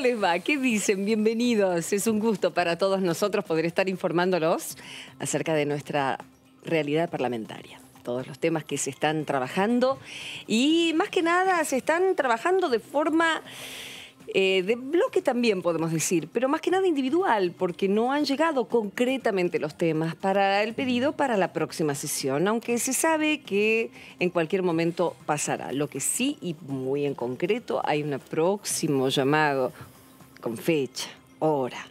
les va? ¿Qué dicen? Bienvenidos. Es un gusto para todos nosotros poder estar informándolos acerca de nuestra realidad parlamentaria. Todos los temas que se están trabajando y más que nada se están trabajando de forma de bloque también podemos decir, pero más que nada individual, porque no han llegado concretamente los temas para el pedido para la próxima sesión, aunque se sabe que en cualquier momento pasará. Lo que sí, y muy en concreto, hay un próximo llamado con fecha, hora,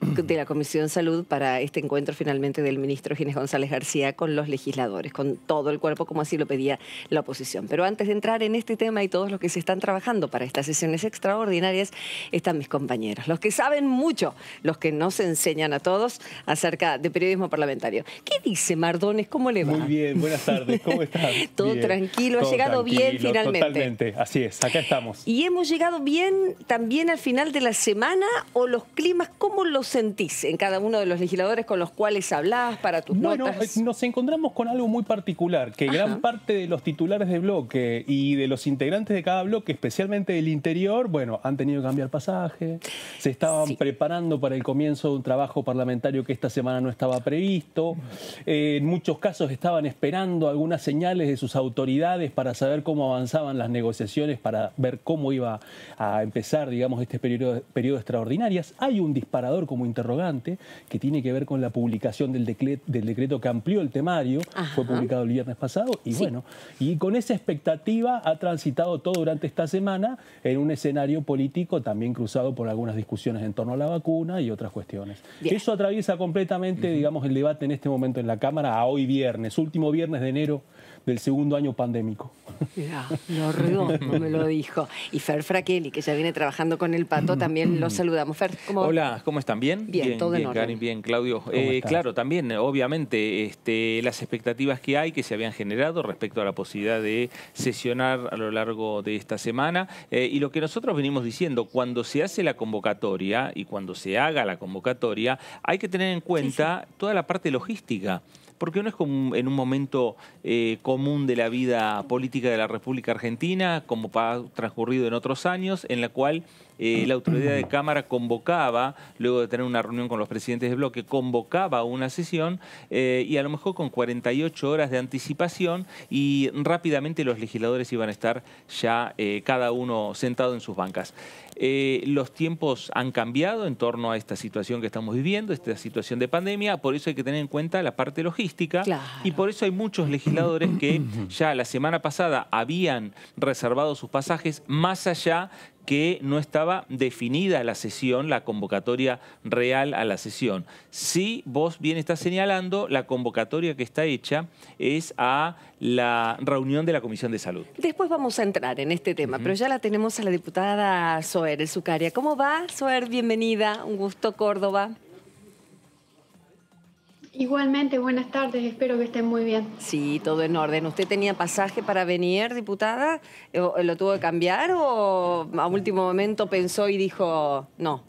de la Comisión Salud para este encuentro finalmente del ministro Ginés González García con los legisladores, con todo el cuerpo, como así lo pedía la oposición. Pero antes de entrar en este tema y todos los que se están trabajando para estas sesiones extraordinarias, están mis compañeros, los que saben mucho, los que nos enseñan a todos acerca de periodismo parlamentario. ¿Qué dice Mardones? ¿Cómo le va? Muy bien, buenas tardes, ¿cómo estás? Todo bien. tranquilo, Todo ha llegado tranquilo, bien finalmente. Totalmente, así es, acá estamos. ¿Y hemos llegado bien también al final de la semana o los climas, cómo los sentís en cada uno de los legisladores con los cuales hablás para tus notas? Bueno, nos encontramos con algo muy particular, que gran parte de los titulares de bloque y de los integrantes de cada bloque, especialmente del interior, bueno, han tenido que cambiar pasaje, se estaban preparando para el comienzo de un trabajo parlamentario que esta semana no estaba previsto, en muchos casos estaban esperando algunas señales de sus autoridades para saber cómo avanzaban las negociaciones, para ver cómo iba a empezar, digamos, este periodo de extraordinarias. Hay un disparador como interrogante que tiene que ver con la publicación del decreto que amplió el temario. Fue publicado el viernes pasado y bueno, y con esa expectativa ha transitado todo durante esta semana en un escenario político también cruzado por algunas discusiones en torno a la vacuna y otras cuestiones. Eso atraviesa completamente, digamos, el debate en este momento en la Cámara a hoy viernes, último viernes de enero del segundo año pandémico. Mirá, lo redondo me lo dijo. Y Fer Fraquelli, que ya viene trabajando con el Pato, también lo saludamos. Fer, ¿cómo va? Hola, ¿cómo están? ¿Bien? Bien, todo en orden. Karin, bien, Claudio. Claro, también, obviamente, las expectativas que hay, que se habían generado respecto a la posibilidad de sesionar a lo largo de esta semana. Y lo que nosotros venimos diciendo, cuando se hace la convocatoria y cuando se haga la convocatoria, hay que tener en cuenta toda la parte logística. Porque no es como en un momento común de la vida política de la República Argentina, como ha transcurrido en otros años, en la cual la autoridad de Cámara convocaba, luego de tener una reunión con los presidentes de bloque, convocaba una sesión y a lo mejor con 48 horas de anticipación y rápidamente los legisladores iban a estar ya cada uno sentado en sus bancas. Los tiempos han cambiado en torno a esta situación que estamos viviendo, esta situación de pandemia, por eso hay que tener en cuenta la parte logística y por eso hay muchos legisladores que ya la semana pasada habían reservado sus pasajes más allá que no estaba definida la sesión, la convocatoria real a la sesión. Sí, vos bien estás señalando, la convocatoria que está hecha es a la reunión de la Comisión de Salud. Después vamos a entrar en este tema, pero ya la tenemos a la diputada Zoer Zucaria. ¿Cómo va, Zoer? Bienvenida, un gusto, Córdoba. Igualmente, buenas tardes, espero que estén muy bien. Sí, todo en orden. ¿Usted tenía pasaje para venir, diputada? ¿Lo tuvo que cambiar o a último momento pensó y dijo, no,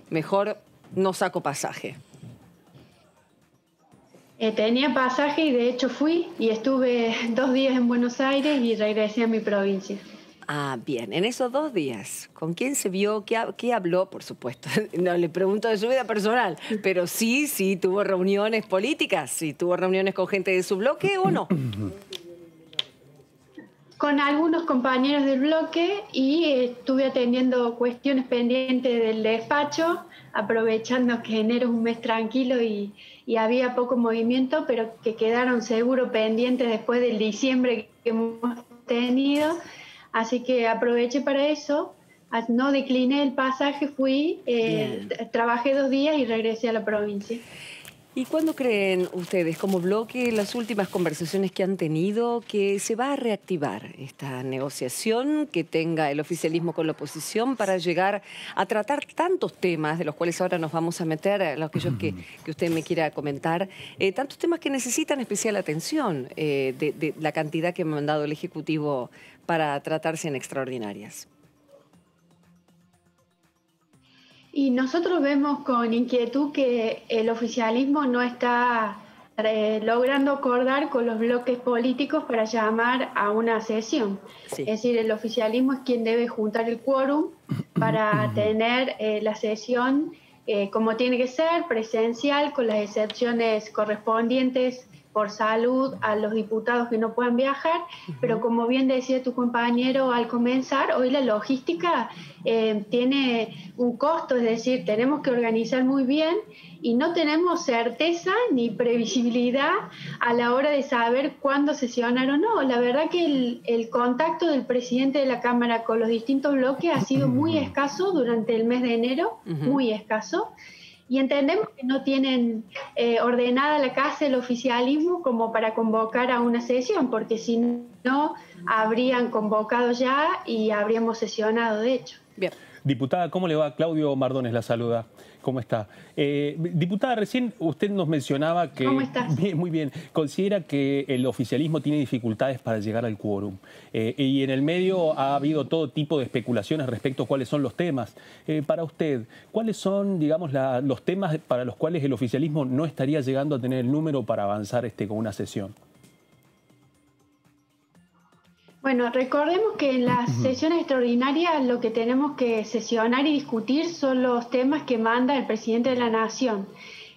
mejor no saco pasaje? Tenía pasaje y de hecho fui y estuve 2 días en Buenos Aires y regresé a mi provincia. Ah, bien. En esos 2 días, ¿con quién se vio? ¿Qué habló? Por supuesto, no le pregunto de su vida personal, pero sí tuvo reuniones políticas, sí tuvo reuniones con gente de su bloque o no. Con algunos compañeros del bloque y estuve atendiendo cuestiones pendientes del despacho, aprovechando que enero es un mes tranquilo y había poco movimiento, pero que quedaron seguro pendientes después del diciembre que hemos tenido. Así que aproveché para eso, no decliné el pasaje, fui, trabajé 2 días y regresé a la provincia. ¿Y cuándo creen ustedes, como bloque, las últimas conversaciones que han tenido, que se va a reactivar esta negociación, que tenga el oficialismo con la oposición para llegar a tratar tantos temas, de los cuales ahora nos vamos a meter, los que usted me quiera comentar, tantos temas que necesitan especial atención de la cantidad que ha mandado el Ejecutivo para tratarse en extraordinarias? Y nosotros vemos con inquietud que el oficialismo no está logrando acordar con los bloques políticos para llamar a una sesión. Sí. Es decir, el oficialismo es quien debe juntar el quórum para tener la sesión como tiene que ser, presencial, con las excepciones correspondientes por salud a los diputados que no puedan viajar, pero como bien decía tu compañero al comenzar, hoy la logística tiene un costo, es decir, tenemos que organizar muy bien y no tenemos certeza ni previsibilidad a la hora de saber cuándo sesionar o no. La verdad que el contacto del presidente de la Cámara con los distintos bloques ha sido muy escaso durante el mes de enero, muy escaso. Y entendemos que no tienen ordenada la casa del oficialismo como para convocar a una sesión, porque si no, habrían convocado ya y habríamos sesionado, de hecho. Bien. Diputada, ¿cómo le va? Claudio Mardones la saluda. ¿Cómo está? Diputada, recién usted nos mencionaba que... ¿Cómo estás? Bien, muy bien. Considera que el oficialismo tiene dificultades para llegar al quórum. Y en el medio ha habido todo tipo de especulaciones respecto a cuáles son los temas. Para usted, ¿cuáles son, digamos, los temas para los cuales el oficialismo no estaría llegando a tener el número para avanzar con una sesión? Bueno, recordemos que en las sesiones extraordinarias lo que tenemos que sesionar y discutir son los temas que manda el presidente de la Nación.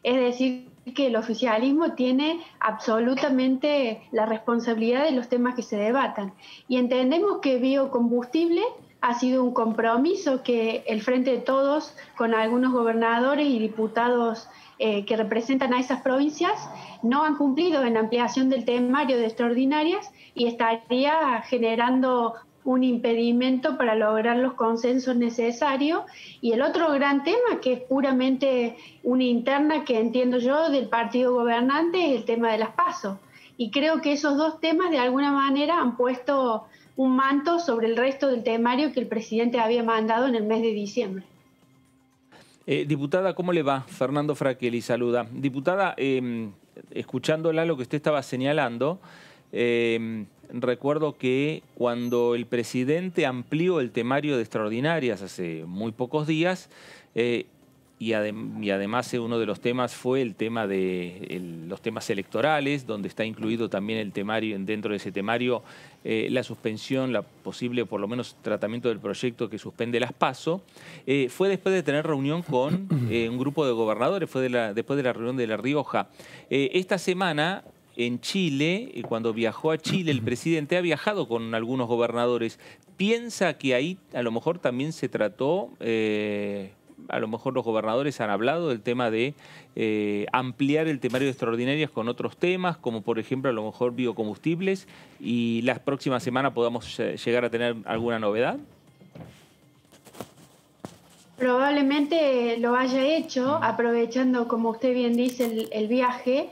Es decir, que el oficialismo tiene absolutamente la responsabilidad de los temas que se debatan. Y entendemos que biocombustible ha sido un compromiso que el Frente de Todos, con algunos gobernadores y diputados que representan a esas provincias, no han cumplido en ampliación del temario de extraordinarias y estaría generando un impedimento para lograr los consensos necesarios. Y el otro gran tema, que es puramente una interna que entiendo yo del partido gobernante, es el tema de las PASO. Y creo que esos dos temas de alguna manera han puesto un manto sobre el resto del temario que el presidente había mandado en el mes de diciembre. Diputada, ¿cómo le va? Fernando Fraquelli saluda. Diputada, escuchándola lo que usted estaba señalando, recuerdo que cuando el presidente amplió el temario de extraordinarias hace muy pocos días, y además uno de los temas fue el tema de los temas electorales, donde está incluido también el temario, dentro de ese temario, la suspensión, la posible, por lo menos, tratamiento del proyecto que suspende las PASO. Fue después de tener reunión con un grupo de gobernadores, fue después de la reunión de La Rioja. Esta semana, en Chile, cuando viajó a Chile, el presidente ha viajado con algunos gobernadores. ¿Piensa que ahí a lo mejor también se trató... a lo mejor los gobernadores han hablado del tema de ampliar el temario de extraordinarias con otros temas, como por ejemplo a lo mejor biocombustibles, y la próxima semana podamos llegar a tener alguna novedad? Probablemente lo haya hecho, aprovechando, como usted bien dice, el viaje.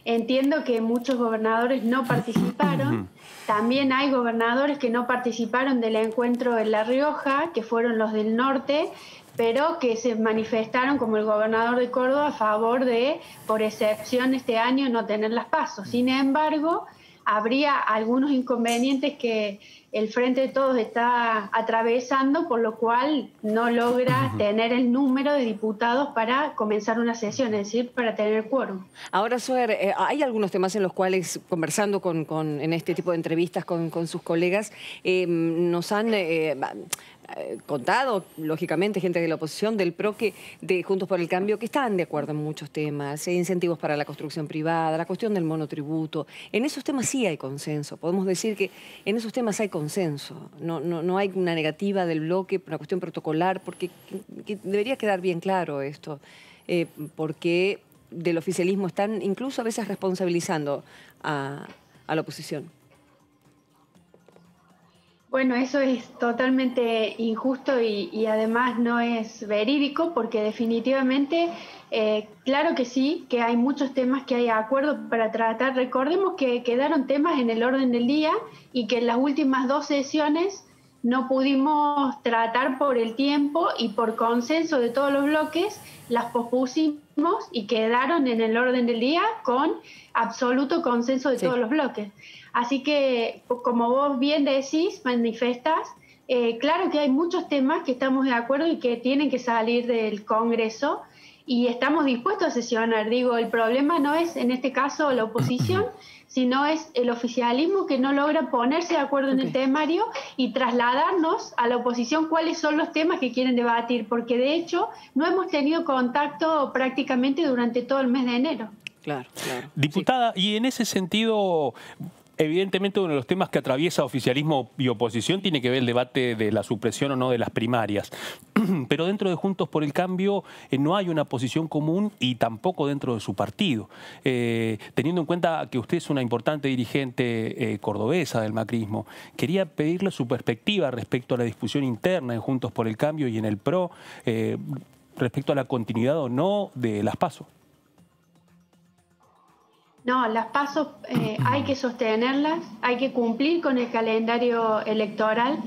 Entiendo que muchos gobernadores no participaron. También hay gobernadores que no participaron del encuentro en La Rioja, que fueron los del norte, pero que se manifestaron, como el gobernador de Córdoba, a favor de, por excepción este año, no tener las PASO. Sin embargo, habría algunos inconvenientes que el Frente de Todos está atravesando, por lo cual no logra tener el número de diputados para comenzar una sesión, es decir, para tener quórum. Ahora, Soer, hay algunos temas en los cuales, conversando en este tipo de entrevistas con sus colegas, nos han contado, lógicamente, gente de la oposición, del PRO, de Juntos por el Cambio, que están de acuerdo en muchos temas, incentivos para la construcción privada, la cuestión del monotributo. En esos temas sí hay consenso. Podemos decir que en esos temas hay consenso. No hay una negativa del bloque, una cuestión protocolar, porque debería quedar bien claro esto, porque del oficialismo están incluso a veces responsabilizando a la oposición. Bueno, eso es totalmente injusto y además no es verídico, porque definitivamente, claro que sí, que hay muchos temas que hay acuerdo para tratar. Recordemos que quedaron temas en el orden del día y que en las últimas dos sesiones no pudimos tratar por el tiempo y por consenso de todos los bloques, las pospusimos y quedaron en el orden del día con absoluto consenso de todos los bloques. Así que, como vos bien decís, manifestás, claro que hay muchos temas que estamos de acuerdo y que tienen que salir del Congreso. y estamos dispuestos a sesionar. Digo, el problema no es en este caso la oposición, sino es el oficialismo que no logra ponerse de acuerdo en el temario y trasladarnos a la oposición cuáles son los temas que quieren debatir, porque de hecho no hemos tenido contacto prácticamente durante todo el mes de enero. Claro, claro. Diputada, y en ese sentido, evidentemente uno de los temas que atraviesa oficialismo y oposición tiene que ver el debate de la supresión o no de las primarias. Pero dentro de Juntos por el Cambio no hay una posición común y tampoco dentro de su partido. Teniendo en cuenta que usted es una importante dirigente cordobesa del macrismo, quería pedirle su perspectiva respecto a la discusión interna en Juntos por el Cambio y en el PRO, respecto a la continuidad o no de las PASO. No, las PASO hay que sostenerlas, hay que cumplir con el calendario electoral.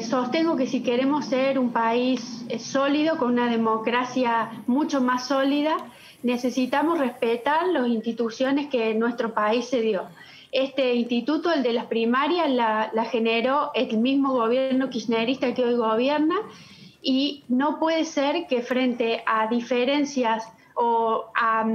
Sostengo que si queremos ser un país sólido, con una democracia mucho más sólida, necesitamos respetar las instituciones que nuestro país se dio. Este instituto, el de las primarias, la generó el mismo gobierno kirchnerista que hoy gobierna, y no puede ser que frente a diferencias o a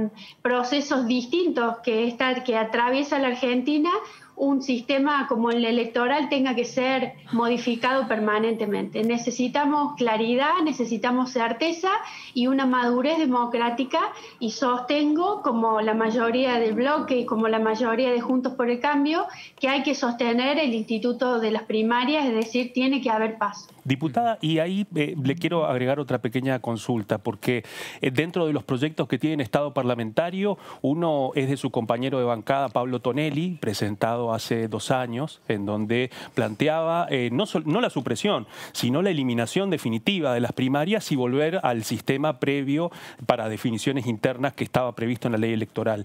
procesos distintos que atraviesa la Argentina, un sistema como el electoral tenga que ser modificado permanentemente. Necesitamos claridad, necesitamos certeza y una madurez democrática, y sostengo, como la mayoría del bloque y como la mayoría de Juntos por el Cambio, que hay que sostener el instituto de las primarias, es decir, tiene que haber paso. Diputada, y ahí le quiero agregar otra pequeña consulta, porque dentro de los proyectos que tiene Estado parlamentario, uno es de su compañero de bancada, Pablo Tonelli, presentado hace 2 años, en donde planteaba no la supresión, sino la eliminación definitiva de las primarias y volver al sistema previo para definiciones internas que estaba previsto en la ley electoral.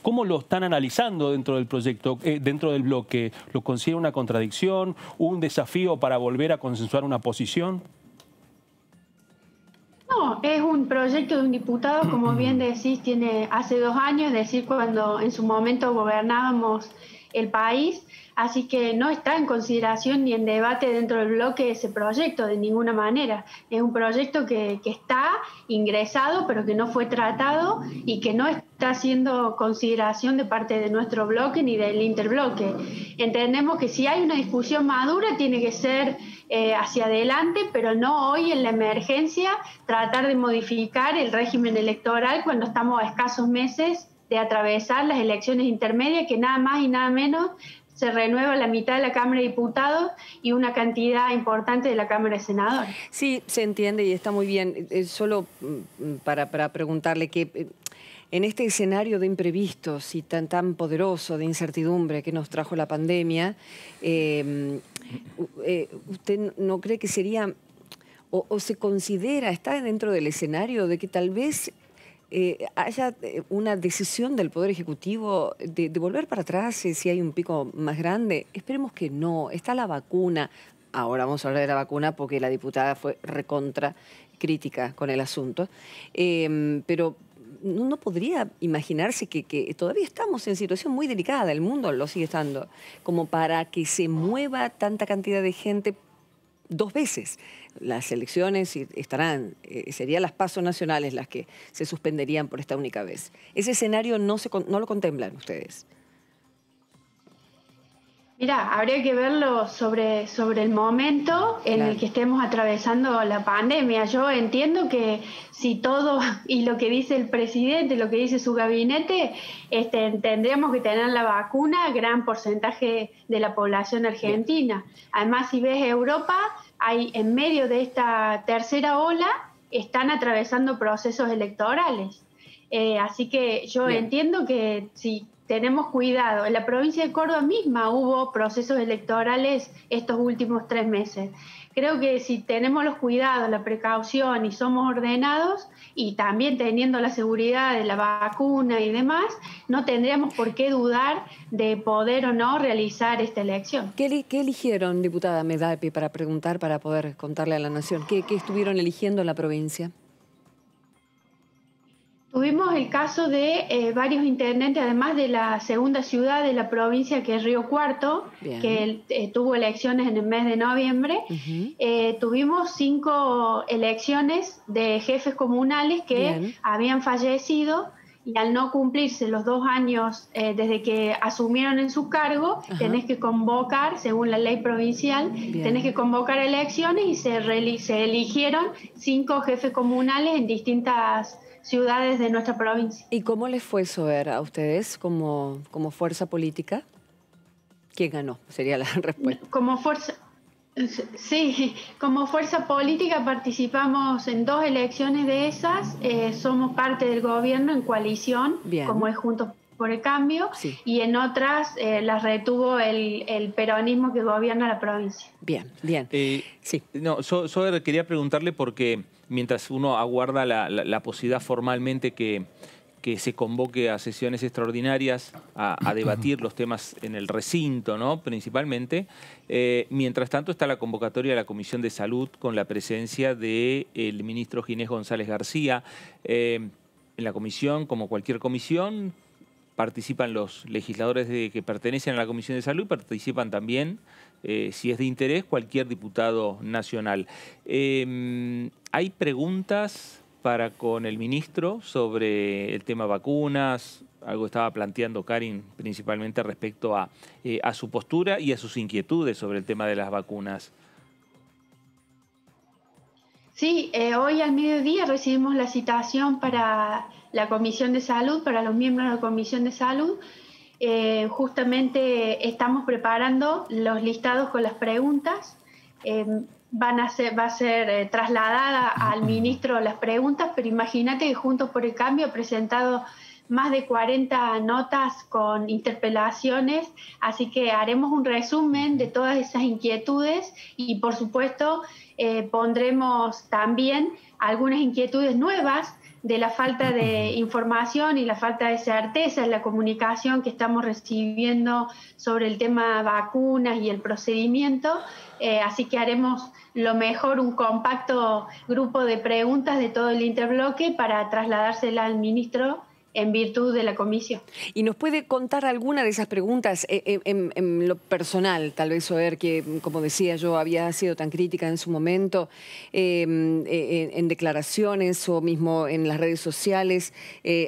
¿Cómo lo están analizando dentro del proyecto, dentro del bloque? ¿Lo considera una contradicción, un desafío para volver a consensuar una posición? No, es un proyecto de un diputado, como bien decís, tiene hace 2 años, es decir, cuando en su momento gobernábamos el país, así que no está en consideración ni en debate dentro del bloque ese proyecto de ninguna manera. Es un proyecto que está ingresado, pero que no fue tratado y que no está haciendo consideración de parte de nuestro bloque ni del interbloque. Entendemos que si hay una discusión madura tiene que ser hacia adelante, pero no hoy en la emergencia tratar de modificar el régimen electoral cuando estamos a escasos meses de atravesar las elecciones intermedias, que nada más y nada menos se renueva la mitad de la Cámara de Diputados y una cantidad importante de la Cámara de Senadores. Sí, se entiende y está muy bien. Solo para preguntarle que en este escenario de imprevistos y tan poderoso de incertidumbre que nos trajo la pandemia, ¿usted no cree que sería o se considera, está dentro del escenario de que tal vez haya una decisión del Poder Ejecutivo de volver para atrás si hay un pico más grande? Esperemos que no. Está la vacuna. Ahora vamos a hablar de la vacuna porque la diputada fue recontra crítica con el asunto. Pero no podría imaginarse que todavía estamos en situación muy delicada, el mundo lo sigue estando, como para que se mueva tanta cantidad de gente 2 veces. Las elecciones serían las PASO nacionales las que se suspenderían por esta única vez. Ese escenario no lo contemplan ustedes. Mira, habría que verlo sobre el momento en el que estemos atravesando la pandemia. Yo entiendo que si todo, y lo que dice el presidente, lo que dice su gabinete, tendríamos que tener la vacuna gran porcentaje de la población argentina. Además, si ves Europa, hay en medio de esta tercera ola, están atravesando procesos electorales. Así que yo entiendo que si tenemos cuidado. En la provincia de Córdoba misma hubo procesos electorales estos últimos 3 meses. Creo que si tenemos los cuidados, la precaución y somos ordenados, y también teniendo la seguridad de la vacuna y demás, no tendríamos por qué dudar de poder o no realizar esta elección. ¿Qué eligieron, diputada? Me da pie para preguntar, para poder contarle a la Nación. ¿Qué estuvieron eligiendo en la provincia? Tuvimos el caso de varios intendentes, además de la segunda ciudad de la provincia, que es Río Cuarto, Bien. que tuvo elecciones en el mes de noviembre. Tuvimos 5 elecciones de jefes comunales que habían fallecido, y al no cumplirse los 2 años desde que asumieron en su cargo, tenés que convocar, según la ley provincial, tenés que convocar elecciones, y se eligieron 5 jefes comunales en distintas ciudades de nuestra provincia. ¿Y cómo les fue eso a ustedes como fuerza política? ¿Quién ganó? Sería la respuesta. Como fuerza política participamos en 2 elecciones de esas. Somos parte del gobierno en coalición, como es Juntos por el Cambio, y en otras las retuvo el peronismo que gobierna la provincia. Bien. No, yo quería preguntarle porque mientras uno aguarda la posibilidad formalmente que se convoque a sesiones extraordinarias a debatir los temas en el recinto, ¿no? Principalmente. Mientras tanto está la convocatoria de la Comisión de Salud con la presencia del ministro Ginés González García. En la comisión, como cualquier comisión, participan los legisladores que pertenecen a la Comisión de Salud, participan también, si es de interés, cualquier diputado nacional. ¿Hay preguntas para con el ministro sobre el tema vacunas? Algo estaba planteando Karin principalmente respecto a su postura y a sus inquietudes sobre el tema de las vacunas. Sí, hoy al mediodía recibimos la citación para la Comisión de Salud, para los miembros de la Comisión de Salud. Justamente estamos preparando los listados con las preguntas. Va a ser trasladada al ministro las preguntas, pero imagínate que Juntos por el Cambio ha presentado más de 40 notas con interpelaciones, así que haremos un resumen de todas esas inquietudes y, por supuesto, pondremos también algunas inquietudes nuevas de la falta de información y la falta de certeza en la comunicación que estamos recibiendo sobre el tema vacunas y el procedimiento. Así que haremos lo mejor un compacto grupo de preguntas de todo el interbloque para trasladársela al ministro en virtud de la comisión. ¿Y nos puede contar alguna de esas preguntas en lo personal? Tal vez saber que, como decía yo, había sido tan crítica en su momento, en declaraciones o mismo en las redes sociales,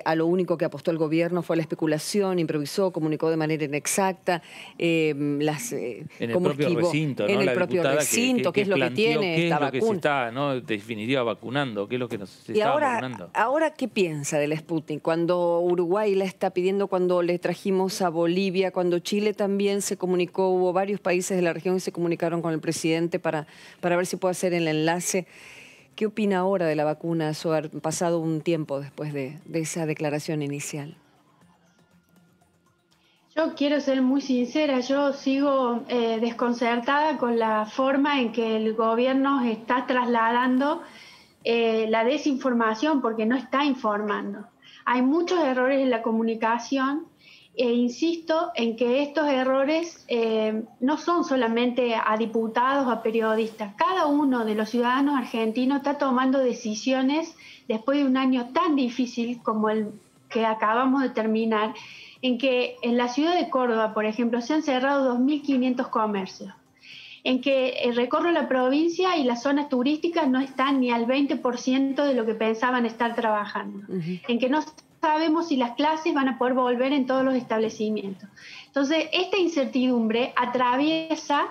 a lo único que apostó el gobierno fue a la especulación, improvisó, comunicó de manera inexacta. En el propio recinto, ¿no? En el propio recinto, ¿qué es lo que tiene esta vacuna? ¿Qué es lo que se está, ¿no?, definitiva vacunando? ¿Qué es lo que se está vacunando? Ahora, ¿qué piensa del Sputnik? Cuando Uruguay la está pidiendo, cuando le trajimos a Bolivia, cuando Chile también se comunicó, hubo varios países de la región que se comunicaron con el presidente para ver si puede hacer el enlace. ¿Qué opina ahora de la vacuna, Soar, pasado un tiempo después de esa declaración inicial? Yo quiero ser muy sincera, yo sigo desconcertada con la forma en que el gobierno está trasladando la desinformación, porque no está informando. Hay muchos errores en la comunicación e insisto en que estos errores no son solamente a diputados o a periodistas. Cada uno de los ciudadanos argentinos está tomando decisiones después de un año tan difícil como el que acabamos de terminar, en que en la ciudad de Córdoba, por ejemplo, se han cerrado 2.500 comercios, en que recorro la provincia y las zonas turísticas no están ni al 20% de lo que pensaban estar trabajando, en que no sabemos si las clases van a poder volver en todos los establecimientos. Entonces, esta incertidumbre atraviesa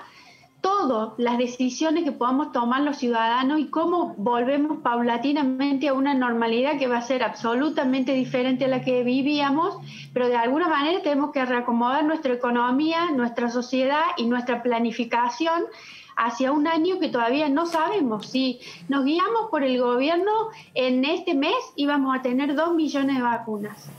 todas las decisiones que podamos tomar los ciudadanos y cómo volvemos paulatinamente a una normalidad que va a ser absolutamente diferente a la que vivíamos, pero de alguna manera tenemos que reacomodar nuestra economía, nuestra sociedad y nuestra planificación hacia un año que todavía no sabemos. Si nos guiamos por el gobierno, en este mes íbamos a tener 2 millones de vacunas.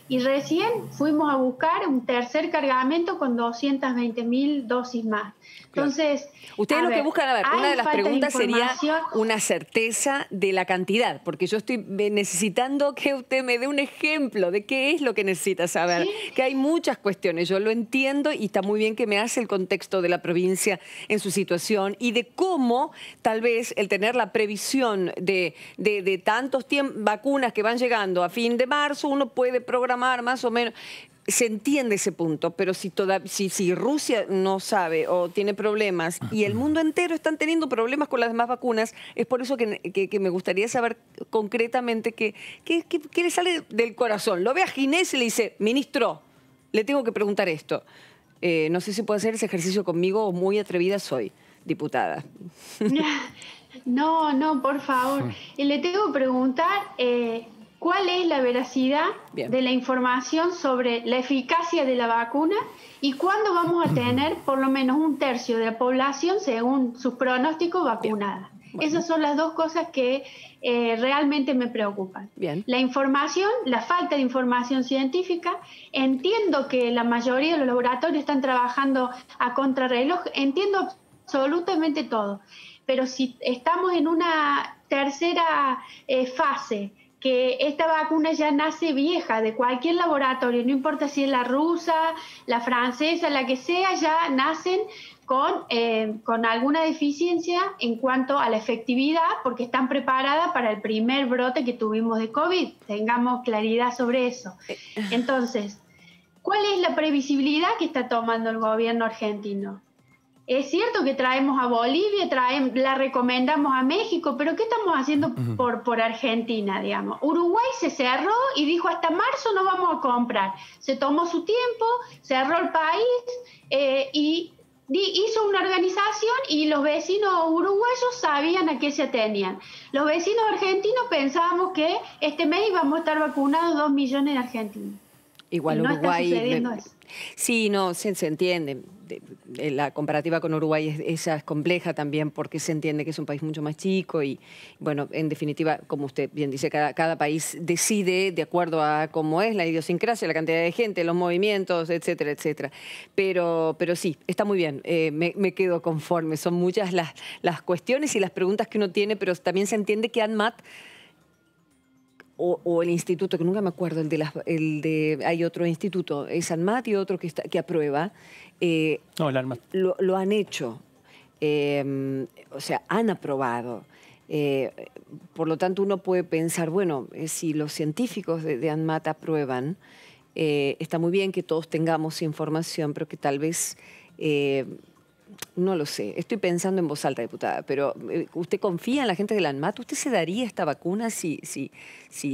Y recién fuimos a buscar un tercer cargamento con 220.000 dosis más. Entonces, ustedes lo que buscan, a ver, una de las preguntas sería una certeza de la cantidad, porque yo estoy necesitando que usted me dé un ejemplo de qué es lo que necesita saber, ¿sí? Que hay muchas cuestiones, yo lo entiendo y está muy bien que me hace el contexto de la provincia en su situación y de cómo tal vez el tener la previsión de tantos vacunas que van llegando a fin de marzo, uno puede programar más o menos. Se entiende ese punto, pero si Rusia no sabe o tiene problemas y el mundo entero están teniendo problemas con las demás vacunas, es por eso que me gustaría saber concretamente qué le sale del corazón. Lo ve a Ginés y le dice, ministro, le tengo que preguntar esto. No sé si puede hacer ese ejercicio conmigo o muy atrevida soy, diputada. No, por favor. Y le tengo que preguntar... ¿cuál es la veracidad de la información sobre la eficacia de la vacuna y cuándo vamos a tener por lo menos un tercio de la población, según sus pronósticos, vacunada? Bueno. Esas son las dos cosas que realmente me preocupan. La información, la falta de información científica. Entiendo que la mayoría de los laboratorios están trabajando a contrarreloj, entiendo absolutamente todo, pero si estamos en una tercera fase, que esta vacuna ya nace vieja de cualquier laboratorio, no importa si es la rusa, la francesa, la que sea, ya nacen con alguna deficiencia en cuanto a la efectividad, porque están preparadas para el primer brote que tuvimos de COVID. Tengamos claridad sobre eso. Entonces, ¿cuál es la previsibilidad que está tomando el gobierno argentino? Es cierto que traemos a Bolivia, la recomendamos a México, pero ¿qué estamos haciendo por Argentina, digamos? Uruguay se cerró y dijo hasta marzo no vamos a comprar. Se tomó su tiempo, cerró el país y hizo una organización y los vecinos uruguayos sabían a qué se atenían. Los vecinos argentinos pensábamos que este mes íbamos a estar vacunados 2 millones de argentinos. Igual no Uruguay... está sucediendo eso. Sí, no, se entiende. La comparativa con Uruguay esa es compleja también porque se entiende que es un país mucho más chico y, bueno, en definitiva, como usted bien dice, cada país decide de acuerdo a cómo es la idiosincrasia, la cantidad de gente, los movimientos, etcétera, etcétera. Pero sí, está muy bien, me quedo conforme. Son muchas las cuestiones y las preguntas que uno tiene, pero también se entiende que ANMAT o el instituto, que nunca me acuerdo, hay otro instituto, es ANMAT y otro que aprueba. No, el ANMAT. Lo han hecho, o sea, han aprobado. Por lo tanto, uno puede pensar, bueno, si los científicos de ANMAT aprueban, está muy bien que todos tengamos información, pero que tal vez... no lo sé, estoy pensando en voz alta, diputada, pero ¿usted confía en la gente de la ANMAT? ¿Usted se daría esta vacuna si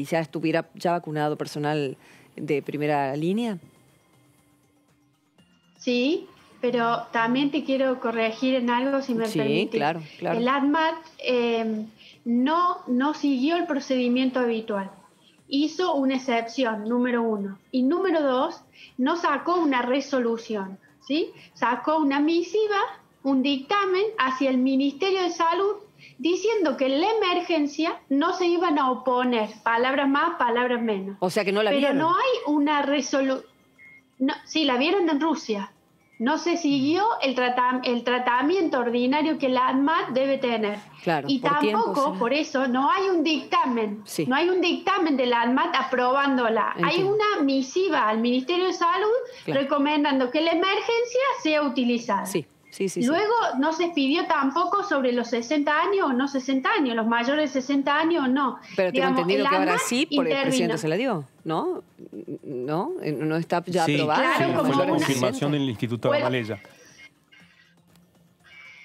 ya estuviera vacunado personal de primera línea? Sí, pero también te quiero corregir en algo, si me permites. Sí, claro. El ANMAT no siguió el procedimiento habitual. Hizo una excepción, número 1. Y número 2, no sacó una resolución, ¿sí? Sacó una misiva, un dictamen hacia el Ministerio de Salud diciendo que en la emergencia no se iban a oponer, palabras más, palabras menos. O sea que no la vieron. Pero no hay una resolución. No, sí, la vieron en Rusia. No se siguió el tratamiento ordinario que la ANMAT debe tener. Claro, y tampoco, por eso, no hay un dictamen. Sí. No hay un dictamen de la ANMAT aprobándola. Entiendo. Hay una misiva al Ministerio de Salud recomendando que la emergencia sea utilizada. Sí. Luego no se pidió tampoco sobre los 60 años o no 60 años, los mayores de 60 años o no. Pero tengo entendido que ahora sí, por el presidente se la dio, ¿no? ¿No está ya aprobada? Claro, como la confirmación del Instituto de Gamaleya.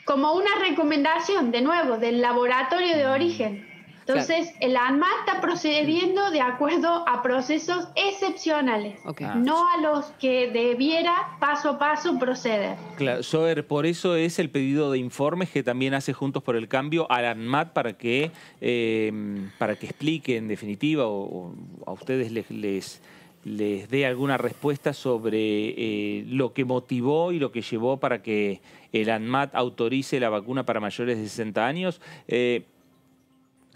Como una recomendación, de nuevo, del laboratorio de origen. Entonces, el ANMAT está procediendo de acuerdo a procesos excepcionales, no a los que debiera paso a paso proceder. Claro, Sober, por eso es el pedido de informes que también hace Juntos por el Cambio al ANMAT para que explique en definitiva o a ustedes les dé alguna respuesta sobre lo que motivó y lo que llevó para que el ANMAT autorice la vacuna para mayores de 60 años.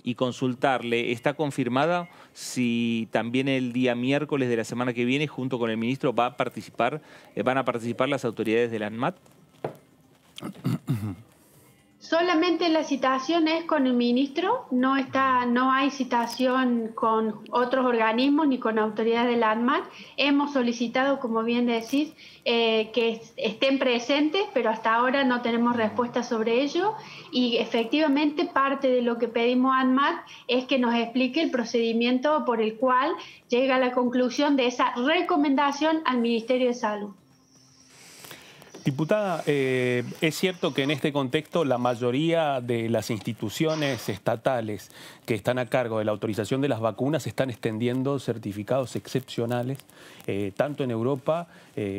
y consultarle, ¿está confirmada si también el día miércoles de la semana que viene, junto con el ministro, van a participar las autoridades de la ANMAT? Solamente la citación es con el ministro, no hay citación con otros organismos ni con autoridades de la ANMAT. Hemos solicitado, como bien decís, que estén presentes, pero hasta ahora no tenemos respuesta sobre ello. Y efectivamente parte de lo que pedimos a ANMAT es que nos explique el procedimiento por el cual llega a la conclusión de esa recomendación al Ministerio de Salud. Diputada, es cierto que en este contexto la mayoría de las instituciones estatales que están a cargo de la autorización de las vacunas están extendiendo certificados excepcionales, tanto en Europa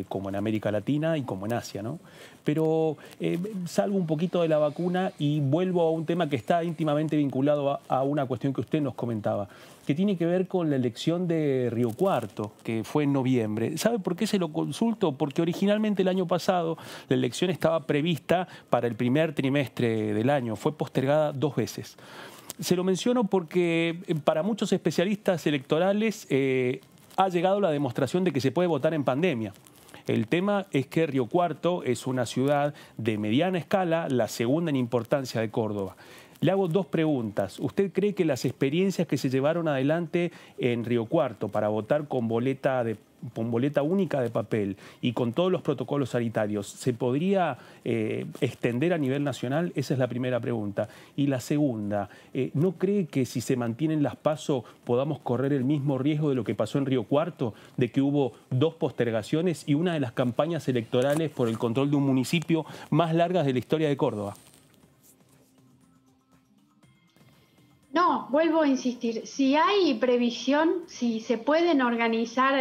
como en América Latina y como en Asia, ¿no? Pero salgo un poquito de la vacuna y vuelvo a un tema que está íntimamente vinculado a una cuestión que usted nos comentaba, que tiene que ver con la elección de Río Cuarto, que fue en noviembre. ¿Sabe por qué se lo consulto? Porque originalmente el año pasado la elección estaba prevista para el primer trimestre del año, fue postergada 2 veces. Se lo menciono porque para muchos especialistas electorales ha llegado la demostración de que se puede votar en pandemia. El tema es que Río Cuarto es una ciudad de mediana escala, la segunda en importancia de Córdoba. Le hago 2 preguntas. ¿Usted cree que las experiencias que se llevaron adelante en Río Cuarto para votar con boleta única de papel y con todos los protocolos sanitarios, se podría extender a nivel nacional? Esa es la primera pregunta. Y la segunda, ¿no cree que si se mantienen las PASO podamos correr el mismo riesgo de lo que pasó en Río Cuarto, de que hubo 2 postergaciones y una de las campañas electorales por el control de un municipio más largas de la historia de Córdoba? No, vuelvo a insistir, si hay previsión, si se pueden organizar,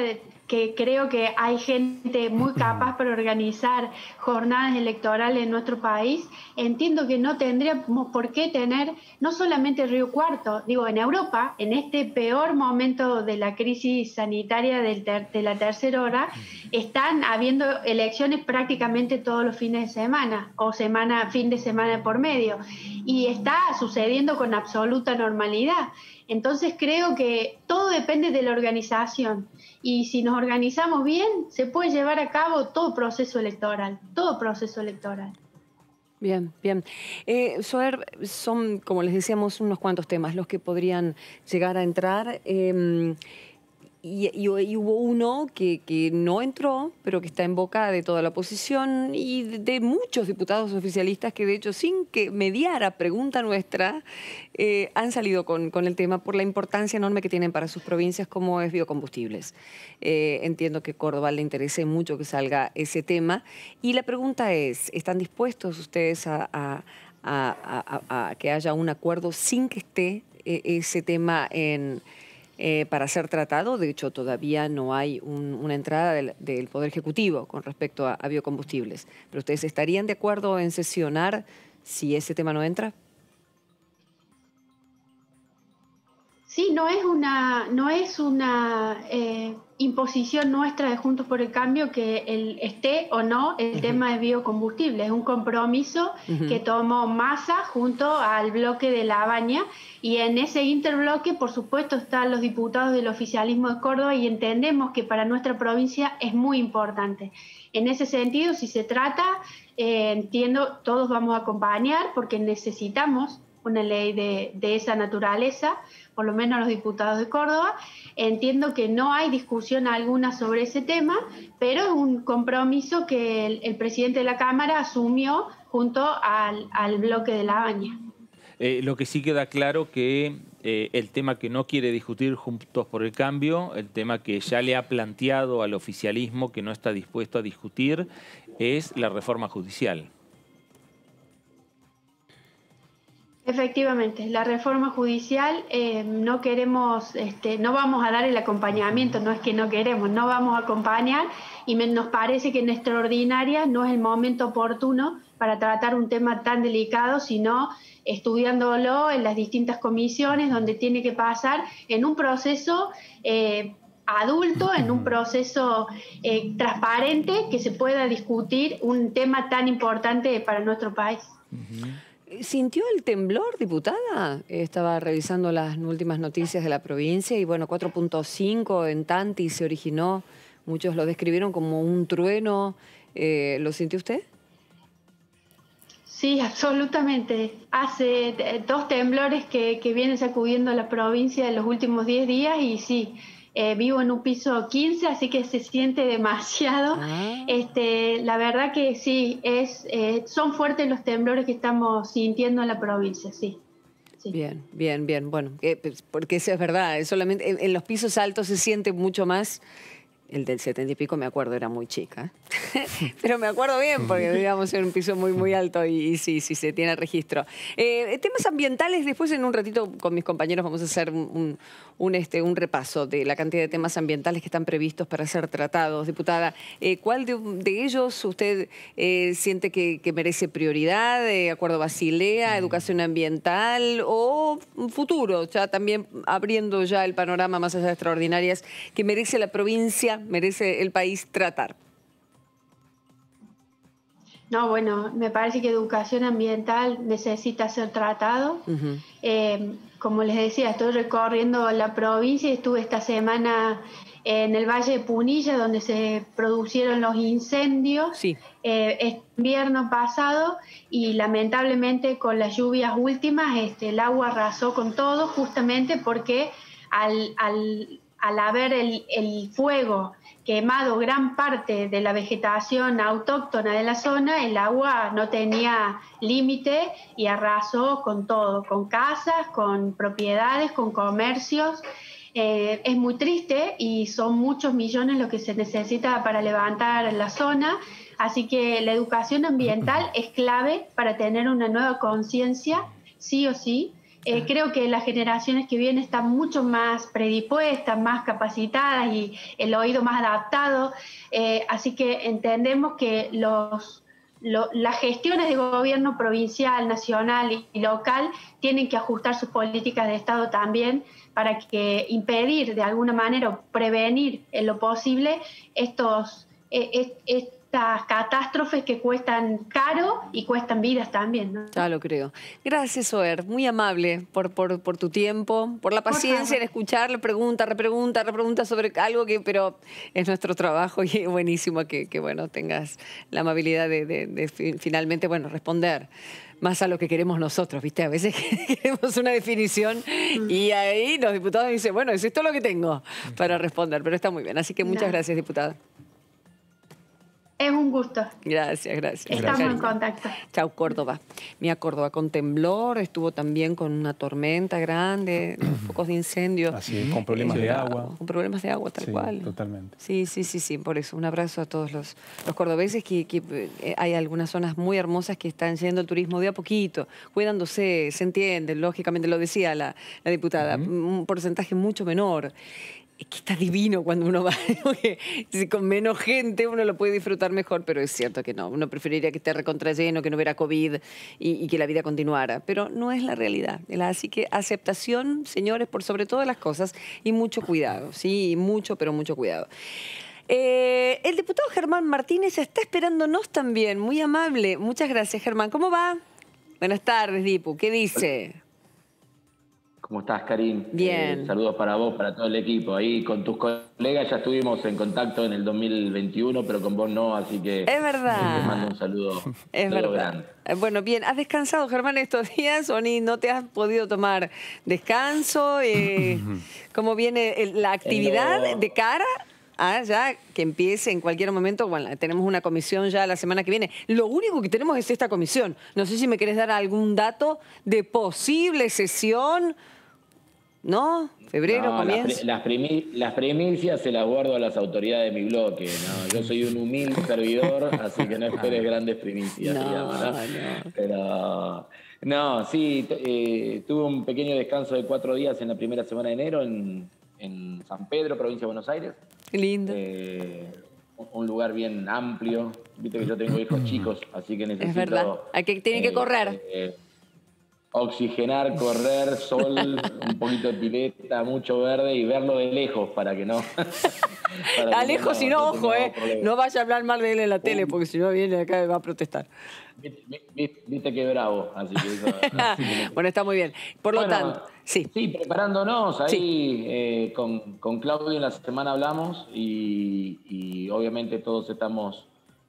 que creo que hay gente muy capaz para organizar jornadas electorales en nuestro país, entiendo que no tendríamos por qué tener no solamente Río Cuarto, digo, en Europa, en este peor momento de la crisis sanitaria de la tercera hora, están habiendo elecciones prácticamente todos los fines de semana o fin de semana por medio, y está sucediendo con absoluta normalidad. Entonces creo que todo depende de la organización, y si nos organizamos bien se puede llevar a cabo todo proceso electoral, Bien, bien. Soher, son, como les decíamos, unos cuantos temas los que podrían llegar a entrar. Y hubo uno que no entró, pero que está en boca de toda la oposición y de muchos diputados oficialistas que, de hecho, sin que mediara pregunta nuestra, han salido con el tema por la importancia enorme que tienen para sus provincias, como es biocombustibles. Entiendo que a Córdoba le interese mucho que salga ese tema. Y la pregunta es, ¿están dispuestos ustedes a que haya un acuerdo sin que esté ese tema para ser tratado? De hecho, todavía no hay una entrada del Poder Ejecutivo con respecto a biocombustibles. ¿Pero ustedes estarían de acuerdo en sesionar si ese tema no entra? Sí, no es una imposición nuestra de Juntos por el Cambio que esté o no el tema de biocombustible. Es un compromiso que tomó Massa junto al bloque de La Baña, y en ese interbloque, por supuesto, están los diputados del oficialismo de Córdoba, y entendemos que para nuestra provincia es muy importante. En ese sentido, si se trata, entiendo, todos vamos a acompañar porque necesitamos una ley de esa naturaleza, por lo menos los diputados de Córdoba. Entiendo que no hay discusión alguna sobre ese tema, pero es un compromiso que el presidente de la Cámara asumió junto al bloque de La Baña. Lo que sí queda claro que el tema que no quiere discutir Juntos por el Cambio, el tema que ya le ha planteado al oficialismo que no está dispuesto a discutir, es la reforma judicial. Efectivamente, la reforma judicial, no queremos, no vamos a dar el acompañamiento, no es que no queremos, no vamos a acompañar, y nos parece que en extraordinaria no es el momento oportuno para tratar un tema tan delicado, sino estudiándolo en las distintas comisiones donde tiene que pasar en un proceso adulto, en un proceso transparente, que se pueda discutir un tema tan importante para nuestro país. ¿Sintió el temblor, diputada? Estaba revisando las últimas noticias de la provincia y bueno, 4.5 en Tanti se originó. Muchos lo describieron como un trueno. ¿Lo sintió usted? Sí, absolutamente. Hace 2 temblores que vienen sacudiendo la provincia en los últimos 10 días y sí, vivo en un piso 15, así que se siente demasiado. La verdad que sí, son fuertes los temblores que estamos sintiendo en la provincia, sí. Sí. Bien, bien, bien. Bueno, porque eso es verdad, solamente en los pisos altos se siente mucho más. El del 70 y pico, me acuerdo, era muy chica. Pero me acuerdo bien, porque vivíamos en un piso muy, muy alto y sí, se tiene registro. Temas ambientales, después en un ratito con mis compañeros vamos a hacer un repaso de la cantidad de temas ambientales que están previstos para ser tratados. Diputada, ¿cuál de ellos usted siente que merece prioridad? ¿Acuerdo Basilea, educación ambiental o futuro? Ya también abriendo ya el panorama más allá de extraordinarias que merece la provincia, merece el país tratar. No, bueno, me parece que educación ambiental necesita ser tratado. Como les decía, estoy recorriendo la provincia y estuve esta semana en el Valle de Punilla, donde se produjeron los incendios este invierno pasado, y lamentablemente con las lluvias últimas el agua arrasó con todo, justamente porque al haber el fuego quemado gran parte de la vegetación autóctona de la zona, el agua no tenía límite y arrasó con todo, con casas, con propiedades, con comercios. Es muy triste y son muchos millones lo que se necesita para levantar la zona, así que la educación ambiental es clave para tener una nueva conciencia, sí o sí. Creo que las generaciones que vienen están mucho más predispuestas, más capacitadas y el oído más adaptado, así que entendemos que las gestiones de gobierno provincial, nacional y local tienen que ajustar sus políticas de Estado también para que impedir de alguna manera o prevenir en lo posible estas catástrofes que cuestan caro y cuestan vidas también, ¿no? Ya lo creo. Gracias, Oer. Muy amable por tu tiempo, por la paciencia en escuchar, repregunta sobre algo pero es nuestro trabajo y es buenísimo que bueno, tengas la amabilidad de finalmente, bueno, responder más a lo que queremos nosotros, ¿viste? A veces queremos una definición y ahí los diputados dicen, bueno, es esto lo que tengo para responder, pero está muy bien. Así que muchas gracias, diputada. Es un gusto. Gracias. Estamos en contacto. Chau, Córdoba. Mira, Córdoba con temblor, estuvo también con una tormenta grande, focos de incendio. Así, con problemas de agua. Con problemas de agua, tal cual. Totalmente. Sí, por eso. Un abrazo a todos los cordobeses, que hay algunas zonas muy hermosas que están yendo al turismo de a poquito, cuidándose, se entiende, lógicamente lo decía la diputada, un porcentaje mucho menor. Es que está divino cuando uno va, con menos gente uno lo puede disfrutar mejor, pero es cierto que no. Uno preferiría que esté recontralleno, que no hubiera COVID y que la vida continuara, pero no es la realidad. Así que aceptación, señores, por sobre todas las cosas, y mucho cuidado, sí, mucho, pero mucho cuidado. El diputado Germán Martínez está esperándonos también, muy amable. Muchas gracias, Germán. ¿Cómo va? Buenas tardes, Dipu. ¿Qué dice? ¿Cómo estás, Karin? Bien. Saludos para vos, para todo el equipo. Ahí con tus colegas ya estuvimos en contacto en el 2021, pero con vos no, así que... Es verdad. Te mando un saludo. Es verdad. Grande. Bueno, bien. ¿Has descansado, Germán, estos días o no te has podido tomar descanso? ¿Cómo viene la actividad de cara ya que empiece en cualquier momento? Bueno, tenemos una comisión ya la semana que viene. Lo único que tenemos es esta comisión. No sé si me querés dar algún dato de posible sesión... ¿No? ¿Febrero comienza? Las primicias se las guardo a las autoridades de mi bloque. ¿No? Yo soy un humilde servidor, así que no esperes grandes primicias. Pero tuve un pequeño descanso de 4 días en la primera semana de enero en San Pedro, provincia de Buenos Aires. Qué lindo. Un lugar bien amplio. Viste que yo tengo hijos chicos, así que necesito... Es verdad, tienen que correr. oxigenar, correr, sol, un poquito de pileta, mucho verde y verlo de lejos para que no... A lejos, si no, ojo, no vaya a hablar mal de él en la tele, porque si no viene acá y va a protestar. Viste que bravo, así que eso... Bueno, está muy bien. Por lo tanto, sí. Sí, preparándonos ahí, con Claudio en la semana hablamos y obviamente todos estamos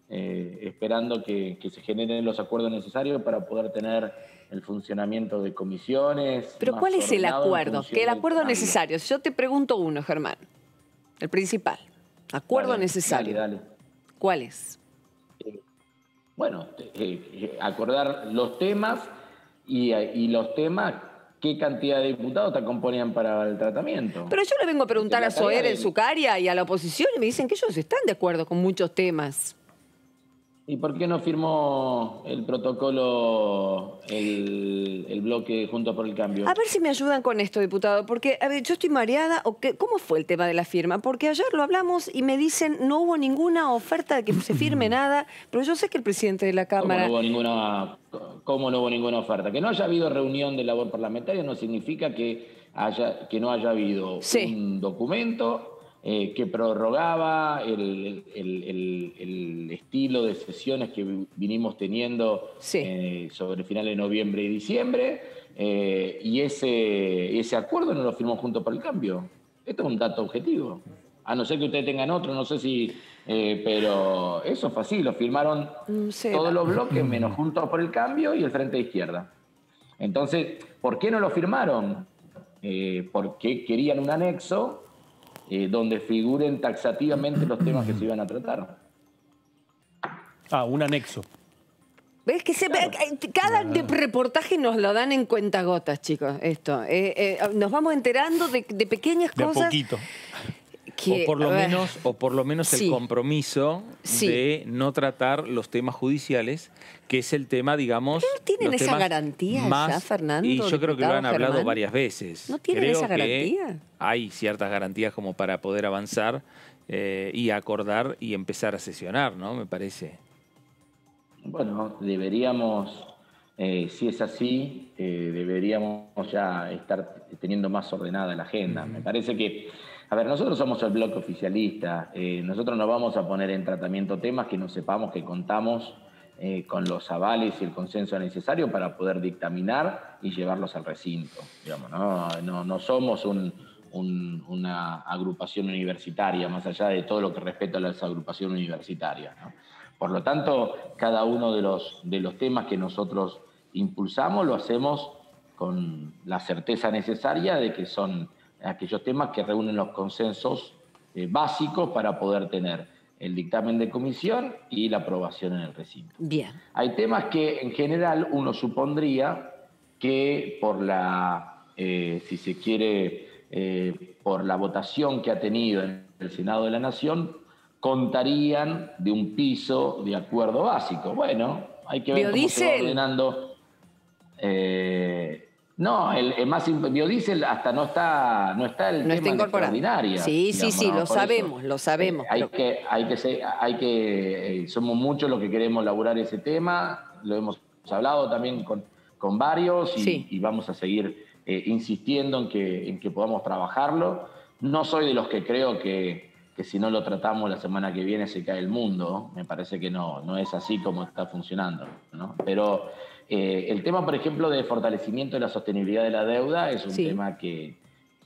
esperando que se generen los acuerdos necesarios para poder tener el funcionamiento de comisiones. Pero ¿cuál es el acuerdo? Que el acuerdo necesario. Yo te pregunto uno, Germán. El principal. Acuerdo necesario. Dale. ¿Cuál es? Bueno, acordar los temas y los temas, qué cantidad de diputados te acompañan para el tratamiento. Pero yo le vengo a preguntar a Soler en Sucaria y a la oposición y me dicen que ellos están de acuerdo con muchos temas. ¿Y por qué no firmó el protocolo el bloque Juntos por el Cambio? A ver si me ayudan con esto, diputado, porque a ver, yo estoy mareada. ¿Cómo fue el tema de la firma? Porque ayer lo hablamos y me dicen no hubo ninguna oferta de que se firme nada, pero yo sé que el presidente de la Cámara... ¿Cómo no hubo ninguna oferta? Que no haya habido reunión de labor parlamentaria no significa que no haya habido un documento que prorrogaba el estilo de sesiones que vinimos teniendo sobre finales de noviembre y diciembre, y ese acuerdo no lo firmó Juntos por el Cambio. Esto es un dato objetivo. A no ser que ustedes tengan otro, no sé si... pero eso fue así, lo firmaron todos los bloques, menos Juntos por el Cambio y el Frente de Izquierda. Entonces, ¿por qué no lo firmaron? Porque querían un anexo donde figuren taxativamente los temas que se iban a tratar. Un anexo. ¿Ves? Cada reportaje nos lo dan en cuentagotas, chicos, esto. Nos vamos enterando de pequeñas cosas. De a poquito. O por lo menos el compromiso de no tratar los temas judiciales, que es el tema, digamos... ¿No tienen esa garantía ya, Fernando? Y yo creo que lo han hablado varias veces. ¿No tienen esa garantía? Hay ciertas garantías como para poder avanzar y acordar y empezar a sesionar, ¿no? Me parece. Bueno, deberíamos, si es así, deberíamos ya estar teniendo más ordenada la agenda. Me parece que... A ver, nosotros somos el bloque oficialista, nosotros no vamos a poner en tratamiento temas que no sepamos que contamos con los avales y el consenso necesario para poder dictaminar y llevarlos al recinto. Digamos, no somos una agrupación universitaria, más allá de todo lo que respecta a las agrupaciones universitarias, ¿no? Por lo tanto, cada uno de los temas que nosotros impulsamos lo hacemos con la certeza necesaria de que son aquellos temas que reúnen los consensos básicos para poder tener el dictamen de comisión y la aprobación en el recinto. Bien. Hay temas que en general uno supondría que por si se quiere, por la votación que ha tenido en el Senado de la Nación, contarían de un piso de acuerdo básico. Bueno, hay que ver cómo se va ordenando. No, el más biodiesel hasta no está el tema de extraordinaria. Sí, lo sabemos. Somos muchos los que queremos elaborar ese tema, lo hemos hablado también con varios y vamos a seguir insistiendo en que podamos trabajarlo. No soy de los que creo que si no lo tratamos la semana que viene se cae el mundo. Me parece que no es así como está funcionando, ¿no? Pero el tema, por ejemplo, de fortalecimiento de la sostenibilidad de la deuda es un tema que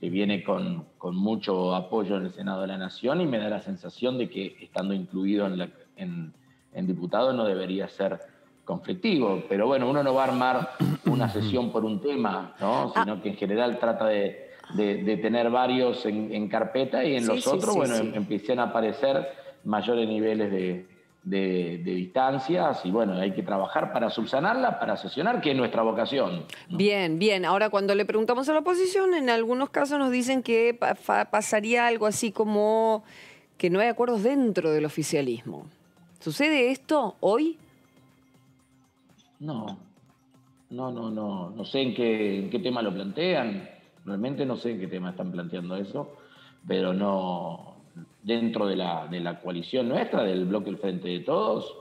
viene con mucho apoyo en el Senado de la Nación y me da la sensación de que estando incluido en diputado no debería ser conflictivo. Pero bueno, uno no va a armar una sesión por un tema, ¿no? Sino que en general trata de tener varios en carpeta y en los otros, empiezan a aparecer mayores niveles de distancias y bueno, hay que trabajar para subsanarla, para sesionar, que es nuestra vocación, ¿no? Bien. Ahora, cuando le preguntamos a la oposición, en algunos casos nos dicen que pasaría algo así como que no hay acuerdos dentro del oficialismo. ¿Sucede esto hoy? No sé en qué tema lo plantean. Realmente no sé en qué tema están planteando eso, pero no dentro de la coalición nuestra, del bloque del Frente de Todos,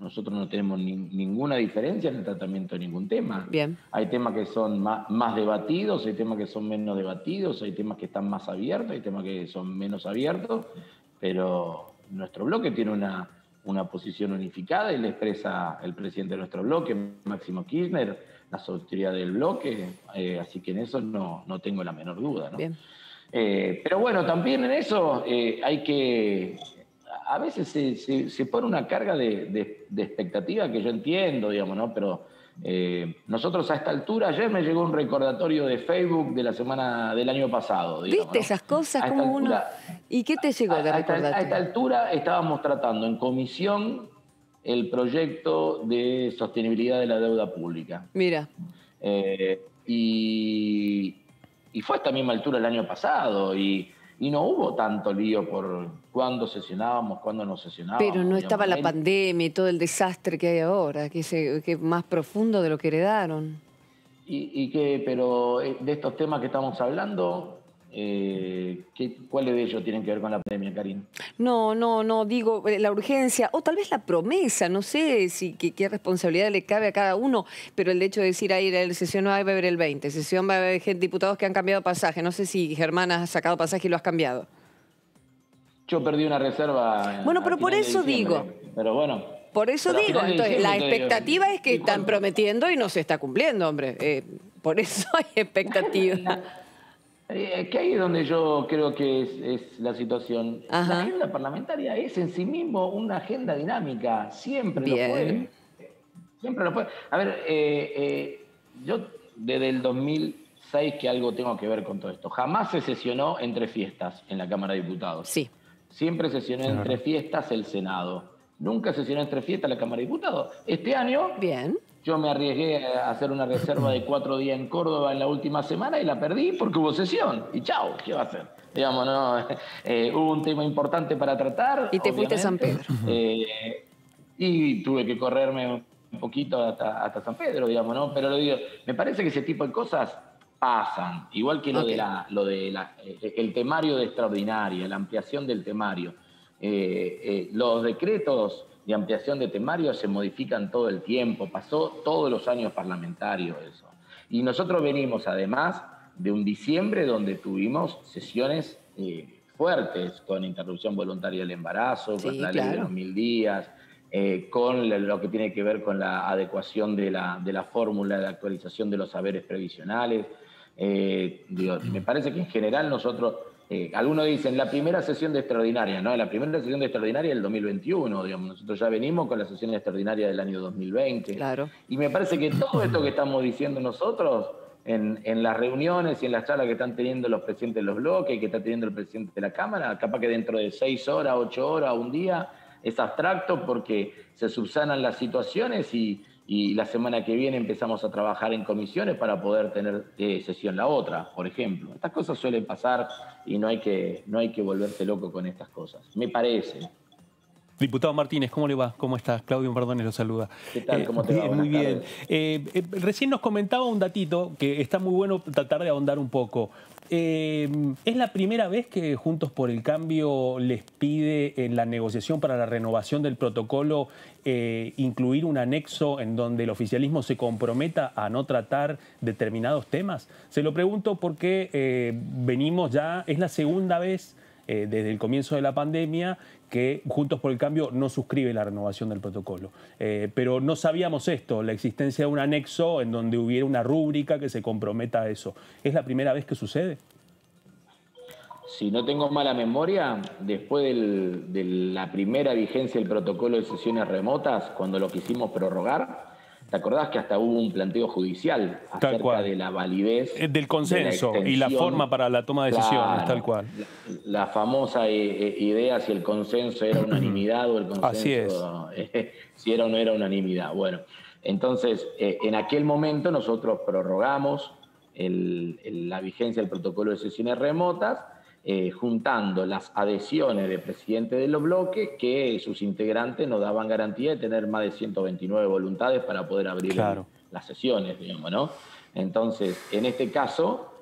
Nosotros no tenemos ninguna diferencia en el tratamiento de ningún tema. Bien. Hay temas que son más debatidos, hay temas que son menos debatidos, hay temas que están más abiertos, hay temas que son menos abiertos, pero nuestro bloque tiene una posición unificada y le expresa el presidente de nuestro bloque, Máximo Kirchner, la autoridad del bloque, así que en eso no tengo la menor duda, ¿no? Bien. Pero bueno, también en eso hay que... A veces se pone una carga de expectativa que yo entiendo, digamos, ¿no? Pero nosotros a esta altura, ayer me llegó un recordatorio de Facebook de la semana del año pasado, digamos, ¿Viste ¿no? esas cosas como uno? ¿Y qué te llegó de recordatorio? A esta altura estábamos tratando en comisión el proyecto de sostenibilidad de la deuda pública. Mira. Y fue a esta misma altura el año pasado y no hubo tanto lío por cuándo sesionábamos, cuándo no sesionábamos. Pero no estaba la pandemia y todo el desastre que hay ahora, que es más profundo de lo que heredaron. Pero de estos temas que estamos hablando, ¿cuáles de ellos tienen que ver con la pandemia, Karin? No, digo, la urgencia, o tal vez la promesa, no sé qué responsabilidad le cabe a cada uno, pero el hecho de decir, ahí la sesión va a haber el 20, sesión va a haber diputados que han cambiado pasaje, no sé si Germán ha sacado pasaje y lo has cambiado. Yo perdí una reserva. Bueno, pero por eso digo. Pero bueno. Por eso digo, entonces la expectativa es que están prometiendo y no se está cumpliendo, hombre. Por eso hay expectativa. Que ahí es donde yo creo que es la situación. Ajá. La agenda parlamentaria es en sí mismo una agenda dinámica. Siempre Bien. lo fue. Siempre lo fue. A ver, yo desde el 2006 que algo tengo que ver con todo esto. Jamás se sesionó entre fiestas en la Cámara de Diputados. Sí. Siempre sesionó entre fiestas el Senado. Nunca sesionó entre fiestas la Cámara de Diputados. Este año... Bien. Yo me arriesgué a hacer una reserva de 4 días en Córdoba en la última semana y la perdí porque hubo sesión. Y chao, ¿qué va a hacer? Digamos, no, hubo un tema importante para tratar. Y te fuiste a San Pedro. Y tuve que correrme un poquito hasta San Pedro, digamos, ¿no? Pero lo digo, me parece que ese tipo de cosas pasan. Igual que el temario de extraordinaria, la ampliación del temario. Los decretos de ampliación de temario se modifican todo el tiempo, pasó todos los años parlamentarios eso. Y nosotros venimos además de un diciembre donde tuvimos sesiones fuertes con interrupción voluntaria del embarazo, con la ley de los 1000 días, con lo que tiene que ver con la adecuación de la fórmula de actualización de los saberes previsionales. Me parece que en general nosotros... algunos dicen la primera sesión de extraordinaria, ¿no? La primera sesión de extraordinaria del 2021, digamos. Nosotros ya venimos con la sesión extraordinaria del año 2020. Claro. Y me parece que todo esto que estamos diciendo nosotros en las reuniones y en las charlas que están teniendo los presidentes de los bloques y que está teniendo el presidente de la Cámara, capaz que dentro de 6 horas, 8 horas, un día, es abstracto porque se subsanan las situaciones y la semana que viene empezamos a trabajar en comisiones para poder tener sesión la otra, por ejemplo. Estas cosas suelen pasar y no hay que volverse loco con estas cosas, me parece. Diputado Martínez, ¿cómo le va? ¿Cómo estás? Claudio Perdones lo saluda. ¿Qué tal? ¿Cómo te va? Muy bien. Recién nos comentaba un datito que está muy bueno tratar de ahondar un poco. ¿Es la primera vez que Juntos por el Cambio les pide en la negociación para la renovación del protocolo incluir un anexo en donde el oficialismo se comprometa a no tratar determinados temas? Se lo pregunto porque venimos ya, es la segunda vez desde el comienzo de la pandemia que Juntos por el Cambio no suscribe la renovación del protocolo. Pero no sabíamos esto, la existencia de un anexo en donde hubiera una rúbrica que se comprometa a eso. ¿Es la primera vez que sucede? Si no tengo mala memoria, después de la primera vigencia del protocolo de sesiones remotas, cuando lo quisimos prorrogar, ¿te acordás que hasta hubo un planteo judicial acerca de la validez del consenso y la forma para la toma de decisiones, tal cual? La famosa idea si el consenso era unanimidad o el consenso si era o no era unanimidad. Bueno, entonces en aquel momento nosotros prorrogamos la vigencia del protocolo de sesiones remotas, juntando las adhesiones de presidentes de los bloques que sus integrantes nos daban garantía de tener más de 129 voluntades para poder abrir las sesiones, digamos, ¿no? Entonces, en este caso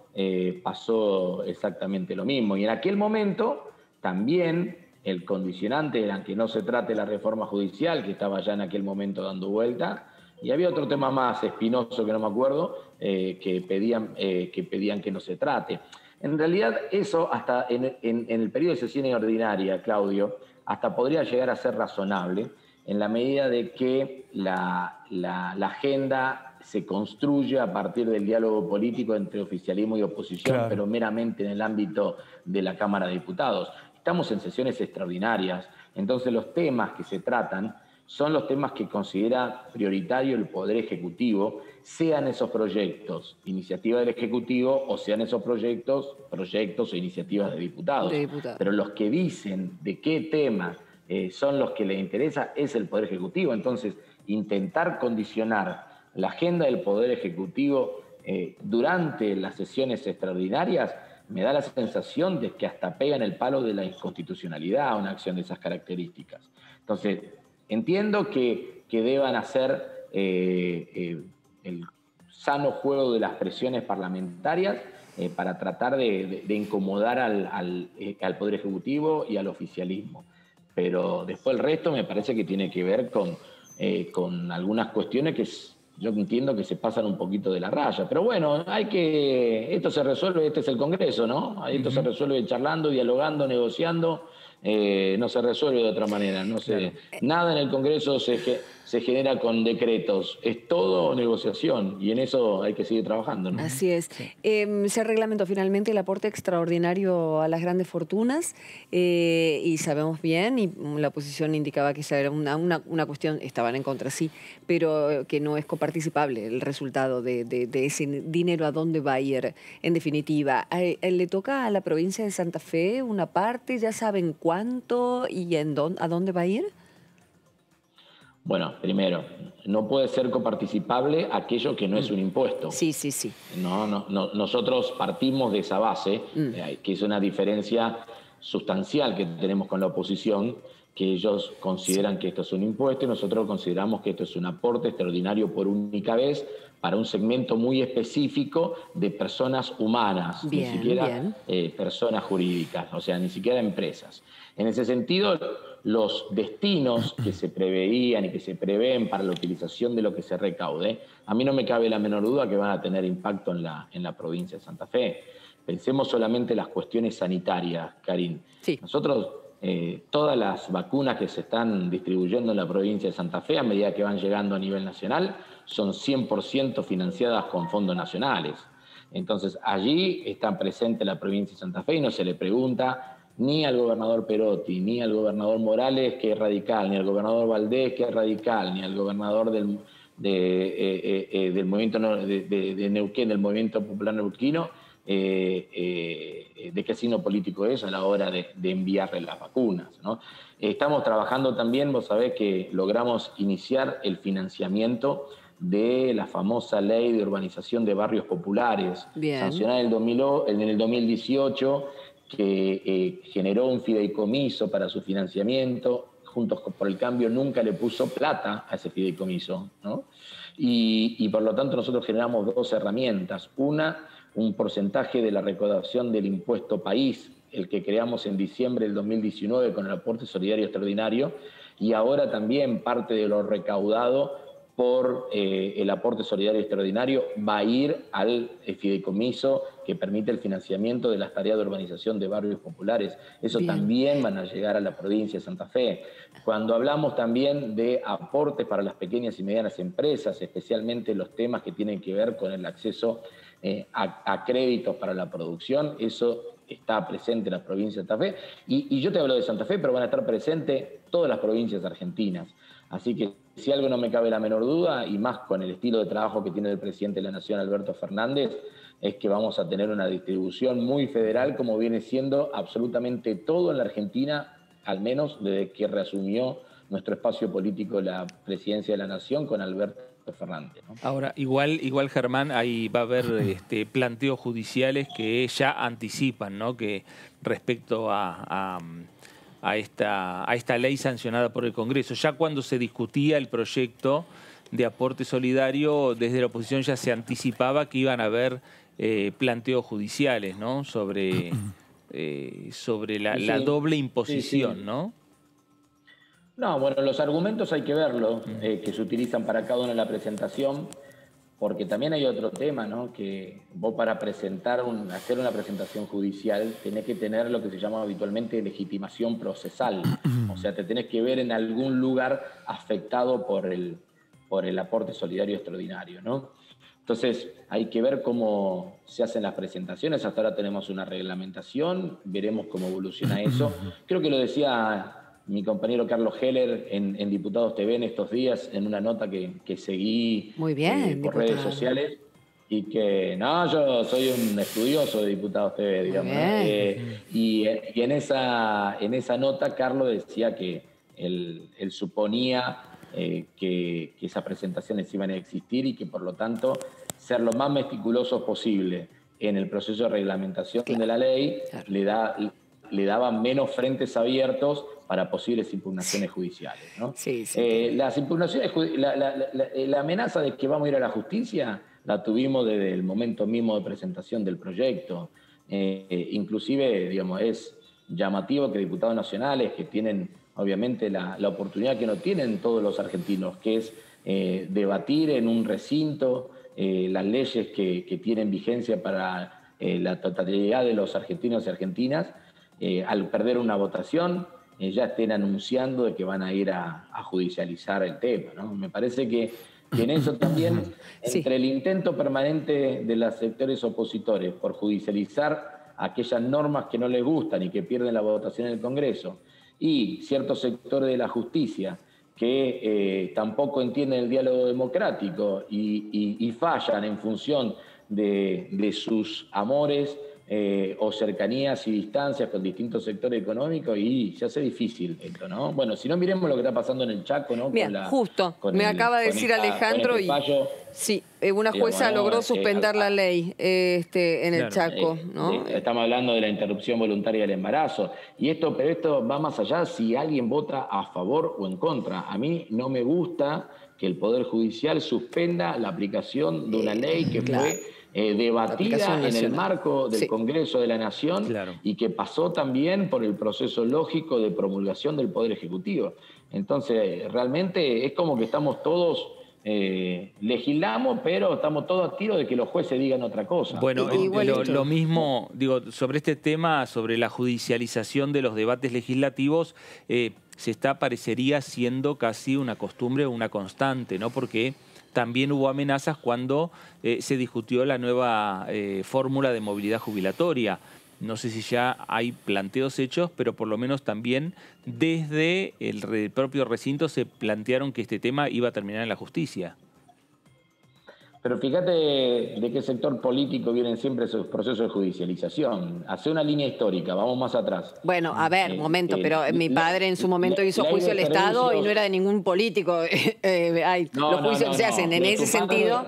pasó exactamente lo mismo. Y en aquel momento también el condicionante era que no se trate la reforma judicial, que estaba ya en aquel momento dando vuelta, y había otro tema más espinoso que no me acuerdo, que pedían que no se trate. En realidad eso hasta en el periodo de sesión ordinaria, Claudio, hasta podría llegar a ser razonable en la medida de que la agenda se construye a partir del diálogo político entre oficialismo y oposición, claro, pero meramente en el ámbito de la Cámara de Diputados. Estamos en sesiones extraordinarias, entonces los temas que se tratan son los temas que considera prioritario el Poder Ejecutivo, sean esos proyectos iniciativas del Ejecutivo o sean esos proyectos o iniciativas de diputados. Pero los que dicen de qué temas son los que les interesa es el Poder Ejecutivo. Entonces, intentar condicionar la agenda del Poder Ejecutivo durante las sesiones extraordinarias me da la sensación de que hasta pegan el palo de la inconstitucionalidad una acción de esas características. Entonces, entiendo que deban hacer el sano juego de las presiones parlamentarias para tratar de incomodar al Poder Ejecutivo y al oficialismo. Pero después el resto me parece que tiene que ver con algunas cuestiones que yo entiendo que se pasan un poquito de la raya. Pero bueno, esto se resuelve, este es el Congreso, ¿no? Esto se resuelve charlando, dialogando, negociando. No se resuelve de otra manera. No sé, nada en el Congreso se genera con decretos. Es todo negociación y en eso hay que seguir trabajando, ¿no? Así es. Se reglamentó finalmente el aporte extraordinario a las grandes fortunas y sabemos bien, y la oposición indicaba que esa era una cuestión, estaban en contra, sí, pero que no es coparticipable el resultado de ese dinero, a dónde va a ir en definitiva. ¿Le toca a la provincia de Santa Fe una parte? ¿Ya saben cuánto y a dónde va a ir? Bueno, primero, no puede ser coparticipable aquello que no es un impuesto. Sí, sí, sí. No, nosotros partimos de esa base, que es una diferencia sustancial que tenemos con la oposición, que ellos consideran que esto es un impuesto y nosotros consideramos que esto es un aporte extraordinario por única vez para un segmento muy específico de personas humanas, ni siquiera personas jurídicas, o sea, ni siquiera empresas. En ese sentido, los destinos que se preveían y que se prevén para la utilización de lo que se recaude, a mí no me cabe la menor duda que van a tener impacto en la provincia de Santa Fe. Pensemos solamente en las cuestiones sanitarias, Karin. Sí. Nosotros, todas las vacunas que se están distribuyendo en la provincia de Santa Fe, a medida que van llegando a nivel nacional, son 100% financiadas con fondos nacionales. Entonces, allí está presente la provincia de Santa Fe y no se le pregunta ni al gobernador Perotti, ni al gobernador Morales, que es radical, ni al gobernador Valdés, que es radical, ni al gobernador del movimiento de Neuquén, del Movimiento Popular Neuquino, de qué signo político es a la hora de enviarle las vacunas, ¿no? Estamos trabajando también, vos sabés que logramos iniciar el financiamiento de la famosa ley de urbanización de barrios populares, sancionada en el 2018, que generó un fideicomiso para su financiamiento. Juntos por el Cambio nunca le puso plata a ese fideicomiso, ¿no? Y por lo tanto nosotros generamos dos herramientas. Una, un porcentaje de la recaudación del impuesto país, el que creamos en diciembre del 2019 con el aporte solidario extraordinario, y ahora también parte de lo recaudado por el aporte solidario extraordinario va a ir al fideicomiso que permite el financiamiento de las tareas de urbanización de barrios populares. Eso también van a llegar a la provincia de Santa Fe. Cuando hablamos también de aportes para las pequeñas y medianas empresas, especialmente los temas que tienen que ver con el acceso a créditos para la producción, eso está presente en la provincia de Santa Fe. Y yo te hablo de Santa Fe, pero van a estar presentes todas las provincias argentinas. Así que si algo no me cabe la menor duda, y más con el estilo de trabajo que tiene el presidente de la Nación, Alberto Fernández, es que vamos a tener una distribución muy federal, como viene siendo absolutamente todo en la Argentina, al menos desde que reasumió nuestro espacio político la presidencia de la Nación con Alberto Fernández, ¿no? Ahora, igual Germán, ahí va a haber planteos judiciales que ya anticipan, ¿no?, que respecto a esta ley sancionada por el Congreso. Ya cuando se discutía el proyecto de aporte solidario, desde la oposición ya se anticipaba que iban a haber planteos judiciales, ¿no?, sobre sobre la doble imposición, ¿no? No, bueno, los argumentos hay que verlos, que se utilizan para cada una de la presentación, porque también hay otro tema, ¿no? Que vos para hacer una presentación judicial tenés que tener lo que se llama habitualmente legitimación procesal. O sea, te tenés que ver en algún lugar afectado por el aporte solidario extraordinario, ¿no? Entonces, hay que ver cómo se hacen las presentaciones. Hasta ahora tenemos una reglamentación, veremos cómo evoluciona eso. Creo que lo decía mi compañero Carlos Heller en Diputados TV en estos días, en una nota que seguí muy bien, por redes sociales, y que, no, yo soy un estudioso de Diputados TV, digamos, ¿no? Y en esa nota Carlos decía que él suponía que esas presentaciones iban a existir y que por lo tanto ser lo más meticulosos posible en el proceso de reglamentación de la ley le daba menos frentes abiertos para posibles impugnaciones judiciales, ¿no? Las impugnaciones, la amenaza de que vamos a ir a la justicia la tuvimos desde el momento mismo de presentación del proyecto. Inclusive, digamos, es llamativo que diputados nacionales que tienen obviamente la oportunidad que no tienen todos los argentinos, que es debatir en un recinto las leyes que tienen vigencia para la totalidad de los argentinos y argentinas, al perder una votación ya estén anunciando de que van a ir a judicializar el tema, ¿no? Me parece que en eso también, entre el intento permanente de los sectores opositores por judicializar aquellas normas que no les gustan y que pierden la votación en el Congreso, y ciertos sectores de la justicia que tampoco entienden el diálogo democrático y fallan en función de sus amores o cercanías y distancias con distintos sectores económicos, y se hace difícil esto, ¿no? Bueno, si no, miremos lo que está pasando en el Chaco, ¿no? Bien, justo, me acaba de decir Alejandro, sí, una jueza logró suspender la ley en el Chaco, ¿no? Estamos hablando de la interrupción voluntaria del embarazo, pero esto va más allá si alguien vota a favor o en contra. A mí no me gusta que el Poder Judicial suspenda la aplicación de una ley que fue debatida en el marco del Congreso de la Nación y que pasó también por el proceso lógico de promulgación del Poder Ejecutivo. Entonces, realmente es como que estamos todos, legislamos, pero estamos todos a tiro de que los jueces digan otra cosa. Bueno, lo mismo, digo, sobre este tema, sobre la judicialización de los debates legislativos, parecería siendo casi una costumbre o una constante, ¿no? Porque también hubo amenazas cuando se discutió la nueva fórmula de movilidad jubilatoria. No sé si ya hay planteos hechos, pero por lo menos también desde el propio recinto se plantearon que este tema iba a terminar en la justicia. Pero fíjate de qué sector político vienen siempre esos procesos de judicialización. Hace una línea histórica, vamos más atrás. Bueno, a ver, momento, pero mi padre en su momento hizo juicio al Estado y no era de ningún político. Los juicios se hacen en ese sentido.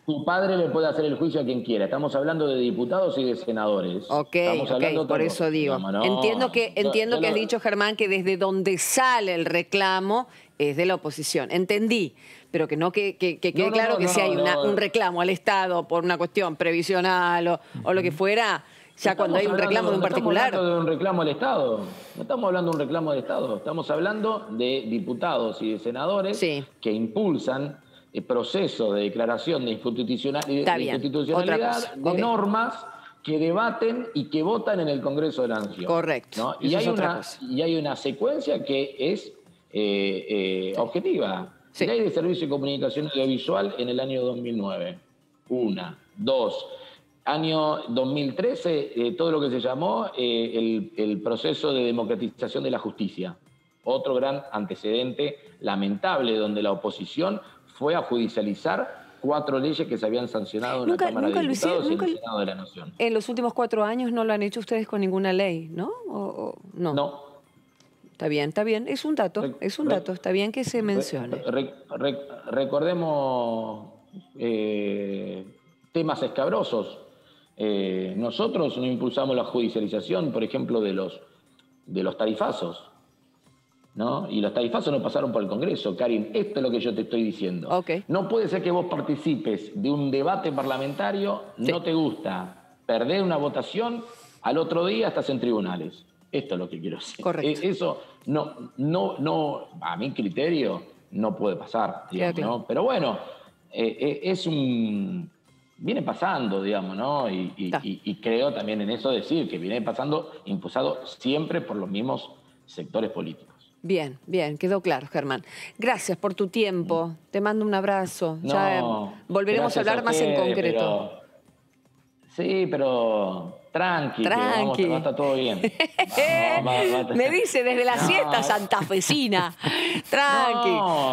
Tu padre le puede hacer el juicio a quien quiera. Estamos hablando de diputados y de senadores. Ok, por eso digo. Digamos, no, entiendo que has dicho, Germán, que desde donde sale el reclamo es de la oposición. Entendí, pero que quede claro que si hay un reclamo al Estado por una cuestión previsional o lo que fuera, ya cuando hay un reclamo de un particular. No estamos hablando de un reclamo al Estado. No estamos hablando de un reclamo al Estado. Estamos hablando de diputados y de senadores que impulsan el proceso de declaración de inconstitucionalidad de normas que debaten y que votan en el Congreso de la Nación. Correcto. ¿No? Y hay una secuencia que es objetiva. Ley de Servicio de Comunicación Audiovisual en el año 2009. Una. Dos. Año 2013, todo lo que se llamó el proceso de democratización de la justicia. Otro gran antecedente lamentable donde la oposición fue a judicializar 4 leyes que se habían sancionado en la Cámara de Diputados y en el Senado de la Nación. En los últimos 4 años no lo han hecho ustedes con ninguna ley, ¿no? No. No. Está bien. Es un dato, está bien que se mencione. Recordemos temas escabrosos. Nosotros no impulsamos la judicialización, por ejemplo, de los tarifazos, ¿no? Y los tarifazos no pasaron por el Congreso, Karin. Esto es lo que yo te estoy diciendo. No puede ser que vos participes de un debate parlamentario, no te gusta, perdés una votación, al otro día estás en tribunales. Esto es lo que quiero decir. Correcto. Eso no, a mi criterio no puede pasar, digamos, claro. ¿no? Pero bueno, viene pasando, digamos, ¿no? Y creo también en eso decir que viene pasando impulsado siempre por los mismos sectores políticos. Bien, bien, quedó claro, Germán. Gracias por tu tiempo. Te mando un abrazo. Ya volveremos a hablar más en concreto. Sí, pero tranqui. Vamos, está todo bien. Me dice desde la siesta santafesina. Tranqui.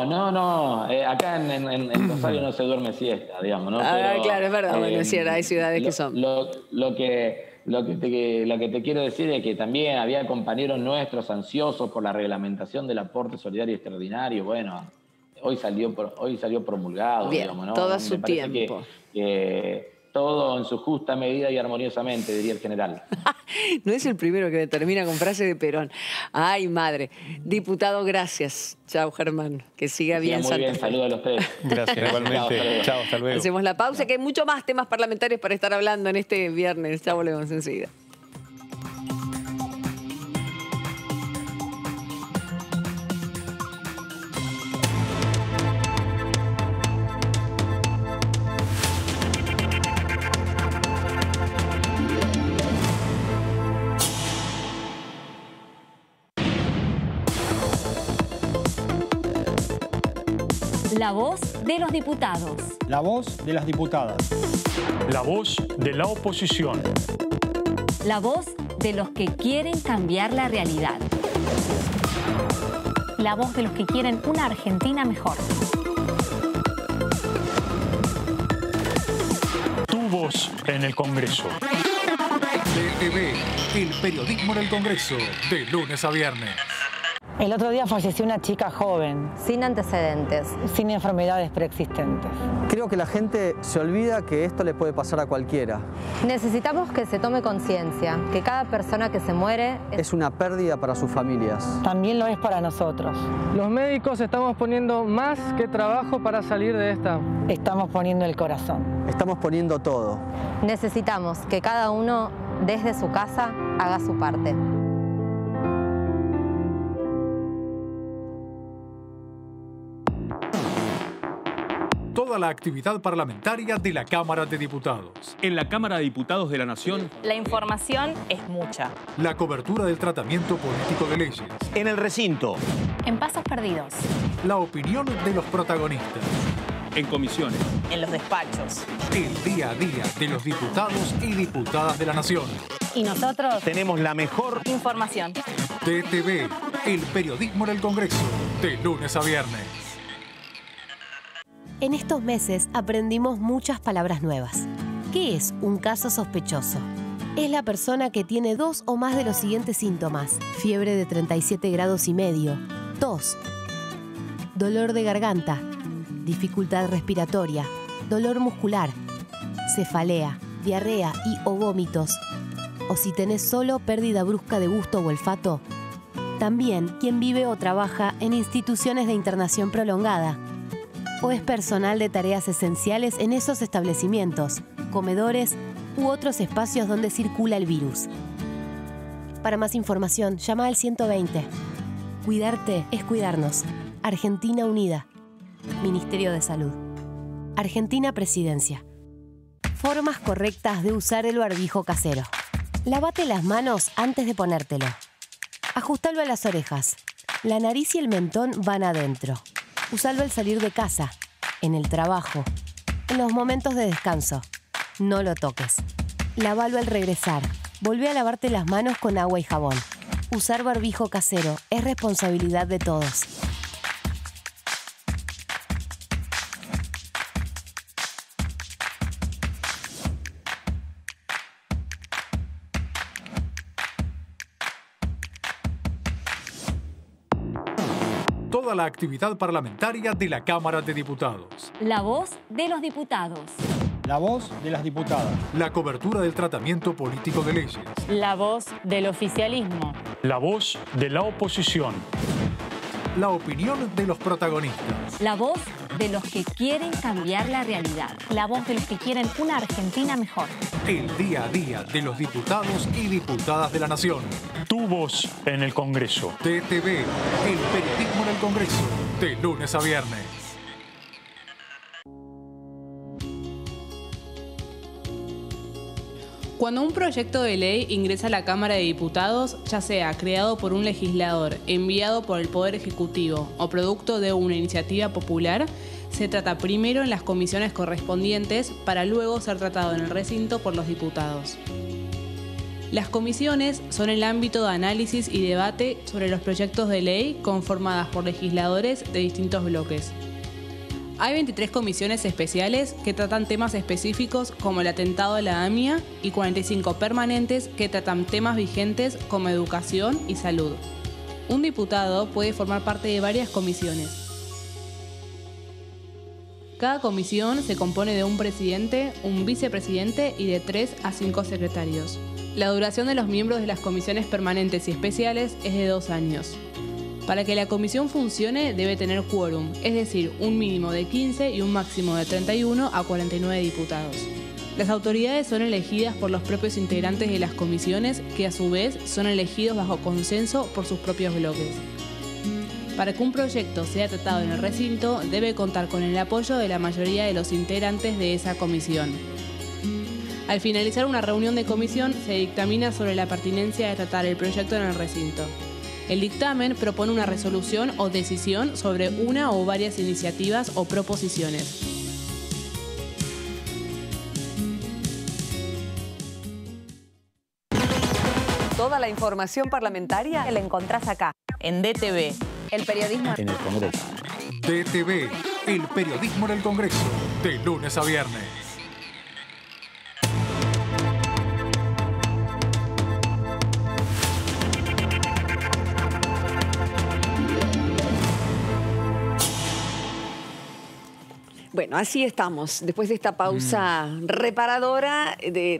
No. Acá en Rosario no se duerme siesta, digamos, ¿no? Pero, claro, es verdad. Bueno, es cierto, hay ciudades que son. Lo que te quiero decir es que también había compañeros nuestros ansiosos por la reglamentación del aporte solidario extraordinario. Bueno, hoy salió promulgado. Bien, digamos, ¿no? todo a su tiempo. Que todo en su justa medida y armoniosamente, diría el general. No es el primero que me termina con frase de Perón. Ay, madre. Diputado, gracias. Chao, Germán. Que siga bien Santa Fe. Muy bien, saludos a los tres. Gracias, igualmente. Chao, hasta luego. Hacemos la pausa, que hay mucho más temas parlamentarios para estar hablando en este viernes. Ya volvemos enseguida. La voz de los diputados. La voz de las diputadas. La voz de la oposición. La voz de los que quieren cambiar la realidad. La voz de los que quieren una Argentina mejor. Tu voz en el Congreso. DTV, el periodismo en el Congreso, de lunes a viernes. El otro día falleció una chica joven. Sin antecedentes. Sin enfermedades preexistentes. Creo que la gente se olvida que esto le puede pasar a cualquiera. Necesitamos que se tome conciencia, que cada persona que se muere es una pérdida para sus familias. También lo es para nosotros. Los médicos estamos poniendo más que trabajo para salir de esta. Estamos poniendo el corazón. Estamos poniendo todo. Necesitamos que cada uno, desde su casa, haga su parte. Toda la actividad parlamentaria de la Cámara de Diputados. En la Cámara de Diputados de la Nación, la información es mucha. La cobertura del tratamiento político de leyes. En el recinto. En pasos perdidos. La opinión de los protagonistas. En comisiones. En los despachos. El día a día de los diputados y diputadas de la Nación. Y nosotros tenemos la mejor información. DTV, el periodismo en el Congreso, de lunes a viernes. En estos meses aprendimos muchas palabras nuevas. ¿Qué es un caso sospechoso? Es la persona que tiene 2 o más de los siguientes síntomas: fiebre de 37,5 grados, tos, dolor de garganta, dificultad respiratoria, dolor muscular, cefalea, diarrea y o vómitos, o si tenés solo pérdida brusca de gusto o olfato. También quien vive o trabaja en instituciones de internación prolongada, o es personal de tareas esenciales en esos establecimientos, comedores u otros espacios donde circula el virus. Para más información, llama al 120. Cuidarte es cuidarnos. Argentina Unida. Ministerio de Salud. Argentina Presidencia. Formas correctas de usar el barbijo casero. Lávate las manos antes de ponértelo. Ajustalo a las orejas. La nariz y el mentón van adentro. Usalo al salir de casa, en el trabajo, en los momentos de descanso. No lo toques. Lávalo al regresar. Volvé a lavarte las manos con agua y jabón. Usar barbijo casero es responsabilidad de todos. Toda la actividad parlamentaria de la Cámara de Diputados. La voz de los diputados. La voz de las diputadas. La cobertura del tratamiento político de leyes. La voz del oficialismo. La voz de la oposición. La opinión de los protagonistas. La voz de los que quieren cambiar la realidad. La voz de los que quieren una Argentina mejor. El día a día de los diputados y diputadas de la Nación. Tu voz en el Congreso. DTV, el periodismo en el Congreso, de lunes a viernes. Cuando un proyecto de ley ingresa a la Cámara de Diputados, ya sea creado por un legislador, enviado por el Poder Ejecutivo o producto de una iniciativa popular, se trata primero en las comisiones correspondientes para luego ser tratado en el recinto por los diputados. Las comisiones son el ámbito de análisis y debate sobre los proyectos de ley conformadas por legisladores de distintos bloques. Hay 23 comisiones especiales que tratan temas específicos como el atentado a la AMIA y 45 permanentes que tratan temas vigentes como educación y salud. Un diputado puede formar parte de varias comisiones. Cada comisión se compone de un presidente, un vicepresidente y de 3 a 5 secretarios. La duración de los miembros de las comisiones permanentes y especiales es de 2 años. Para que la comisión funcione debe tener quórum, es decir, un mínimo de 15 y un máximo de 31 a 49 diputados. Las autoridades son elegidas por los propios integrantes de las comisiones, que a su vez son elegidos bajo consenso por sus propios bloques. Para que un proyecto sea tratado en el recinto, debe contar con el apoyo de la mayoría de los integrantes de esa comisión. Al finalizar una reunión de comisión, se dictamina sobre la pertinencia de tratar el proyecto en el recinto. El dictamen propone una resolución o decisión sobre una o varias iniciativas o proposiciones. Toda la información parlamentaria la encontrás acá, en DTV. El periodismo en el Congreso. DTV, el periodismo en el Congreso, de lunes a viernes. Bueno, así estamos, después de esta pausa reparadora,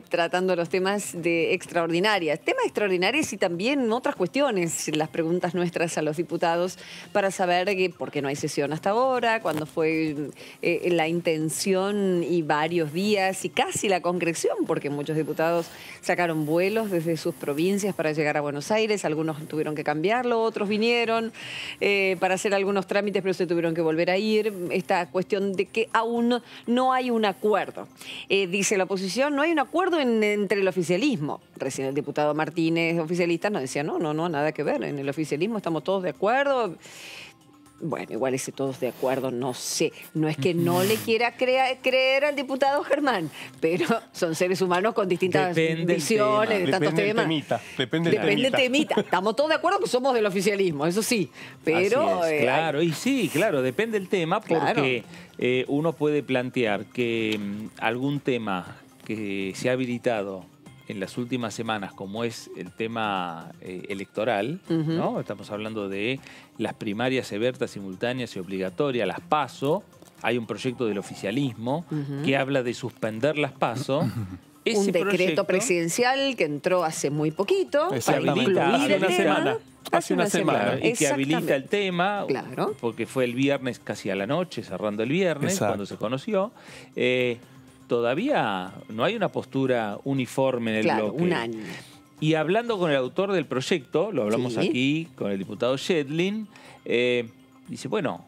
tratando los temas de extraordinarias. Temas extraordinarios y también otras cuestiones, las preguntas nuestras a los diputados para saber por qué no hay sesión hasta ahora, cuándo fue la intención y varios días y casi la concreción, porque muchos diputados sacaron vuelos desde sus provincias para llegar a Buenos Aires, algunos tuvieron que cambiarlo, otros vinieron para hacer algunos trámites, pero se tuvieron que volver a ir. Esta cuestión de que aún no hay un acuerdo. Dice la oposición, no hay un acuerdo entre el oficialismo. Recién el diputado Martínez, oficialista, nos decía, no, nada que ver. En el oficialismo estamos todos de acuerdo. Bueno, igual ese todos de acuerdo, no sé. No es que no le quiera creer al diputado Germán, pero son seres humanos con distintas visiones de tantos temas. Depende del temita. Estamos todos de acuerdo que somos del oficialismo, eso sí. Pero claro, y sí, claro, depende del tema porque uno puede plantear que algún tema que se ha habilitado en las últimas semanas, como es el tema electoral, ¿no? Estamos hablando de las primarias abiertas, simultáneas y obligatorias, las PASO. Hay un proyecto del oficialismo que habla de suspender las PASO. Un decreto presidencial que entró hace muy poquito para incluir el tema. Hace una semana. Y que habilita el tema, porque fue el viernes casi a la noche, cerrando el viernes, cuando se conoció. Todavía no hay una postura uniforme en el bloque. Unánime. Y hablando con el autor del proyecto, lo hablamos aquí con el diputado Schedlin, dice, bueno,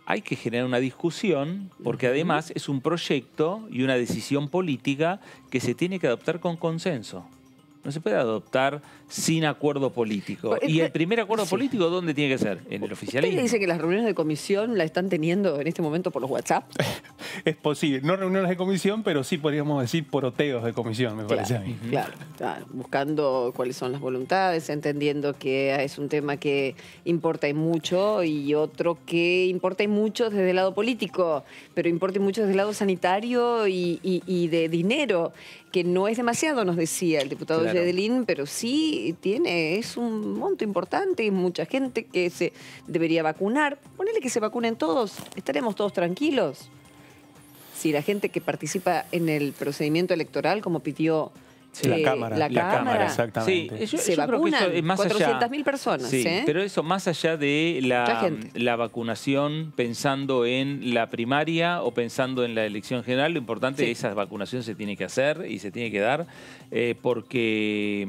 hay que generar una discusión porque además es un proyecto y una decisión política que se tiene que adoptar con consenso. No se puede adoptar sin acuerdo político. ¿Y el primer acuerdo político dónde tiene que ser? En el oficialismo. ¿Usted dice que las reuniones de comisión la están teniendo en este momento por los WhatsApp? Es posible. No reuniones de comisión, pero sí podríamos decir poroteos de comisión, me parece a mí. Claro. Buscando cuáles son las voluntades, entendiendo que es un tema que importa y mucho y otro que importa y mucho desde el lado político, pero importa y mucho desde el lado sanitario y de dinero, que no es demasiado, nos decía el diputado Schedlin, pero sí es un monto importante y mucha gente que se debería vacunar. Ponele que se vacunen todos, estaremos todos tranquilos. Si la gente que participa en el procedimiento electoral, como pidió Sí, la Cámara, exactamente. Sí, se vacunan 400.000 personas. Sí, pero eso más allá de la vacunación, pensando en la primaria o pensando en la elección general, lo importante es que esa vacunación se tiene que hacer y se tiene que dar porque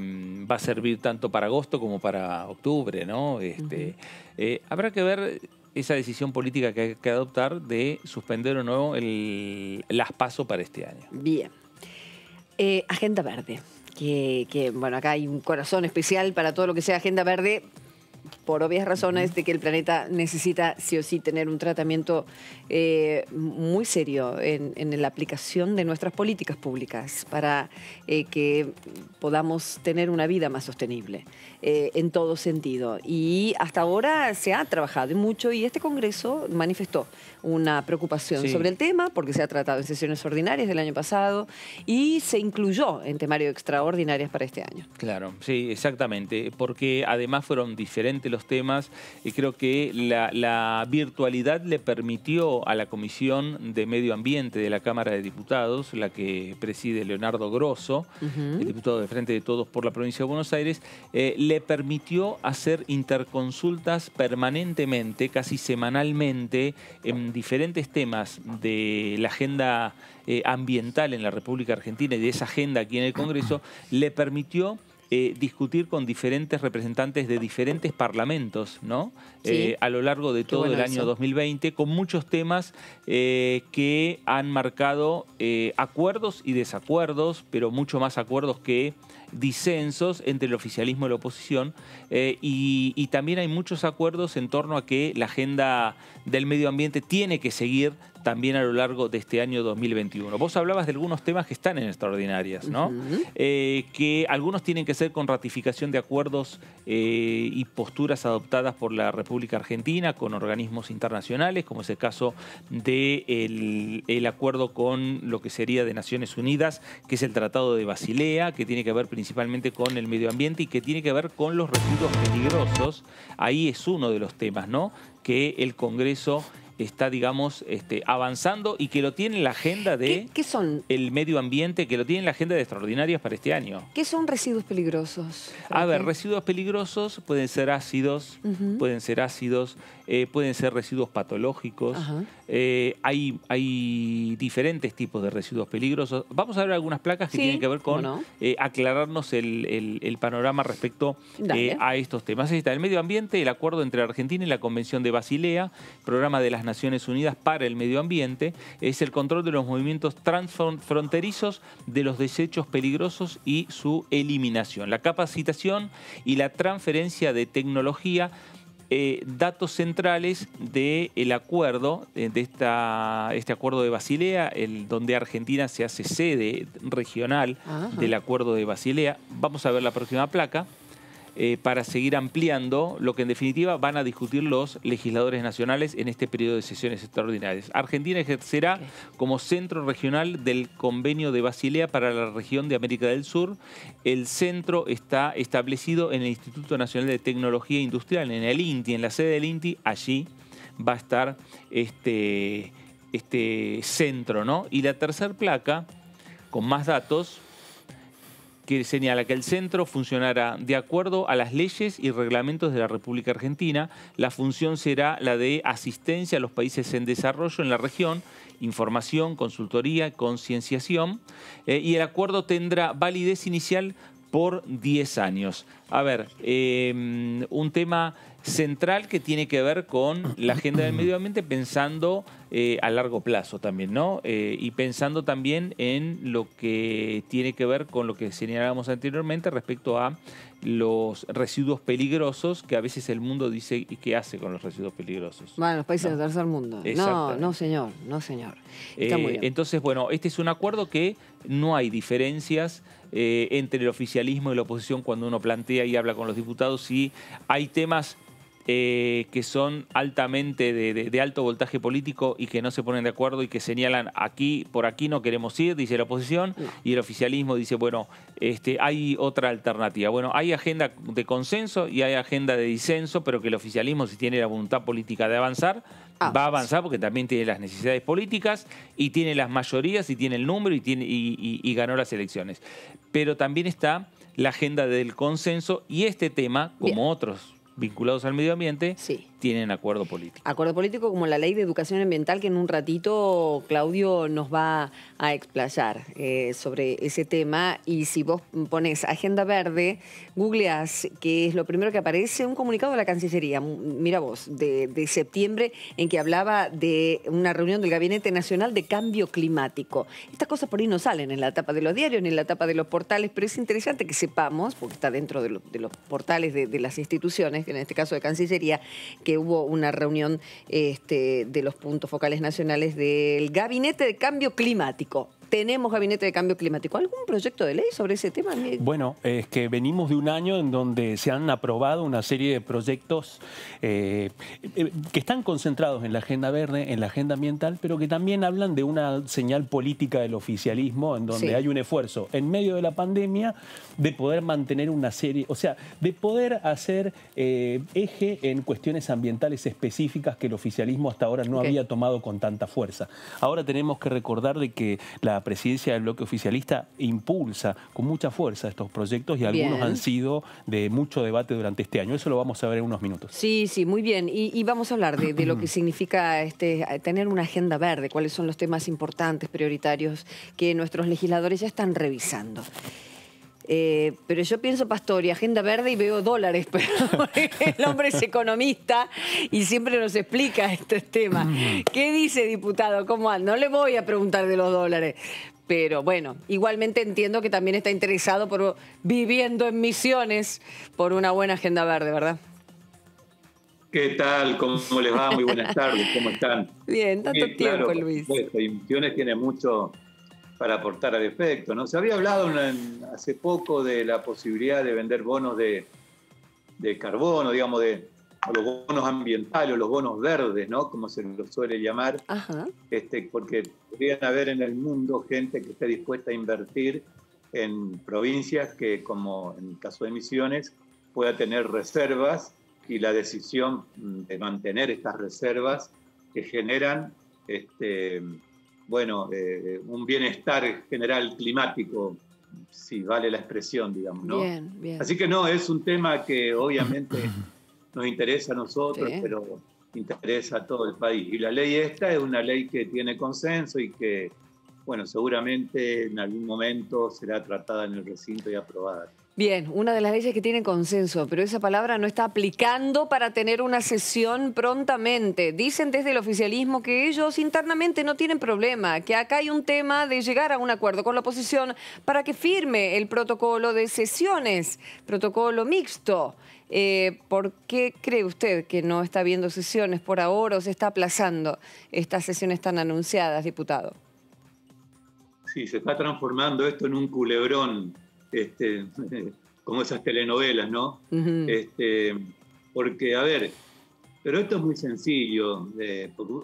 va a servir tanto para agosto como para octubre, ¿no? Habrá que ver esa decisión política que hay que adoptar de suspender o no las PASO para este año. Bien. Agenda Verde, que bueno, acá hay un corazón especial para todo lo que sea Agenda Verde, por obvias razones de que el planeta necesita sí o sí tener un tratamiento muy serio en la aplicación de nuestras políticas públicas para que podamos tener una vida más sostenible en todo sentido. Y hasta ahora se ha trabajado mucho y este Congreso manifestó una preocupación sobre el tema porque se ha tratado en sesiones ordinarias del año pasado y se incluyó en temario extraordinarias para este año. Claro, sí, exactamente, porque además fueron diferentes los temas y creo que la virtualidad le permitió a la Comisión de Medio Ambiente de la Cámara de Diputados, la que preside Leonardo Grosso, el diputado de Frente de Todos por la provincia de Buenos Aires, le permitió hacer interconsultas permanentemente, casi semanalmente, en diferentes temas de la agenda ambiental en la República Argentina y de esa agenda aquí en el Congreso, le permitió discutir con diferentes representantes de diferentes parlamentos, ¿no? A lo largo de todo el año 2020, con muchos temas que han marcado acuerdos y desacuerdos, pero mucho más acuerdos que disensos entre el oficialismo y la oposición, y también hay muchos acuerdos en torno a que la agenda del medio ambiente tiene que seguir también a lo largo de este año 2021. Vos hablabas de algunos temas que están en extraordinarias, ¿no? Que algunos tienen que ser con ratificación de acuerdos y posturas adoptadas por la República Argentina con organismos internacionales, como es el caso del acuerdo con lo que sería de Naciones Unidas, que es el Tratado de Basilea, que tiene que ver principalmente con el medio ambiente y que tiene que ver con los residuos peligrosos. Ahí es uno de los temas, ¿no?, que el Congreso está, digamos, avanzando y que lo tiene en la agenda de ¿Qué son? El medio ambiente, que lo tiene en la agenda de extraordinarias para este año. ¿Qué son residuos peligrosos? A ver, residuos peligrosos pueden ser ácidos, pueden ser residuos patológicos. Hay diferentes tipos de residuos peligrosos. Vamos a ver algunas placas que tienen que ver con aclararnos el panorama respecto a estos temas. Ahí está, el medio ambiente, el acuerdo entre Argentina y la Convención de Basilea, programa de las Naciones Unidas para el medio ambiente, es el control de los movimientos transfronterizos de los desechos peligrosos y su eliminación, la capacitación y la transferencia de tecnología, datos centrales del acuerdo, de este acuerdo de Basilea, donde Argentina se hace sede regional del acuerdo de Basilea. Vamos a ver la próxima placa. Para seguir ampliando lo que en definitiva van a discutir los legisladores nacionales en este periodo de sesiones extraordinarias. Argentina ejercerá como centro regional del convenio de Basilea para la región de América del Sur. El centro está establecido en el Instituto Nacional de Tecnología Industrial, en el INTI, en la sede del INTI. Allí va a estar este centro, ¿no? Y la tercera placa, con más datos, que señala que el centro funcionará de acuerdo a las leyes y reglamentos de la República Argentina. La función será la de asistencia a los países en desarrollo en la región, información, consultoría, concienciación, y el acuerdo tendrá validez inicial por 10 años. A ver, un tema central que tiene que ver con la agenda del medio ambiente, pensando a largo plazo también, ¿no? Y pensando también en lo que tiene que ver con lo que señalábamos anteriormente respecto a los residuos peligrosos, que a veces el mundo dice, ¿y qué hace con los residuos peligrosos? Bueno, los países del tercer mundo. No, señor, no, señor. Está muy bien. Entonces, bueno, este es un acuerdo que no hay diferencias entre el oficialismo y la oposición cuando uno plantea y habla con los diputados, y hay temas que son altamente de alto voltaje político y que no se ponen de acuerdo y que señalan por aquí no queremos ir, dice la oposición, y el oficialismo dice, bueno, hay otra alternativa. Bueno, hay agenda de consenso y hay agenda de disenso, pero que el oficialismo, si tiene la voluntad política de avanzar, va a avanzar porque también tiene las necesidades políticas y tiene las mayorías y tiene el número y ganó las elecciones. Pero también está la agenda del consenso y este tema, como otros vinculados al medio ambiente, tienen acuerdo político. Acuerdo político como la Ley de Educación Ambiental, que en un ratito Claudio nos va a explayar sobre ese tema. Y si vos pones Agenda Verde, googleás, que es lo primero que aparece, un comunicado de la Cancillería, mira vos, de septiembre, en que hablaba de una reunión del Gabinete Nacional de Cambio Climático. Estas cosas por ahí no salen en la tapa de los diarios ni en la tapa de los portales, pero es interesante que sepamos, porque está dentro de los portales de las instituciones, en este caso de Cancillería, que hubo una reunión de los puntos focales nacionales del Gabinete de Cambio Climático. ¿Tenemos Gabinete de Cambio Climático? ¿Algún proyecto de ley sobre ese tema? Bueno, es que venimos de un año en donde se han aprobado una serie de proyectos que están concentrados en la agenda verde, en la agenda ambiental, pero que también hablan de una señal política del oficialismo, en donde hay un esfuerzo en medio de la pandemia de poder mantener una serie, o sea, de poder hacer eje en cuestiones ambientales específicas que el oficialismo hasta ahora no había tomado con tanta fuerza. Ahora tenemos que recordar de que la presidencia del bloque oficialista impulsa con mucha fuerza estos proyectos y algunos han sido de mucho debate durante este año. Eso lo vamos a ver en unos minutos. Sí, muy bien. Y vamos a hablar de lo que significa tener una agenda verde, cuáles son los temas importantes, prioritarios que nuestros legisladores ya están revisando. Pero yo pienso, Pastori, agenda verde y veo dólares, pero el hombre es economista y siempre nos explica este tema. ¿Qué dice, diputado? ¿Cómo anda? No le voy a preguntar de los dólares, pero bueno, igualmente entiendo que también está interesado por viviendo en Misiones por una buena agenda verde, ¿verdad? ¿Qué tal? ¿Cómo les va? Muy buenas tardes. ¿Cómo están? Bien, tanto tiempo, claro, Luis. Y Misiones tiene mucho para aportar al efecto, ¿no? Se había hablado hace poco de la posibilidad de vender bonos de carbono, digamos, o los bonos ambientales o los bonos verdes, ¿no? Como se los suele llamar. Ajá. Porque podrían haber en el mundo gente que esté dispuesta a invertir en provincias que, como en el caso de Misiones, pueda tener reservas y la decisión de mantener estas reservas que generan un bienestar general climático, si vale la expresión, digamos, ¿no? Bien. Así que no, es un tema que obviamente nos interesa a nosotros, pero interesa a todo el país. Y la ley esta es una ley que tiene consenso y que, bueno, seguramente en algún momento será tratada en el recinto y aprobada. Bien, una de las leyes que tiene consenso, pero esa palabra no está aplicando para tener una sesión prontamente. Dicen desde el oficialismo que ellos internamente no tienen problema, que acá hay un tema de llegar a un acuerdo con la oposición para que firme el protocolo de sesiones, protocolo mixto. ¿Por qué cree usted que no está habiendo sesiones por ahora o se está aplazando estas sesiones tan anunciadas, diputado? Sí, se está transformando esto en un culebrón. Como esas telenovelas, ¿no? Porque, a ver, pero esto es muy sencillo.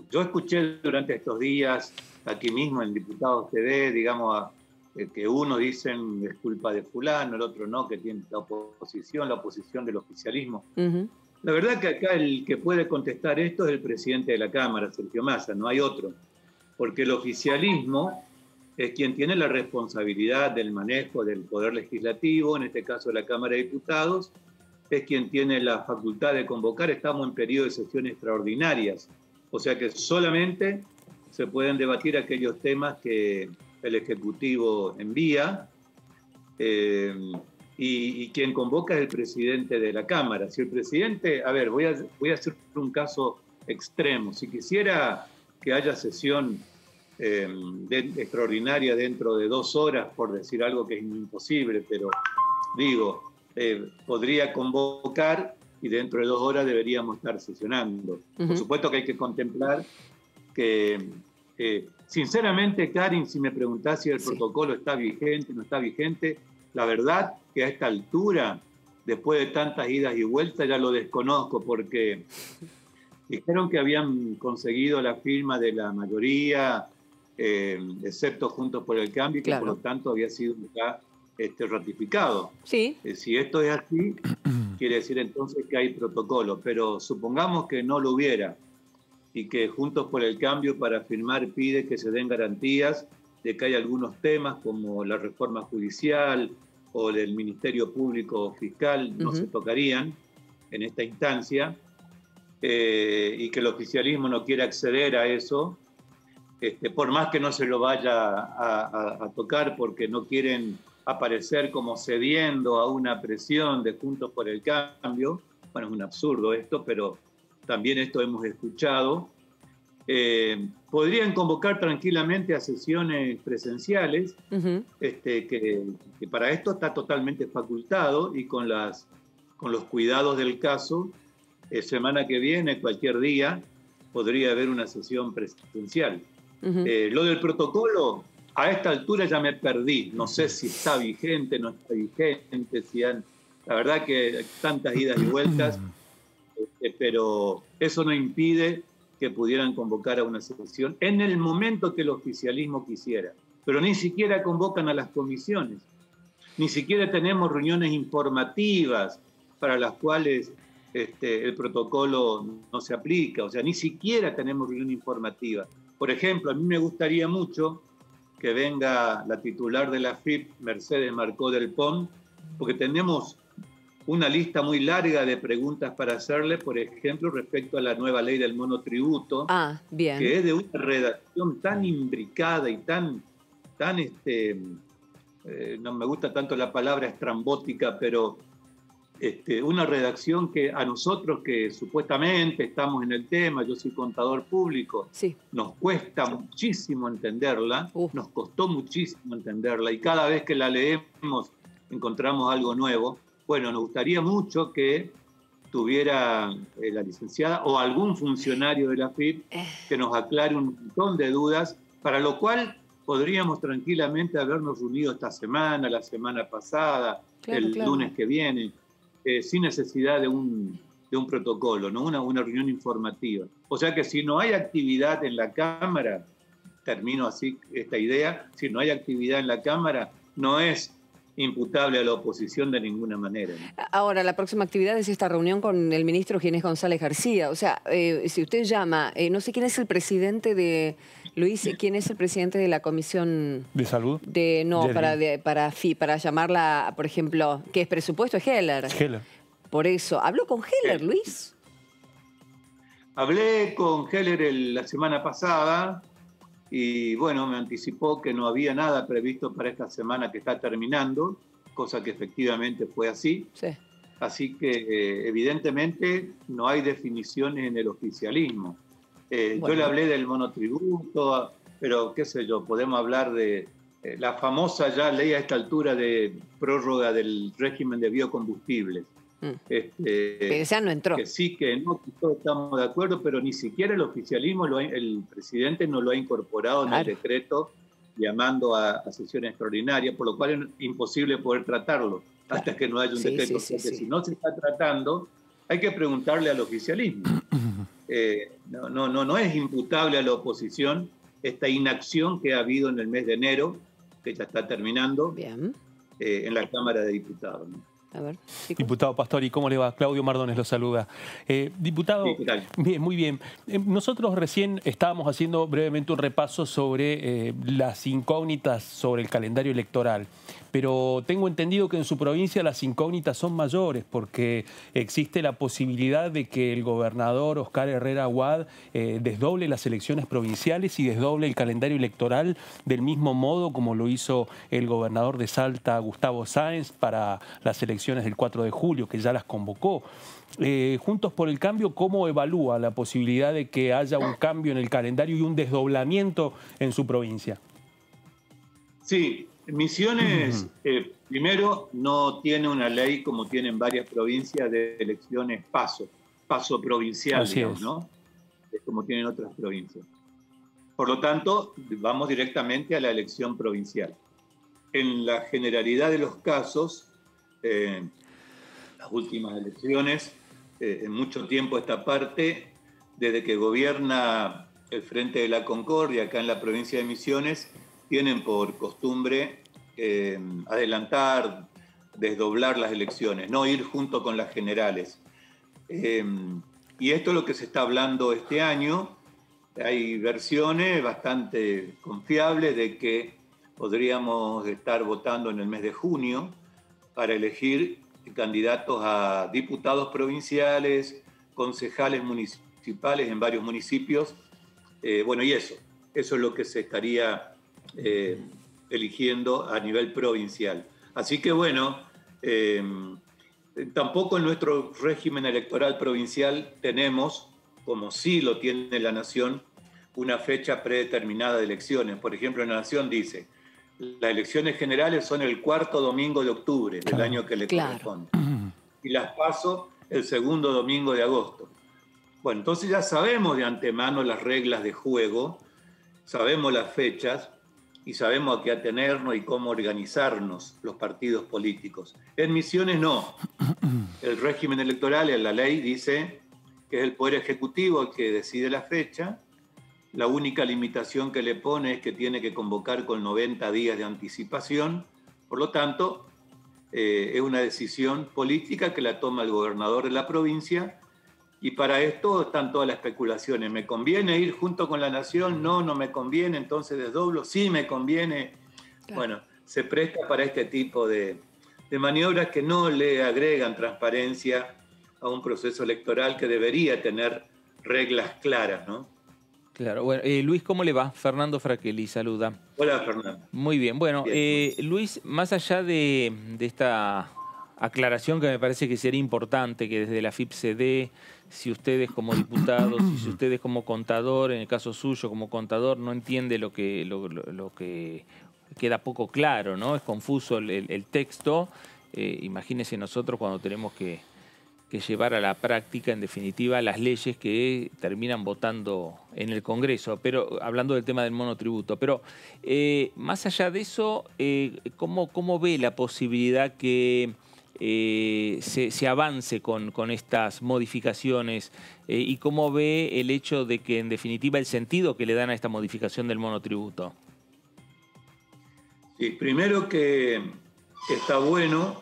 Yo escuché durante estos días, aquí mismo en Diputados TV, digamos, que uno dicen es culpa de fulano, el otro no, que tiene la oposición del oficialismo. La verdad que acá el que puede contestar esto es el presidente de la Cámara, Sergio Massa, no hay otro. Porque el oficialismo es quien tiene la responsabilidad del manejo del Poder Legislativo, en este caso de la Cámara de Diputados, es quien tiene la facultad de convocar. Estamos en periodo de sesiones extraordinarias, o sea que solamente se pueden debatir aquellos temas que el Ejecutivo envía y quien convoca es el presidente de la Cámara. Si el presidente, a ver, voy a hacer un caso extremo, si quisiera que haya sesión extraordinaria dentro de 2 horas, por decir algo que es imposible, pero digo, podría convocar y dentro de 2 horas deberíamos estar sesionando. Por supuesto que hay que contemplar que, sinceramente, Karin, si me preguntás si el protocolo está vigente o no está vigente, la verdad que a esta altura después de tantas idas y vueltas, ya lo desconozco, porque dijeron que habían conseguido la firma de la mayoría, excepto Juntos por el Cambio, y que por lo tanto había sido ya ratificado. Sí. Si esto es así, quiere decir entonces que hay protocolo, pero supongamos que no lo hubiera y que Juntos por el Cambio para firmar pide que se den garantías de que hay algunos temas como la reforma judicial o del Ministerio Público Fiscal no se tocarían en esta instancia, y que el oficialismo no quiere acceder a eso, por más que no se lo vaya a tocar porque no quieren aparecer como cediendo a una presión de Juntos por el Cambio. Bueno, es un absurdo esto, pero también esto hemos escuchado. Podrían convocar tranquilamente a sesiones presenciales, que para esto está totalmente facultado y con los cuidados del caso, semana que viene, cualquier día, podría haber una sesión presencial. Lo del protocolo, a esta altura ya me perdí. No sé si está vigente, no está vigente, la verdad que hay tantas idas y vueltas, pero eso no impide que pudieran convocar a una sesión en el momento que el oficialismo quisiera. Pero ni siquiera convocan a las comisiones, ni siquiera tenemos reuniones informativas para las cuales el protocolo no se aplica, o sea, ni siquiera tenemos reunión informativa. Por ejemplo, a mí me gustaría mucho que venga la titular de la AFIP, Mercedes Marcó del Pon, porque tenemos una lista muy larga de preguntas para hacerle, por ejemplo, respecto a la nueva ley del monotributo, que es de una redacción tan imbricada y tan no me gusta tanto la palabra estrambótica, pero una redacción que a nosotros que supuestamente estamos en el tema, yo soy contador público, nos cuesta muchísimo entenderla, nos costó muchísimo entenderla, y cada vez que la leemos encontramos algo nuevo. Bueno, nos gustaría mucho que tuviera la licenciada o algún funcionario de la AFIP que nos aclare un montón de dudas, para lo cual podríamos tranquilamente habernos reunido esta semana, la semana pasada, el lunes que viene, sin necesidad de un protocolo, ¿no? Una reunión informativa. O sea que si no hay actividad en la Cámara, termino así esta idea, si no hay actividad en la Cámara, no es imputable a la oposición de ninguna manera. Ahora, la próxima actividad es esta reunión con el ministro Ginés González García. O sea, si usted llama, no sé quién es el presidente de... Luis, ¿quién es el presidente de la Comisión de Salud? Para llamarla, por ejemplo, ¿qué es presupuesto? Es Heller. Heller. Por eso. ¿Habló con Heller, Luis? Hablé con Heller la semana pasada y, bueno, me anticipó que no había nada previsto para esta semana que está terminando, cosa que efectivamente fue así. Sí. Así que, evidentemente, no hay definiciones en el oficialismo. Yo le hablé del monotributo, pero qué sé yo, podemos hablar de la famosa ya ley a esta altura de prórroga del régimen de biocombustibles. Pero esa no entró. Que sí, que no, que todos estamos de acuerdo, pero ni siquiera el oficialismo, el presidente no lo ha incorporado en el decreto llamando a sesiones extraordinarias, por lo cual es imposible poder tratarlo hasta que no haya un decreto. Si no se está tratando, hay que preguntarle al oficialismo. No es imputable a la oposición esta inacción que ha habido en el mes de enero, que ya está terminando, en la Cámara de Diputados, ¿no? A ver, diputado Pastori, ¿cómo le va? Claudio Mardones lo saluda. Diputado, bien, muy bien. Nosotros recién estábamos haciendo brevemente un repaso sobre las incógnitas sobre el calendario electoral, pero tengo entendido que en su provincia las incógnitas son mayores porque existe la posibilidad de que el gobernador Oscar Herrera Aguad desdoble las elecciones provinciales y desdoble el calendario electoral del mismo modo como lo hizo el gobernador de Salta, Gustavo Sáenz, para las elecciones del 4 de julio, que ya las convocó. Juntos por el Cambio, ¿cómo evalúa la posibilidad de que haya un cambio en el calendario y un desdoblamiento en su provincia? Sí, Misiones, primero, no tiene una ley como tienen varias provincias de elecciones paso provincial, digamos, ¿no? Es como tienen otras provincias. Por lo tanto, vamos directamente a la elección provincial. En la generalidad de los casos, las últimas elecciones, en mucho tiempo esta parte, desde que gobierna el Frente de la Concordia acá en la provincia de Misiones, tienen por costumbre adelantar, desdoblar las elecciones, no ir junto con las generales. Y esto es lo que se está hablando este año. Hay versiones bastante confiables de que podríamos estar votando en el mes de junio para elegir candidatos a diputados provinciales, concejales municipales en varios municipios. Bueno, y eso es lo que se estaría eligiendo a nivel provincial. Así que bueno, tampoco en nuestro régimen electoral provincial tenemos, como sí lo tiene la Nación, una fecha predeterminada de elecciones. Por ejemplo, la Nación dice, las elecciones generales son el 4º domingo de octubre del año que le corresponde. Y las PASO el 2º domingo de agosto. Bueno, entonces ya sabemos de antemano las reglas de juego, sabemos las fechas y sabemos a qué atenernos y cómo organizarnos los partidos políticos. En Misiones no. El régimen electoral, en la ley, dice que es el Poder Ejecutivo el que decide la fecha. La única limitación que le pone es que tiene que convocar con 90 días de anticipación. Por lo tanto, es una decisión política que la toma el gobernador de la provincia. Y para esto están todas las especulaciones. ¿Me conviene ir junto con la Nación? No, no me conviene, entonces desdoblo. Sí, me conviene. Claro. Bueno, se presta para este tipo de maniobras que no le agregan transparencia a un proceso electoral que debería tener reglas claras, ¿no? Claro, bueno, Luis, ¿cómo le va? Fernando Fraquelli, saluda. Hola, Fernando. Muy bien, bueno, bien. Luis, más allá de esta aclaración que me parece que sería importante que desde la FIP se dé, si ustedes como diputados, si ustedes como contador, en el caso suyo como contador, no entiende lo que queda poco claro, ¿no? Es confuso el texto. Imagínense nosotros cuando tenemos que llevar a la práctica, en definitiva, las leyes que terminan votando en el Congreso, pero hablando del tema del monotributo. Pero más allá de eso, ¿cómo ve la posibilidad que se avance con estas modificaciones y cómo ve el hecho de que, en definitiva, el sentido que le dan a esta modificación del monotributo? Sí, primero que está bueno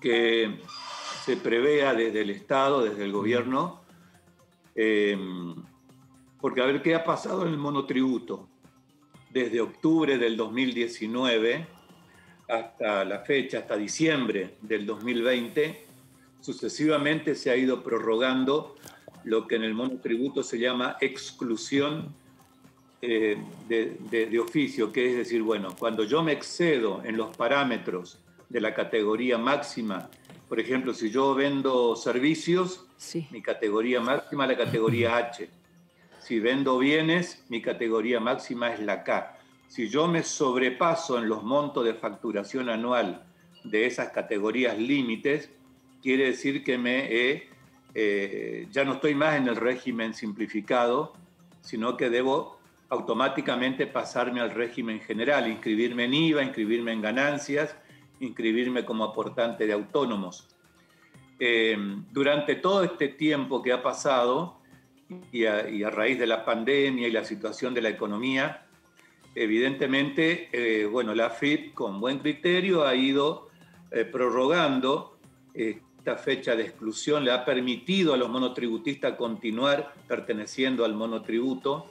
que se prevea desde el Estado, desde el gobierno, porque a ver qué ha pasado en el monotributo. Desde octubre del 2019 hasta la fecha, hasta diciembre del 2020, sucesivamente se ha ido prorrogando lo que en el monotributo se llama exclusión de oficio, que es decir, bueno, cuando yo me excedo en los parámetros de la categoría máxima, por ejemplo, si yo vendo servicios, sí, mi categoría máxima es la categoría H. Si vendo bienes, mi categoría máxima es la K. Si yo me sobrepaso en los montos de facturación anual de esas categorías límites, quiere decir que ya no estoy más en el régimen simplificado, sino que debo automáticamente pasarme al régimen general, inscribirme en IVA, inscribirme en ganancias, inscribirme como aportante de autónomos. Durante todo este tiempo que ha pasado y a raíz de la pandemia y la situación de la economía, evidentemente, bueno, la FIP con buen criterio ha ido prorrogando esta fecha de exclusión, le ha permitido a los monotributistas continuar perteneciendo al monotributo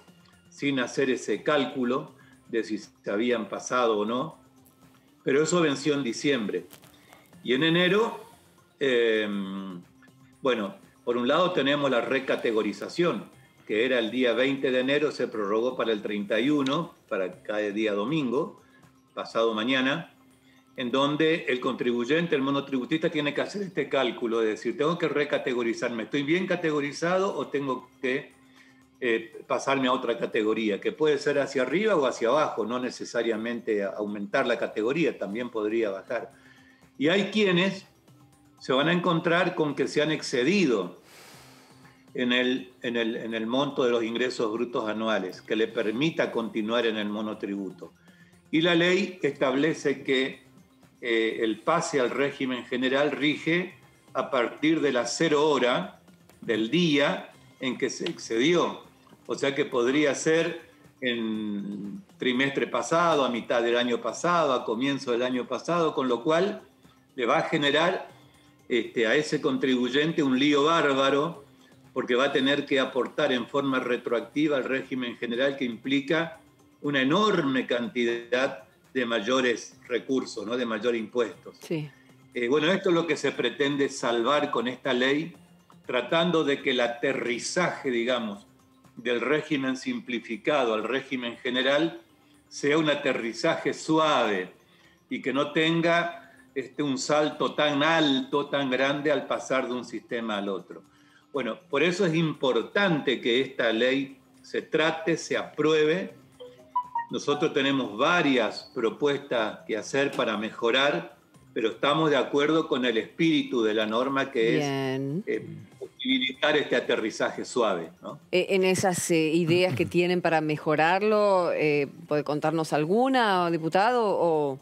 sin hacer ese cálculo de si se habían pasado o no. Pero eso venció en diciembre. Y en enero, bueno, por un lado tenemos la recategorización, que era el día 20 de enero, se prorrogó para el 31, para cada día domingo, pasado mañana, en donde el contribuyente, el monotributista, tiene que hacer este cálculo, es decir, tengo que recategorizarme, ¿estoy bien categorizado o tengo que pasarme a otra categoría, que puede ser hacia arriba o hacia abajo, no necesariamente aumentar la categoría, también podría bajar. Y hay quienes se van a encontrar con que se han excedido en el monto de los ingresos brutos anuales, que le permita continuar en el monotributo. Y la ley establece que el pase al régimen general rige a partir de la 0 hora del día en que se excedió. O sea que podría ser en trimestre pasado, a mitad del año pasado, a comienzo del año pasado, con lo cual le va a generar a ese contribuyente un lío bárbaro, porque va a tener que aportar en forma retroactiva al régimen general, que implica una enorme cantidad de mayores recursos, ¿no? De mayores impuestos. Sí. Bueno, esto es lo que se pretende salvar con esta ley, tratando de que el aterrizaje, digamos, del régimen simplificado al régimen general sea un aterrizaje suave y que no tenga un salto tan alto, tan grande al pasar de un sistema al otro. Bueno, por eso es importante que esta ley se trate, se apruebe. Nosotros tenemos varias propuestas que hacer para mejorar, pero estamos de acuerdo con el espíritu de la norma, que es posibilitar este aterrizaje suave, ¿no? En esas ideas que tienen para mejorarlo, ¿puede contarnos alguna, diputado? O,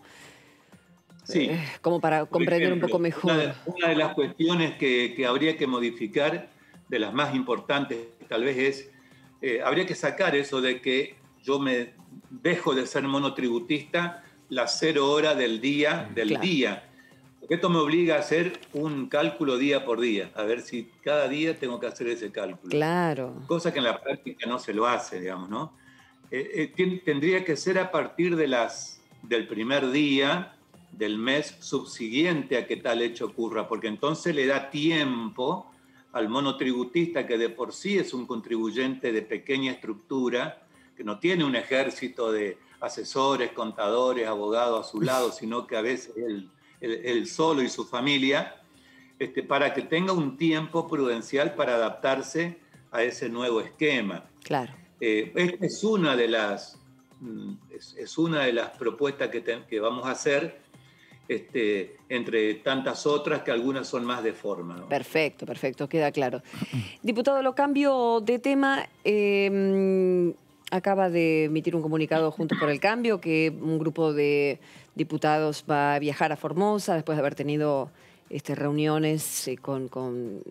sí. Como para comprender un poco mejor. Una de las cuestiones que habría que modificar, de las más importantes tal vez, es, habría que sacar eso de que yo me dejo de ser monotributista las 0 horas del día, día. Porque esto me obliga a hacer un cálculo día por día, a ver si cada día tengo que hacer ese cálculo. Claro. Cosa que en la práctica no se lo hace, digamos, ¿no? Tendría que ser a partir del primer día del mes subsiguiente a que tal hecho ocurra, porque entonces le da tiempo al monotributista, que de por sí es un contribuyente de pequeña estructura, que no tiene un ejército de asesores, contadores, abogados a su lado, sino que a veces él solo y su familia, para que tenga un tiempo prudencial para adaptarse a ese nuevo esquema. Claro. Esta es una de las propuestas que vamos a hacer, entre tantas otras, que algunas son más de forma, ¿no? Perfecto, perfecto, queda claro. Diputado, lo cambio de tema. Acaba de emitir un comunicado Juntos por el Cambio que un grupo de diputados va a viajar a Formosa después de haber tenido reuniones con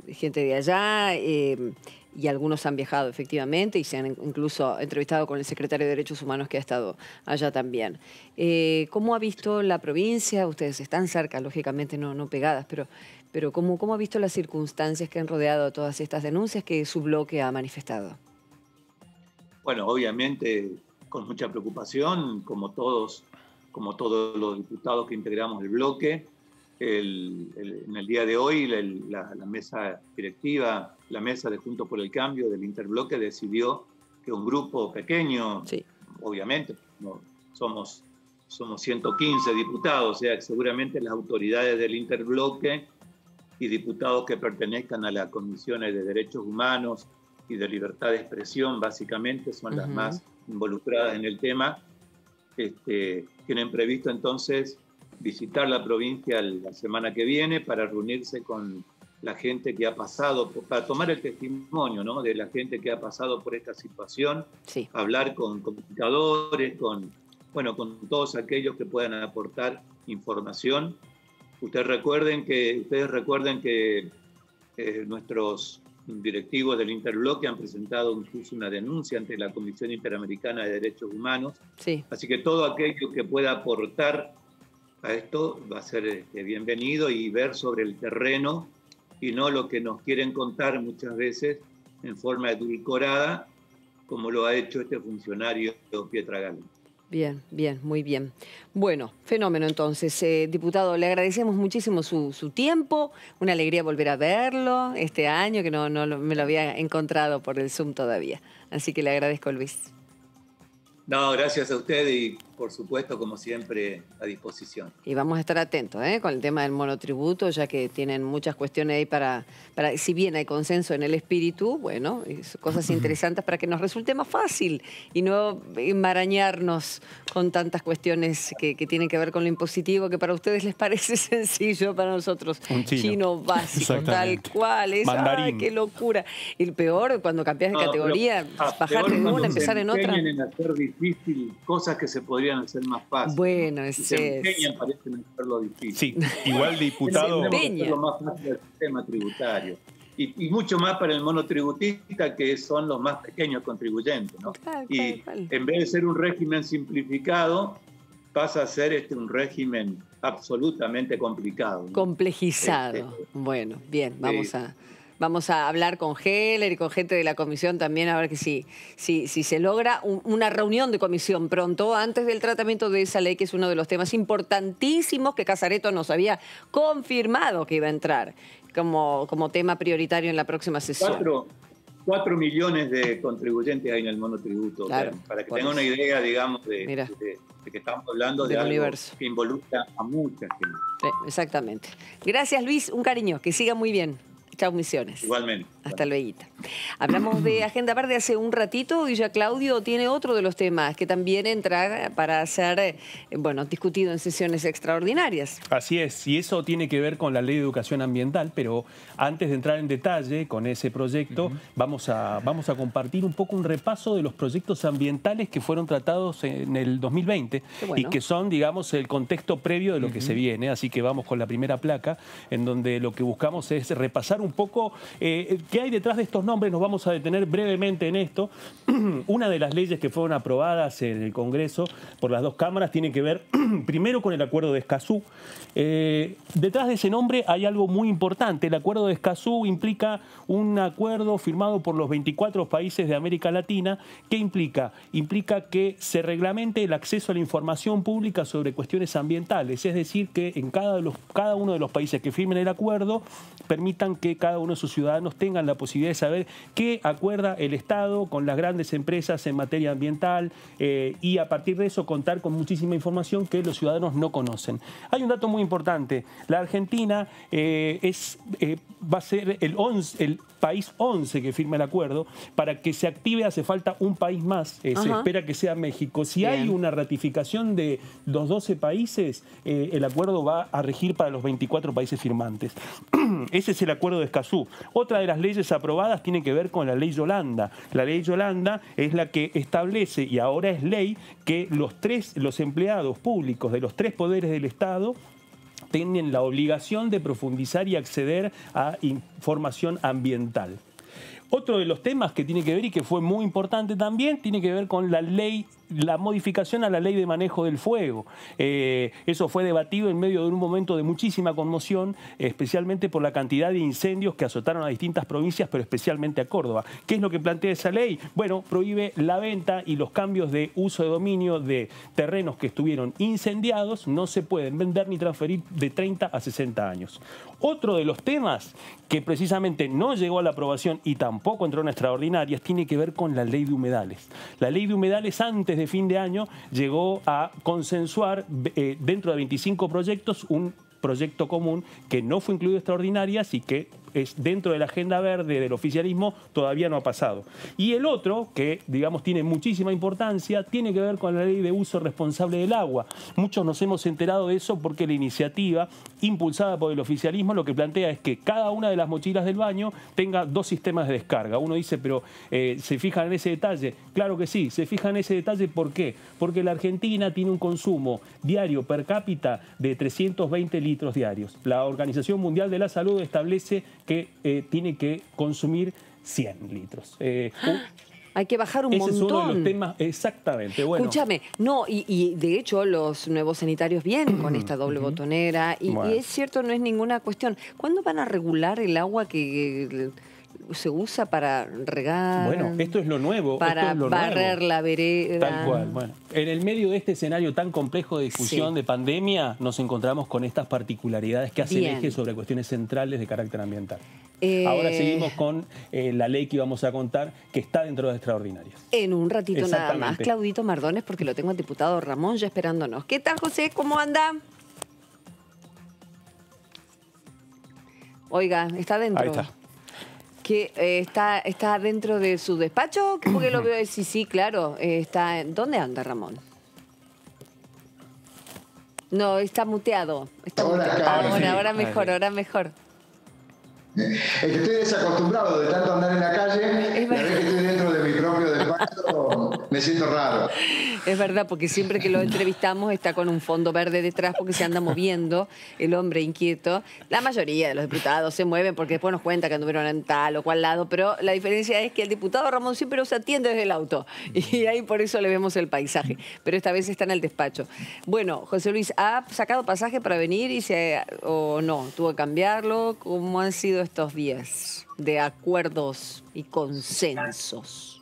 gente de allá, y algunos han viajado efectivamente y se han incluso entrevistado con el secretario de Derechos Humanos, que ha estado allá también. ¿Cómo ha visto la provincia? Ustedes están cerca, lógicamente no pegadas, pero ¿cómo ha visto las circunstancias que han rodeado todas estas denuncias que su bloque ha manifestado? Bueno, obviamente con mucha preocupación, como todos los diputados que integramos el bloque. En el día de hoy la mesa directiva, la mesa de Juntos por el Cambio del Interbloque, decidió que un grupo pequeño, sí, obviamente, no, somos 115 diputados, o sea, seguramente las autoridades del Interbloque y diputados que pertenezcan a las comisiones de Derechos Humanos y de Libertad de Expresión, básicamente, son las más involucradas en el tema, tienen previsto entonces visitar la provincia la semana que viene para reunirse con la gente que ha pasado, para tomar el testimonio, ¿no?, de la gente que ha pasado por esta situación, sí, hablar con comunicadores, con todos aquellos que puedan aportar información. Ustedes recuerden que nuestros directivos del Interbloque han presentado incluso una denuncia ante la Comisión Interamericana de Derechos Humanos. Sí. Así que todo aquello que pueda aportar a esto va a ser bienvenido, y ver sobre el terreno y no lo que nos quieren contar muchas veces en forma edulcorada, como lo ha hecho este funcionario Pietragala. Bien, bien, muy bien. Bueno, fenómeno entonces. Diputado, le agradecemos muchísimo su tiempo. Una alegría volver a verlo este año, que no me lo había encontrado por el Zoom todavía. Así que le agradezco, Luis. No, gracias a usted y, por supuesto, como siempre, a disposición. Y vamos a estar atentos con el tema del monotributo, ya que tienen muchas cuestiones ahí para si bien hay consenso en el espíritu, bueno, cosas interesantes para que nos resulte más fácil y no enmarañarnos con tantas cuestiones que tienen que ver con lo impositivo, que para ustedes les parece sencillo, para nosotros chino básico, tal cual. ¡Ay, qué locura! Y el peor, cuando cambias de categoría, bajarte de una, empezar en otra. En hacer difícil cosas que se podrían podrían hacer más fácil. Bueno, se empeñan, parecen hacerlo difícil. Sí, igual diputado... lo más fácil del sistema tributario. Y mucho más para el monotributista, que son los más pequeños contribuyentes, ¿no? Y en vez de ser un régimen simplificado, pasa a ser un régimen absolutamente complicado, ¿no? Complejizado. Bueno, bien, vamos a hablar con Heller y con gente de la comisión también, a ver que si se logra una reunión de comisión pronto, antes del tratamiento de esa ley, que es uno de los temas importantísimos que Casareto nos había confirmado que iba a entrar como tema prioritario en la próxima sesión. 4 millones de contribuyentes hay en el monotributo. Claro, para que tengan una idea, digamos, de que estamos hablando de algo universo que involucra a mucha gente. Sí, exactamente. Gracias, Luis. Un cariño. Que siga muy bien. Chao, Misiones. Igualmente. Hasta luego. Hablamos de Agenda Verde hace un ratito y ya Claudio tiene otro de los temas que también entra para ser discutido en sesiones extraordinarias. Así es, y eso tiene que ver con la Ley de Educación Ambiental, pero antes de entrar en detalle con ese proyecto, vamos a compartir un poco un repaso de los proyectos ambientales que fueron tratados en el 2020 y que son, digamos, el contexto previo de lo que se viene. Así que vamos con la primera placa, en donde lo que buscamos es repasar un poco qué hay detrás de estos nombres. Nos vamos a detener brevemente en esto. Una de las leyes que fueron aprobadas en el Congreso por las dos cámaras tiene que ver primero con el Acuerdo de Escazú. Detrás de ese nombre hay algo muy importante. El Acuerdo de Escazú implica un acuerdo firmado por los 24 países de América Latina. ¿Qué implica? Implica que se reglamente el acceso a la información pública sobre cuestiones ambientales. Es decir, que en cada uno de los países que firmen el acuerdo permitan que cada uno de sus ciudadanos tengan la posibilidad de saber qué acuerda el Estado con las grandes empresas en materia ambiental y a partir de eso contar con muchísima información que los ciudadanos no conocen. Hay un dato muy importante. La Argentina va a ser el país 11 que firma el acuerdo. Para que se active hace falta un país más. Se espera que sea México. Si hay una ratificación de los 12 países, el acuerdo va a regir para los 24 países firmantes. Ese es el Acuerdo de Escazú. Otra de las leyes aprobadas tiene que ver con la Ley Yolanda. La Ley Yolanda es la que establece, y ahora es ley, que los empleados públicos de los 3 poderes del Estado tienen la obligación de profundizar y acceder a información ambiental. Otro de los temas que tiene que ver y que fue muy importante también tiene que ver con la modificación a la Ley de Manejo del Fuego. Eso fue debatido en medio de un momento de muchísima conmoción, especialmente por la cantidad de incendios que azotaron a distintas provincias, pero especialmente a Córdoba. ¿Qué es lo que plantea esa ley? Bueno, prohíbe la venta y los cambios de uso de dominio de terrenos que estuvieron incendiados. No se pueden vender ni transferir de 30 a 60 años. Otro de los temas que precisamente no llegó a la aprobación y tampoco entró en extraordinarias tiene que ver con la Ley de Humedales. La Ley de Humedales antes de fin de año llegó a consensuar dentro de 25 proyectos un proyecto común que no fue incluido en extraordinarias y que es dentro de la agenda verde del oficialismo todavía no ha pasado. Y el otro, que digamos tiene muchísima importancia, tiene que ver con la Ley de Uso Responsable del Agua. Muchos nos hemos enterado de eso porque la iniciativa impulsada por el oficialismo lo que plantea es que cada una de las mochilas del baño tenga 2 sistemas de descarga. Uno dice, pero ¿se fijan en ese detalle? Claro que sí, se fijan en ese detalle. ¿Por qué? Porque la Argentina tiene un consumo diario per cápita de 320 litros diarios. La Organización Mundial de la Salud establece que tiene que consumir 100 litros. Hay que bajar un montón. Ese es uno de los temas, exactamente. Bueno. Escúchame, no, y de hecho los nuevos sanitarios vienen con esta doble botonera y es cierto, no es ninguna cuestión. ¿Cuándo van a regular el agua que se usa para regar? Bueno, esto es lo nuevo. Para barrer la vereda. Tal cual. Bueno, en el medio de este escenario tan complejo de discusión de pandemia, nos encontramos con estas particularidades que hacen eje sobre cuestiones centrales de carácter ambiental. Ahora seguimos con la ley que íbamos a contar, que está dentro de extraordinarias. En un ratito nada más, Claudito Mardones, porque lo tengo al diputado Ramón ya esperándonos. ¿Qué tal, José? ¿Cómo anda? Oiga, está dentro. Ahí está. ¿Que está dentro de su despacho? Porque lo veo, sí, claro. ¿Dónde anda Ramón? No, está muteado. Ahora mejor. Es que estoy desacostumbrado de tanto andar en la calle. La vez que estoy dentro de mi propio despacho, me siento raro. Es verdad, porque siempre que lo entrevistamos está con un fondo verde detrás porque se anda moviendo el hombre inquieto. La mayoría de los diputados se mueven porque después nos cuenta que anduvieron en tal o cual lado, pero la diferencia es que el diputado Ramón siempre los atiende desde el auto y ahí por eso le vemos el paisaje, pero esta vez está en el despacho. Bueno, José Luis, ¿ha sacado pasaje para venir o no? ¿Tuvo que cambiarlo? ¿Cómo han sido estos días de acuerdos y consensos?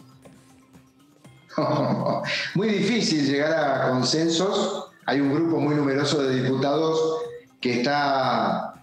Muy difícil llegar a consensos. Hay un grupo muy numeroso de diputados que está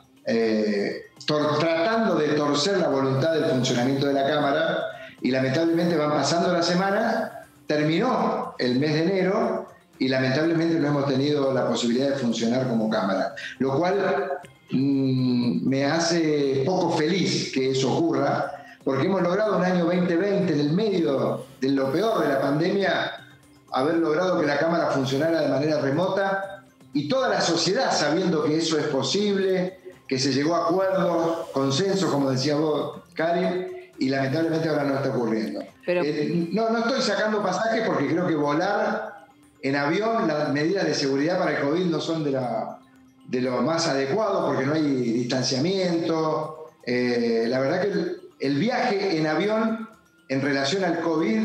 tratando de torcer la voluntad del funcionamiento de la Cámara y lamentablemente van pasando las semanas. Terminó el mes de enero y lamentablemente no hemos tenido la posibilidad de funcionar como Cámara, lo cual me hace poco feliz que eso ocurra, porque hemos logrado un año 2020 en el medio de lo peor de la pandemia, haber logrado que la Cámara funcionara de manera remota y toda la sociedad sabiendo que eso es posible, que se llegó a acuerdos, consensos, como decía vos, Karin, y lamentablemente ahora no está ocurriendo. Pero... no estoy sacando pasajes porque creo que volar en avión, las medidas de seguridad para el COVID no son de lo más adecuado porque no hay distanciamiento. La verdad que el viaje en avión en relación al COVID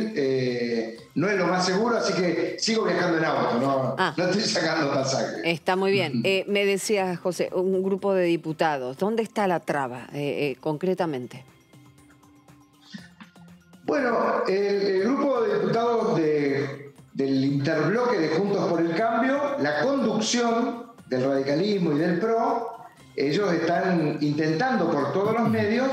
no es lo más seguro, así que sigo viajando en auto, no estoy sacando pasajes. Está muy bien. Me decía, José, un grupo de diputados, ¿dónde está la traba concretamente? Bueno, el grupo de diputados del interbloque de Juntos por el Cambio, la conducción del radicalismo y del PRO, ellos están intentando por todos los medios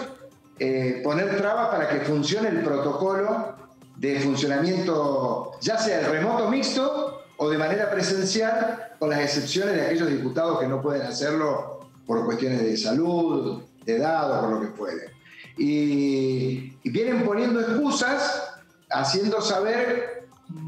poner trabas para que funcione el protocolo de funcionamiento, ya sea el remoto mixto o de manera presencial, con las excepciones de aquellos diputados que no pueden hacerlo por cuestiones de salud, de edad o por lo que fuere. Y vienen poniendo excusas, haciendo saber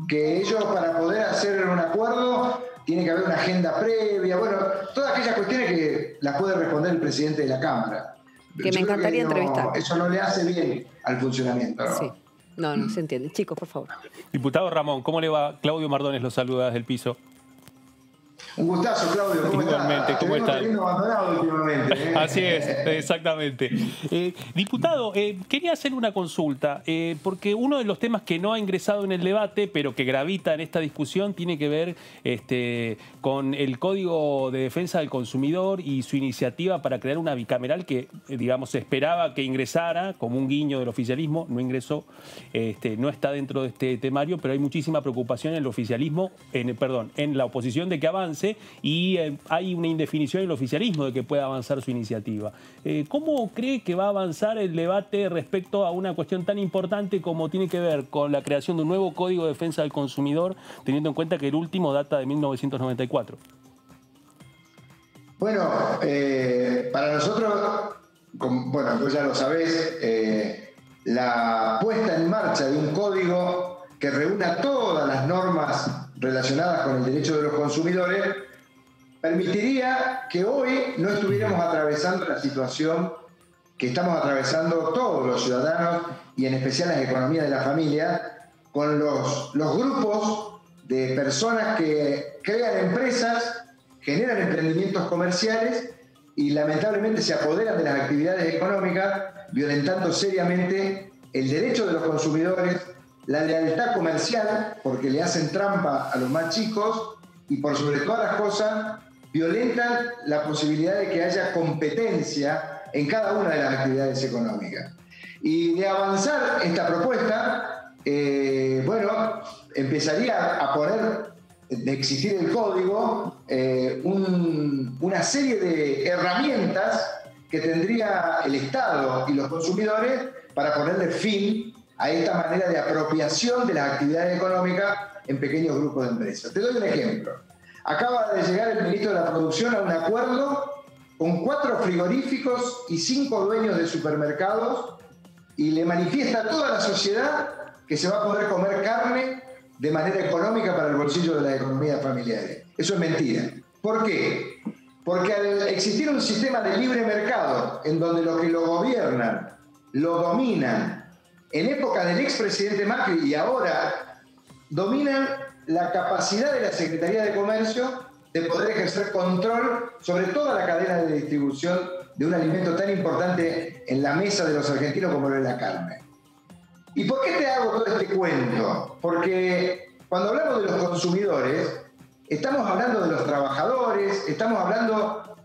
que ellos para poder hacer un acuerdo tiene que haber una agenda previa, bueno, todas aquellas cuestiones que las puede responder el presidente de la Cámara. Que me encantaría entrevistar. Eso no le hace bien al funcionamiento, ¿no? Sí. No se entiende. Chicos, por favor. Diputado Ramón, ¿cómo le va? Claudio Mardones lo saluda desde el piso. Un gustazo, Claudio. ¿Cómo Igualmente, ¿cómo está? Abandonado últimamente, ¿eh? Así es, exactamente. Diputado, quería hacer una consulta, porque uno de los temas que no ha ingresado en el debate, pero que gravita en esta discusión, tiene que ver con el Código de Defensa del Consumidor y su iniciativa para crear una bicameral que, digamos, se esperaba que ingresara como un guiño del oficialismo, no ingresó, no está dentro de este temario, pero hay muchísima preocupación en el oficialismo, en la oposición de que avance, y hay una indefinición en el oficialismo de que pueda avanzar su iniciativa. ¿Cómo cree que va a avanzar el debate respecto a una cuestión tan importante como tiene que ver con la creación de un nuevo Código de Defensa del Consumidor, teniendo en cuenta que el último data de 1994? Bueno, para nosotros, bueno, pues ya lo sabés, la puesta en marcha de un código que reúna todas las normas relacionadas con el derecho de los consumidores, permitiría que hoy no estuviéramos atravesando la situación que estamos atravesando todos los ciudadanos y en especial las economías de la familia, con los grupos de personas que crean empresas, generan emprendimientos comerciales y lamentablemente se apoderan de las actividades económicas, violentando seriamente el derecho de los consumidores, la lealtad comercial, porque le hacen trampa a los más chicos y por sobre todas las cosas violentan la posibilidad de que haya competencia en cada una de las actividades económicas. Y de avanzar esta propuesta, bueno, empezaría a poner, de existir el código, una serie de herramientas que tendría el Estado y los consumidores para ponerle fin a esta manera de apropiación de las actividades económicas en pequeños grupos de empresas. Te doy un ejemplo. Acaba de llegar el ministro de la Producción a un acuerdo con 4 frigoríficos y 5 dueños de supermercados y le manifiesta a toda la sociedad que se va a poder comer carne de manera económica para el bolsillo de las economías familiares. Eso es mentira. ¿Por qué? Porque al existir un sistema de libre mercado en donde los que lo gobiernan, lo dominan, en época del expresidente Macri y ahora dominan la capacidad de la Secretaría de Comercio de poder ejercer control sobre toda la cadena de distribución de un alimento tan importante en la mesa de los argentinos como lo es la carne. ¿Y por qué te hago todo este cuento? Porque cuando hablamos de los consumidores, estamos hablando de los trabajadores, estamos hablando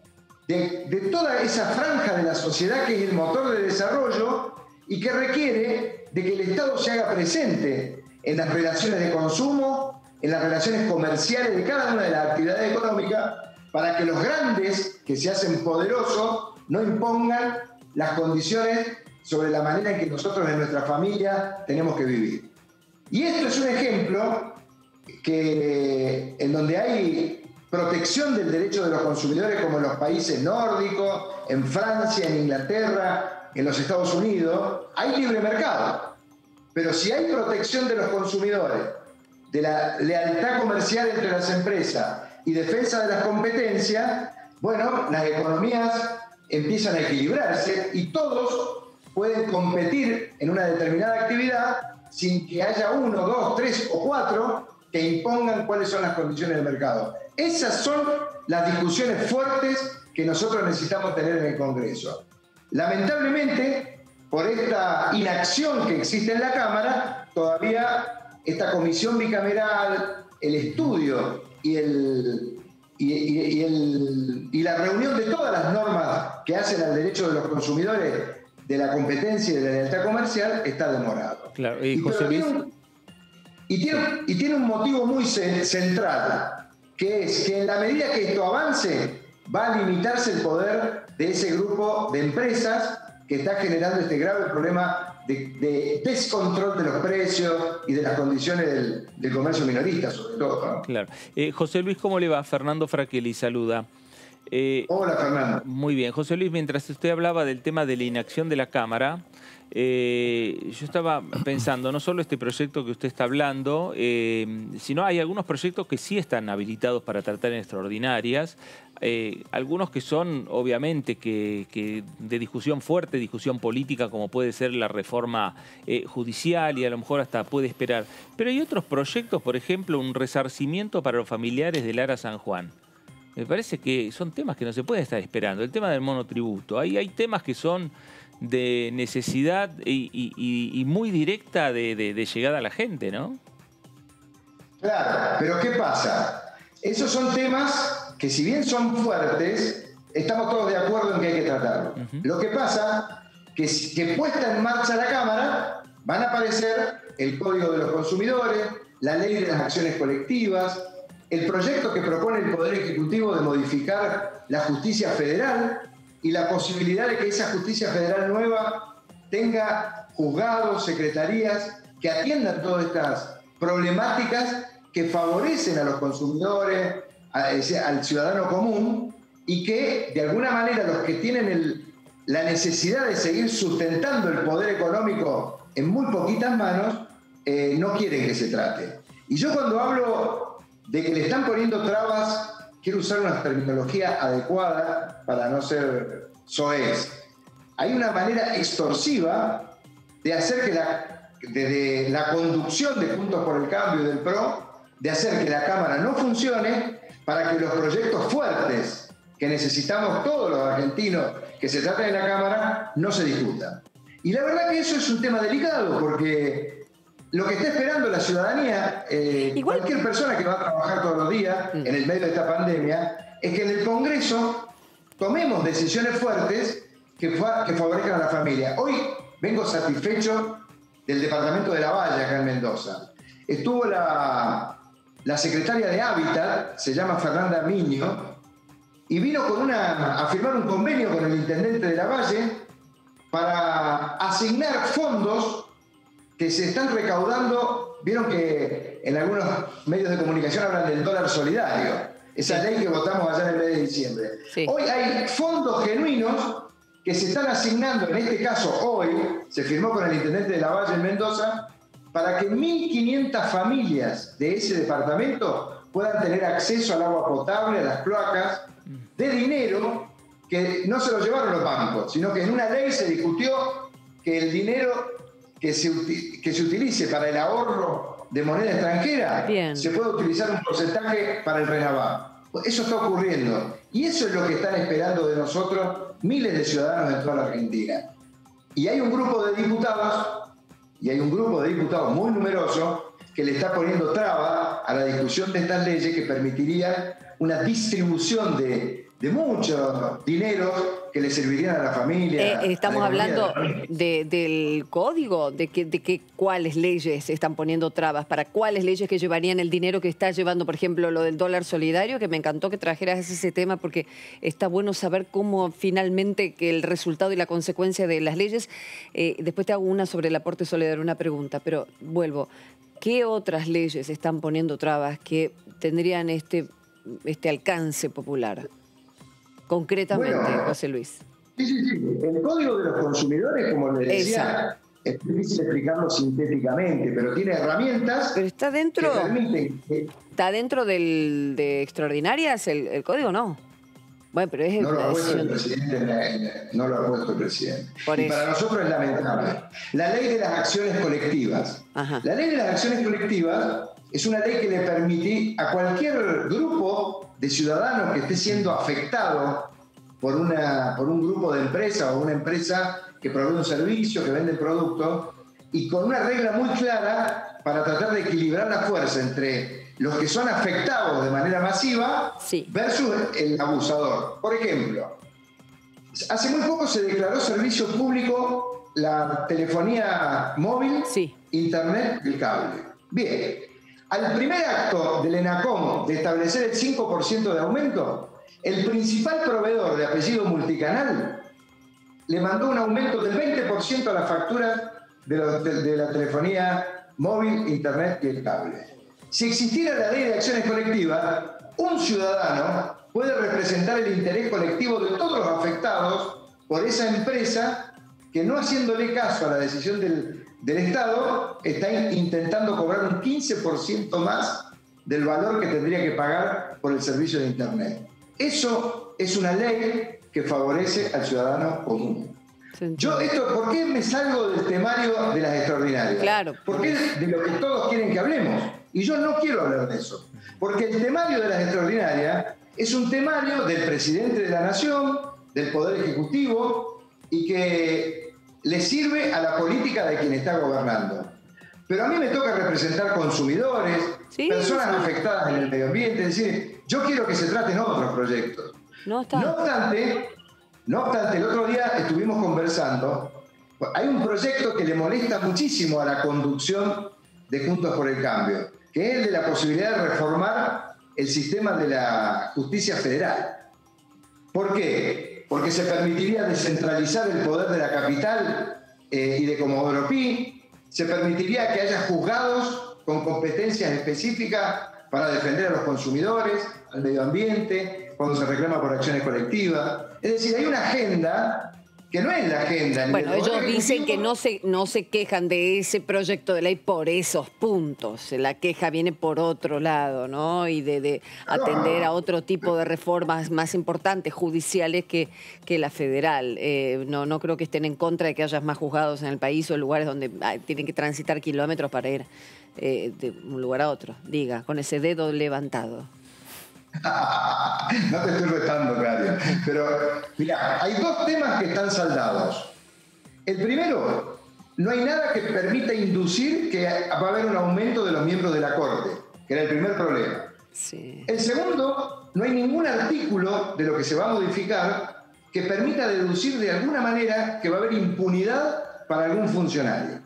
de toda esa franja de la sociedad que es el motor de desarrollo y que requiere de que el Estado se haga presente en las relaciones de consumo, en las relaciones comerciales de cada una de las actividades económicas, para que los grandes, que se hacen poderosos, no impongan las condiciones sobre la manera en que nosotros en nuestra familia tenemos que vivir. Y esto es un ejemplo en donde hay protección del derecho de los consumidores, como en los países nórdicos, en Francia, en Inglaterra, en los Estados Unidos, hay libre mercado. Pero si hay protección de los consumidores, de la lealtad comercial entre las empresas y defensa de las competencias, bueno, las economías empiezan a equilibrarse y todos pueden competir en una determinada actividad sin que haya 1, 2, 3 o 4 que impongan cuáles son las condiciones del mercado. Esas son las discusiones fuertes que nosotros necesitamos tener en el Congreso. Lamentablemente, por esta inacción que existe en la Cámara, todavía esta comisión bicameral, el estudio y la reunión de todas las normas que hacen al derecho de los consumidores de la competencia y de la lealtad comercial está demorado. Claro, José Luis. Tiene un motivo muy central, que es que en la medida que esto avance, va a limitarse el poder de ese grupo de empresas que está generando este grave problema de descontrol de los precios y de las condiciones del comercio minorista, sobre todo, ¿no? Claro. José Luis, ¿cómo le va? Fernando Fraquelli saluda. Hola, Fernando. Muy bien. José Luis, mientras usted hablaba del tema de la inacción de la Cámara, yo estaba pensando, no solo este proyecto que usted está hablando, sino hay algunos proyectos que sí están habilitados para tratar en extraordinarias, algunos que son obviamente que de discusión fuerte, discusión política, como puede ser la reforma judicial y a lo mejor hasta puede esperar. Pero hay otros proyectos, por ejemplo, un resarcimiento para los familiares de Lara San Juan. Me parece que son temas que no se pueden estar esperando. El tema del monotributo. Hay temas que son de necesidad y muy directa de llegada a la gente, ¿no? Claro, pero ¿qué pasa? Esos son temas que, si bien son fuertes, estamos todos de acuerdo en que hay que tratarlos. Lo que pasa que puesta en marcha la Cámara van a aparecer el Código de los Consumidores, la Ley de las Acciones Colectivas, el proyecto que propone el Poder Ejecutivo de modificar la justicia federal y la posibilidad de que esa justicia federal nueva tenga juzgados, secretarías que atiendan todas estas problemáticas que favorecen a los consumidores, al ciudadano común, y que de alguna manera los que tienen la necesidad de seguir sustentando el poder económico en muy poquitas manos no quieren que se trate. Y yo, cuando hablo de que le están poniendo trabas, quiero usar una terminología adecuada para no ser soez. Hay una manera extorsiva de hacer que desde la conducción de Juntos por el Cambio y del PRO, de hacer que la Cámara no funcione para que los proyectos fuertes que necesitamos todos los argentinos que se traten en la Cámara no se discutan. Y la verdad que eso es un tema delicado, porque lo que está esperando la ciudadanía, cualquier persona que va a trabajar todos los días en el medio de esta pandemia, es que en el Congreso tomemos decisiones fuertes que favorezcan a la familia. Hoy vengo satisfecho del departamento de La Valle, acá en Mendoza. Estuvo la secretaria de Hábitat, se llama Fernanda Miño, y vino a firmar un convenio con el intendente de La Valle para asignar fondos que se están recaudando. Vieron que en algunos medios de comunicación hablan del dólar solidario, esa ley que votamos allá en el mes de diciembre. Sí. Hoy hay fondos genuinos que se están asignando, en este caso hoy, se firmó con el intendente de La Valle en Mendoza, para que 1.500 familias de ese departamento puedan tener acceso al agua potable, a las cloacas, de dinero que no se lo llevaron los bancos, sino que en una ley se discutió que el dinero que se utilice para el ahorro de moneda extranjera, Bien. se puede utilizar un porcentaje para el RENAVAP. Eso está ocurriendo. Y eso es lo que están esperando de nosotros miles de ciudadanos en toda la Argentina. Y hay un grupo de diputados, muy numeroso, que le está poniendo traba a la discusión de estas leyes que permitirían una distribución de muchos dineros que le servirían a la familia. Estamos hablando del código, de cuáles leyes están poniendo trabas, para cuáles leyes que llevarían el dinero que está llevando, por ejemplo, lo del dólar solidario, que me encantó que trajeras ese tema porque está bueno saber cómo finalmente que el resultado y la consecuencia de las leyes. Después te hago una sobre el aporte solidario, una pregunta, pero vuelvo. ¿Qué otras leyes están poniendo trabas que tendrían este alcance popular? Concretamente, bueno, José Luis. Sí. El Código de los Consumidores, como les decía, es difícil explicarlo sintéticamente, pero tiene herramientas. Pero está dentro. Que permiten que... ¿Está dentro de extraordinarias el código? No. Bueno, pero es no lo ha puesto el presidente. No lo ha puesto el presidente. Y para nosotros es lamentable. La ley de las acciones colectivas. Ajá. La ley de las acciones colectivas es una ley que le permite a cualquier grupo de ciudadanos que esté siendo afectado por un grupo de empresas o una empresa que provee un servicio, que vende productos, y con una regla muy clara para tratar de equilibrar la fuerza entre los que son afectados de manera masiva versus el abusador. Por ejemplo, hace muy poco se declaró servicio público la telefonía móvil, internet y el cable. Bien. Al primer acto del ENACOM de establecer el 5% de aumento, el principal proveedor de apellido multicanal le mandó un aumento del 20% a la factura de la telefonía móvil, internet y el cable. Si existiera la ley de acciones colectivas, un ciudadano puede representar el interés colectivo de todos los afectados por esa empresa que, no haciéndole caso a la decisión del Estado, está intentando cobrar un 15% más del valor que tendría que pagar por el servicio de Internet. Eso es una ley que favorece al ciudadano común. ¿Por qué me salgo del temario de las extraordinarias? Claro. Porque es de lo que todos quieren que hablemos. Y yo no quiero hablar de eso. Porque el temario de las extraordinarias es un temario del presidente de la Nación, del Poder Ejecutivo, y que le sirve a la política de quien está gobernando. Pero a mí me toca representar consumidores, personas afectadas en el medio ambiente, es decir, yo quiero que se traten otros proyectos. No obstante, el otro día estuvimos conversando, hay un proyecto que le molesta muchísimo a la conducción de Juntos por el Cambio, que es el de la posibilidad de reformar el sistema de la justicia federal. ¿Por qué? Porque se permitiría descentralizar el poder de la capital y de Comodoro Pi, se permitiría que haya juzgados con competencias específicas para defender a los consumidores, al medio ambiente, cuando se reclama por acciones colectivas. Es decir, hay una agenda que no es la agenda. Bueno, ellos dicen que no se quejan de ese proyecto de ley por esos puntos. La queja viene por otro lado, ¿no? Y de atender a otro tipo de reformas más importantes, judiciales, que la federal. No creo que estén en contra de que haya más juzgados en el país o lugares donde tienen que transitar kilómetros para ir de un lugar a otro. Diga, con ese dedo levantado. No te estoy retando, Claudio. Pero, mira, hay dos temas que están saldados. El primero, no hay nada que permita inducir que va a haber un aumento de los miembros de la Corte, que era el primer problema. Sí. El segundo, no hay ningún artículo de lo que se va a modificar que permita deducir de alguna manera que va a haber impunidad para algún funcionario.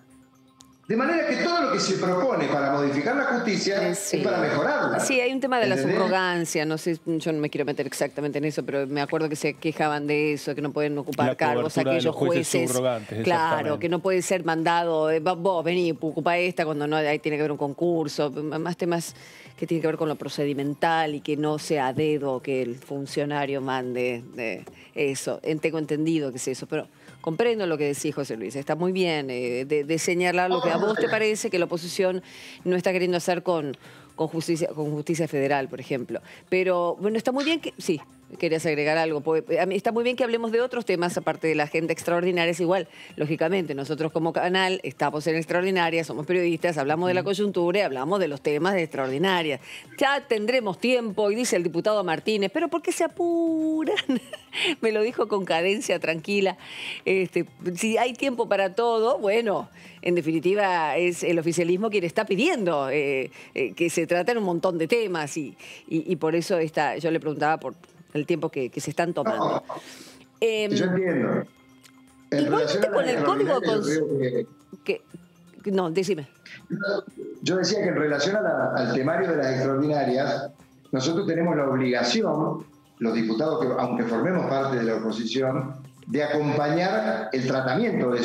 De manera que todo lo que se propone para modificar la justicia es para mejorarla. Sí, hay un tema de la subrogancia, no sé, yo no me quiero meter exactamente en eso, pero me acuerdo que se quejaban de eso, que no pueden ocupar cargos aquellos jueces. Claro, que no puede ser mandado, vos vení, ocupa esta, cuando no, ahí tiene que haber un concurso, más temas que tienen que ver con lo procedimental y que no sea a dedo que el funcionario mande de eso. Tengo entendido que es eso, pero comprendo lo que decís, José Luis. Está muy bien de señalar lo que a vos te parece que la oposición no está queriendo hacer con justicia federal, por ejemplo. Pero, bueno, está muy bien que... Sí, ¿Querías agregar algo? A mí está muy bien que hablemos de otros temas, aparte de la agenda extraordinaria. Es igual, lógicamente, nosotros como canal estamos en extraordinaria, somos periodistas, hablamos de la coyuntura y hablamos de los temas de extraordinaria. Ya tendremos tiempo, y dice el diputado Martínez, pero ¿por qué se apuran? Me lo dijo con cadencia tranquila. Si hay tiempo para todo, bueno, en definitiva es el oficialismo quien está pidiendo que se traten un montón de temas y por eso yo le preguntaba por el tiempo que se están tomando. Yo entiendo. Igualmente con el código... No, decime. Yo decía que en relación al temario de las extraordinarias, nosotros tenemos la obligación, los diputados, que aunque formemos parte de la oposición, de acompañar el tratamiento de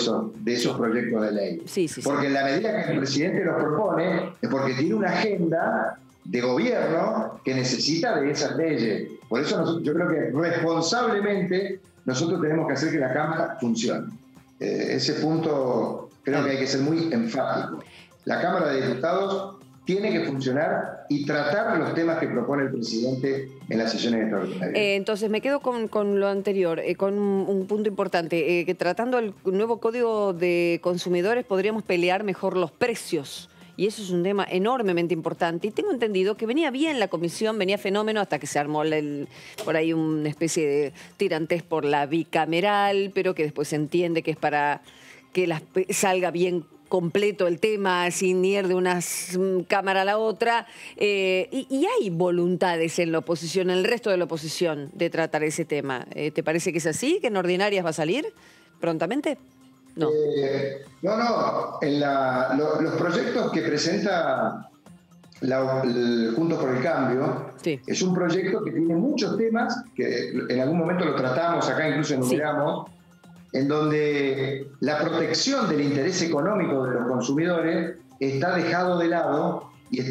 esos proyectos de ley. Sí. Porque en la medida que el presidente los propone, es porque tiene una agenda de gobierno que necesita de esas leyes. Por eso yo creo que responsablemente nosotros tenemos que hacer que la Cámara funcione. Ese punto creo que hay que ser muy enfático. La Cámara de Diputados tiene que funcionar y tratar los temas que propone el presidente en las sesiones extraordinarias. Entonces me quedo con lo anterior, con un punto importante, que tratando el nuevo Código de Consumidores podríamos pelear mejor los precios. Y eso es un tema enormemente importante. Y tengo entendido que venía bien la comisión, venía fenómeno hasta que se armó por ahí una especie de tirantes por la bicameral, pero que después se entiende que es para que salga bien completo el tema, sin ir de una cámara a la otra. Y hay voluntades en la oposición, en el resto de la oposición, de tratar ese tema. ¿Te parece que es así? ¿Que en ordinarias va a salir prontamente? No. No. Los proyectos que presenta Juntos por el Cambio es un proyecto que tiene muchos temas, que en algún momento lo tratamos, acá incluso enumeramos, en donde la protección del interés económico de los consumidores está dejado de lado y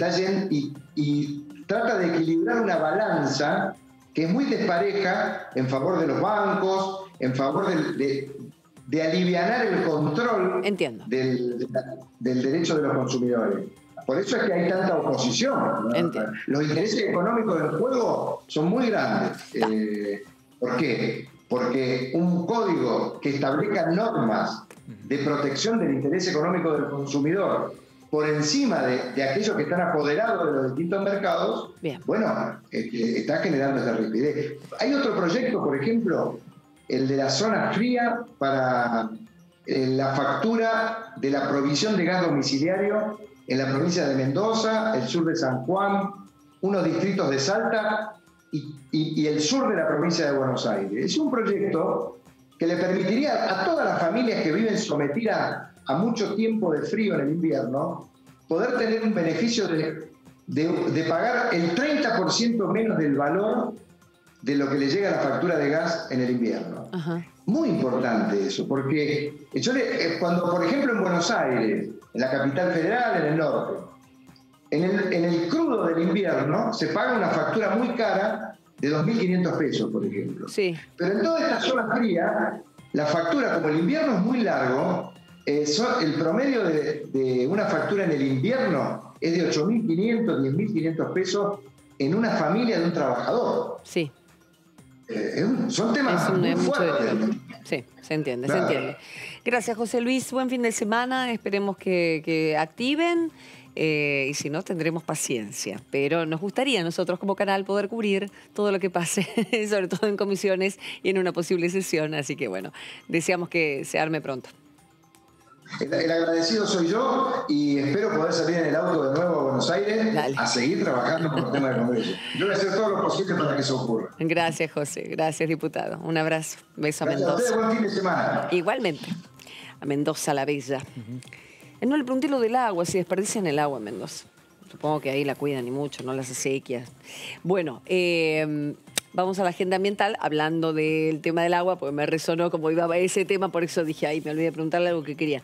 trata de equilibrar una balanza que es muy despareja en favor de los bancos, en favor de alivianar el control del derecho de los consumidores. Por eso es que hay tanta oposición, ¿no? Los intereses económicos del juego son muy grandes. ¿Por qué? Porque un código que establezca normas de protección del interés económico del consumidor por encima de aquellos que están apoderados de los distintos mercados, bueno, está generando esta rigidez. Hay otro proyecto, por ejemplo, el de la zona fría para la factura de la provisión de gas domiciliario en la provincia de Mendoza, el sur de San Juan, unos distritos de Salta y el sur de la provincia de Buenos Aires. Es un proyecto que le permitiría a todas las familias que viven sometidas a mucho tiempo de frío en el invierno poder tener un beneficio de pagar el 30% menos del valor de lo que le llega a la factura de gas en el invierno. Muy importante eso, porque cuando, por ejemplo, en Buenos Aires, en la capital federal, en el norte, en el crudo del invierno se paga una factura muy cara de 2.500 pesos, por ejemplo. Pero en toda esta zona fría, la factura, como el invierno es muy largo, el promedio de una factura en el invierno es de 8.500, 10.500 pesos en una familia de un trabajador. Son temas muy fuertes. Sí, se entiende. Gracias, José Luis. Buen fin de semana. Esperemos que activen. Y si no, tendremos paciencia. Pero nos gustaría a nosotros como canal poder cubrir todo lo que pase, sobre todo en comisiones y en una posible sesión. Así que bueno, deseamos que se arme pronto. El agradecido soy yo y espero poder salir en el auto de nuevo a Buenos Aires a seguir trabajando con los temas del Congreso. Yo voy a hacer todo lo posible para que eso ocurra. Gracias, José. Gracias, diputado. Un abrazo. Beso a Mendoza. Gracias a ustedes, buen fin de semana. Igualmente. A Mendoza la Bella. No le pregunté lo del agua, si desperdician el agua en Mendoza. Supongo que ahí la cuidan y mucho, no las acequias. Bueno, vamos a la agenda ambiental, hablando del tema del agua, porque me resonó como iba ese tema, por eso dije, me olvidé de preguntarle algo que quería.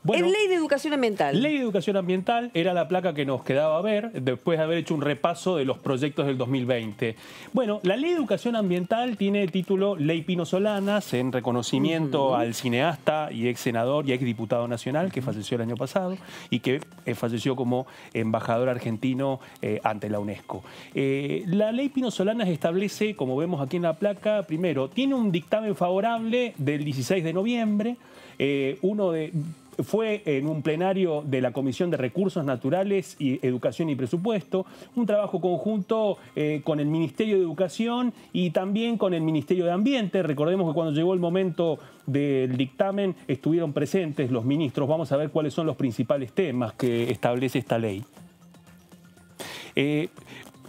Bueno, Ley de Educación Ambiental. Ley de Educación Ambiental era la placa que nos quedaba a ver, después de haber hecho un repaso de los proyectos del 2020. Bueno, la Ley de Educación Ambiental tiene título Ley Pino Solanas, en reconocimiento al cineasta y ex senador y ex diputado nacional, que falleció el año pasado, y que falleció como embajador argentino ante la UNESCO. La Ley Pino Solanas Solanas establece, como vemos aquí en la placa, primero, tiene un dictamen favorable del 16 de noviembre, fue en un plenario de la Comisión de Recursos Naturales y Educación y Presupuesto, un trabajo conjunto con el Ministerio de Educación y también con el Ministerio de Ambiente. Recordemos que cuando llegó el momento del dictamen estuvieron presentes los ministros. Vamos a ver cuáles son los principales temas que establece esta ley.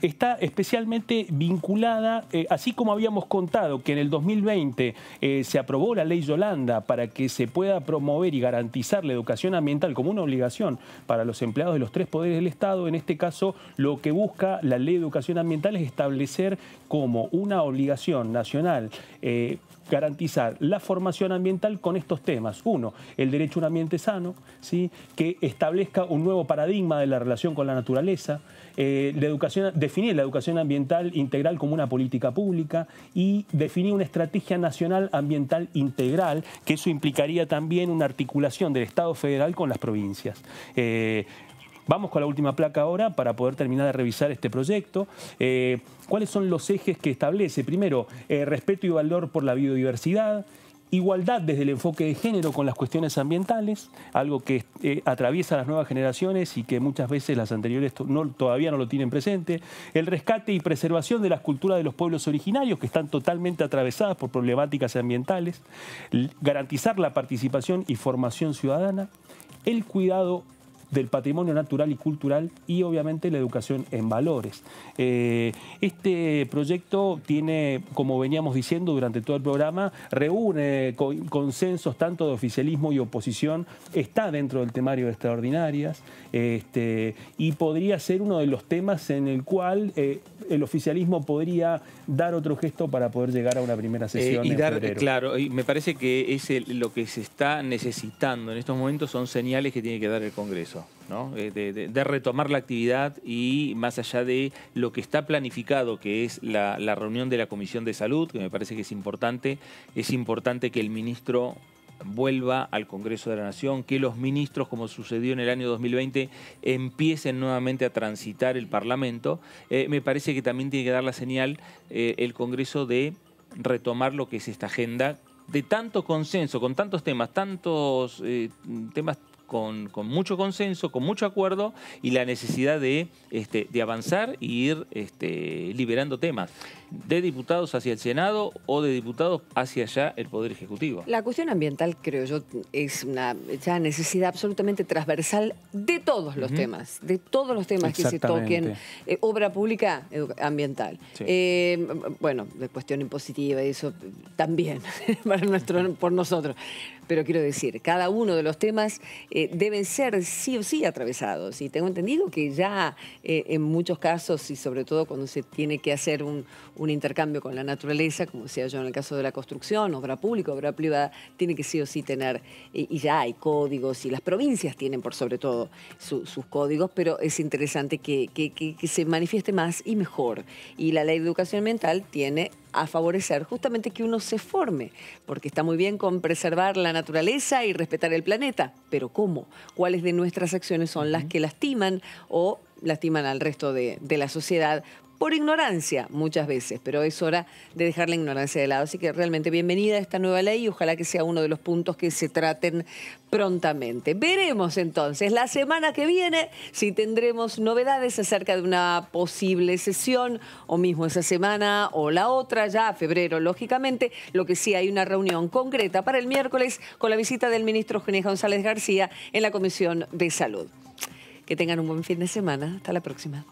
Está especialmente vinculada, así como habíamos contado que en el 2020 se aprobó la ley Yolanda para que se pueda promover y garantizar la educación ambiental como una obligación para los empleados de los 3 poderes del Estado. En este caso, lo que busca la ley de educación ambiental es establecer como una obligación nacional garantizar la formación ambiental con estos temas. Uno, el derecho a un ambiente sano, ¿sí? Que establezca un nuevo paradigma de la relación con la naturaleza, definir la educación ambiental integral como una política pública y definir una estrategia nacional ambiental integral, que eso implicaría también una articulación del Estado federal con las provincias. Vamos con la última placa ahora para poder terminar de revisar este proyecto. ¿Cuáles son los ejes que establece? Primero, respeto y valor por la biodiversidad, igualdad desde el enfoque de género con las cuestiones ambientales, algo que atraviesa las nuevas generaciones y que muchas veces las anteriores todavía no lo tienen presente, el rescate y preservación de las culturas de los pueblos originarios que están totalmente atravesadas por problemáticas ambientales, garantizar la participación y formación ciudadana, el cuidado del patrimonio natural y cultural y obviamente la educación en valores. Este proyecto tiene, como veníamos diciendo durante todo el programa, reúne consensos tanto de oficialismo y oposición, está dentro del temario de extraordinarias y podría ser uno de los temas en el cual el oficialismo podría dar otro gesto para poder llegar a una primera sesión en febrero. Claro, y me parece que lo que se está necesitando en estos momentos son señales que tiene que dar el Congreso, ¿no? De retomar la actividad y más allá de lo que está planificado, que es la reunión de la Comisión de Salud, que me parece que es importante que el ministro vuelva al Congreso de la Nación, que los ministros, como sucedió en el año 2020, empiecen nuevamente a transitar el Parlamento. Me parece que también tiene que dar la señal el Congreso de retomar lo que es esta agenda de tanto consenso, con tantos temas, temas con mucho consenso, con mucho acuerdo y la necesidad de avanzar e ir liberando temas de diputados hacia el Senado o de diputados hacia allá el Poder Ejecutivo. La cuestión ambiental, creo yo, es una ya necesidad absolutamente transversal de todos los temas, que se toquen. Obra pública ambiental. Sí. Bueno, de cuestión impositiva y eso también por nosotros. Pero quiero decir, cada uno de los temas deben ser sí o sí atravesados. Y tengo entendido que ya en muchos casos, y sobre todo cuando se tiene que hacer un intercambio con la naturaleza, como decía yo en el caso de la construcción, obra pública, obra privada, tiene que sí o sí tener, y ya hay códigos, y las provincias tienen por sobre todo sus códigos, pero es interesante que se manifieste más y mejor. Y la ley de educación ambiental tiene a favorecer justamente que uno se forme, porque está muy bien con preservar la naturaleza y respetar el planeta, pero ¿cómo? ¿Cuáles de nuestras acciones son las que lastiman o lastiman al resto de la sociedad? Por ignorancia muchas veces, pero es hora de dejar la ignorancia de lado. Así que realmente bienvenida a esta nueva ley y ojalá que sea uno de los puntos que se traten prontamente. Veremos entonces la semana que viene si tendremos novedades acerca de una posible sesión o mismo esa semana o la otra, ya a febrero lógicamente. Lo que sí hay una reunión concreta para el miércoles con la visita del ministro Ginés González García en la Comisión de Salud. Que tengan un buen fin de semana. Hasta la próxima.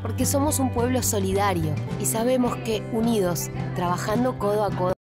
Porque somos un pueblo solidario y sabemos que unidos, trabajando codo a codo,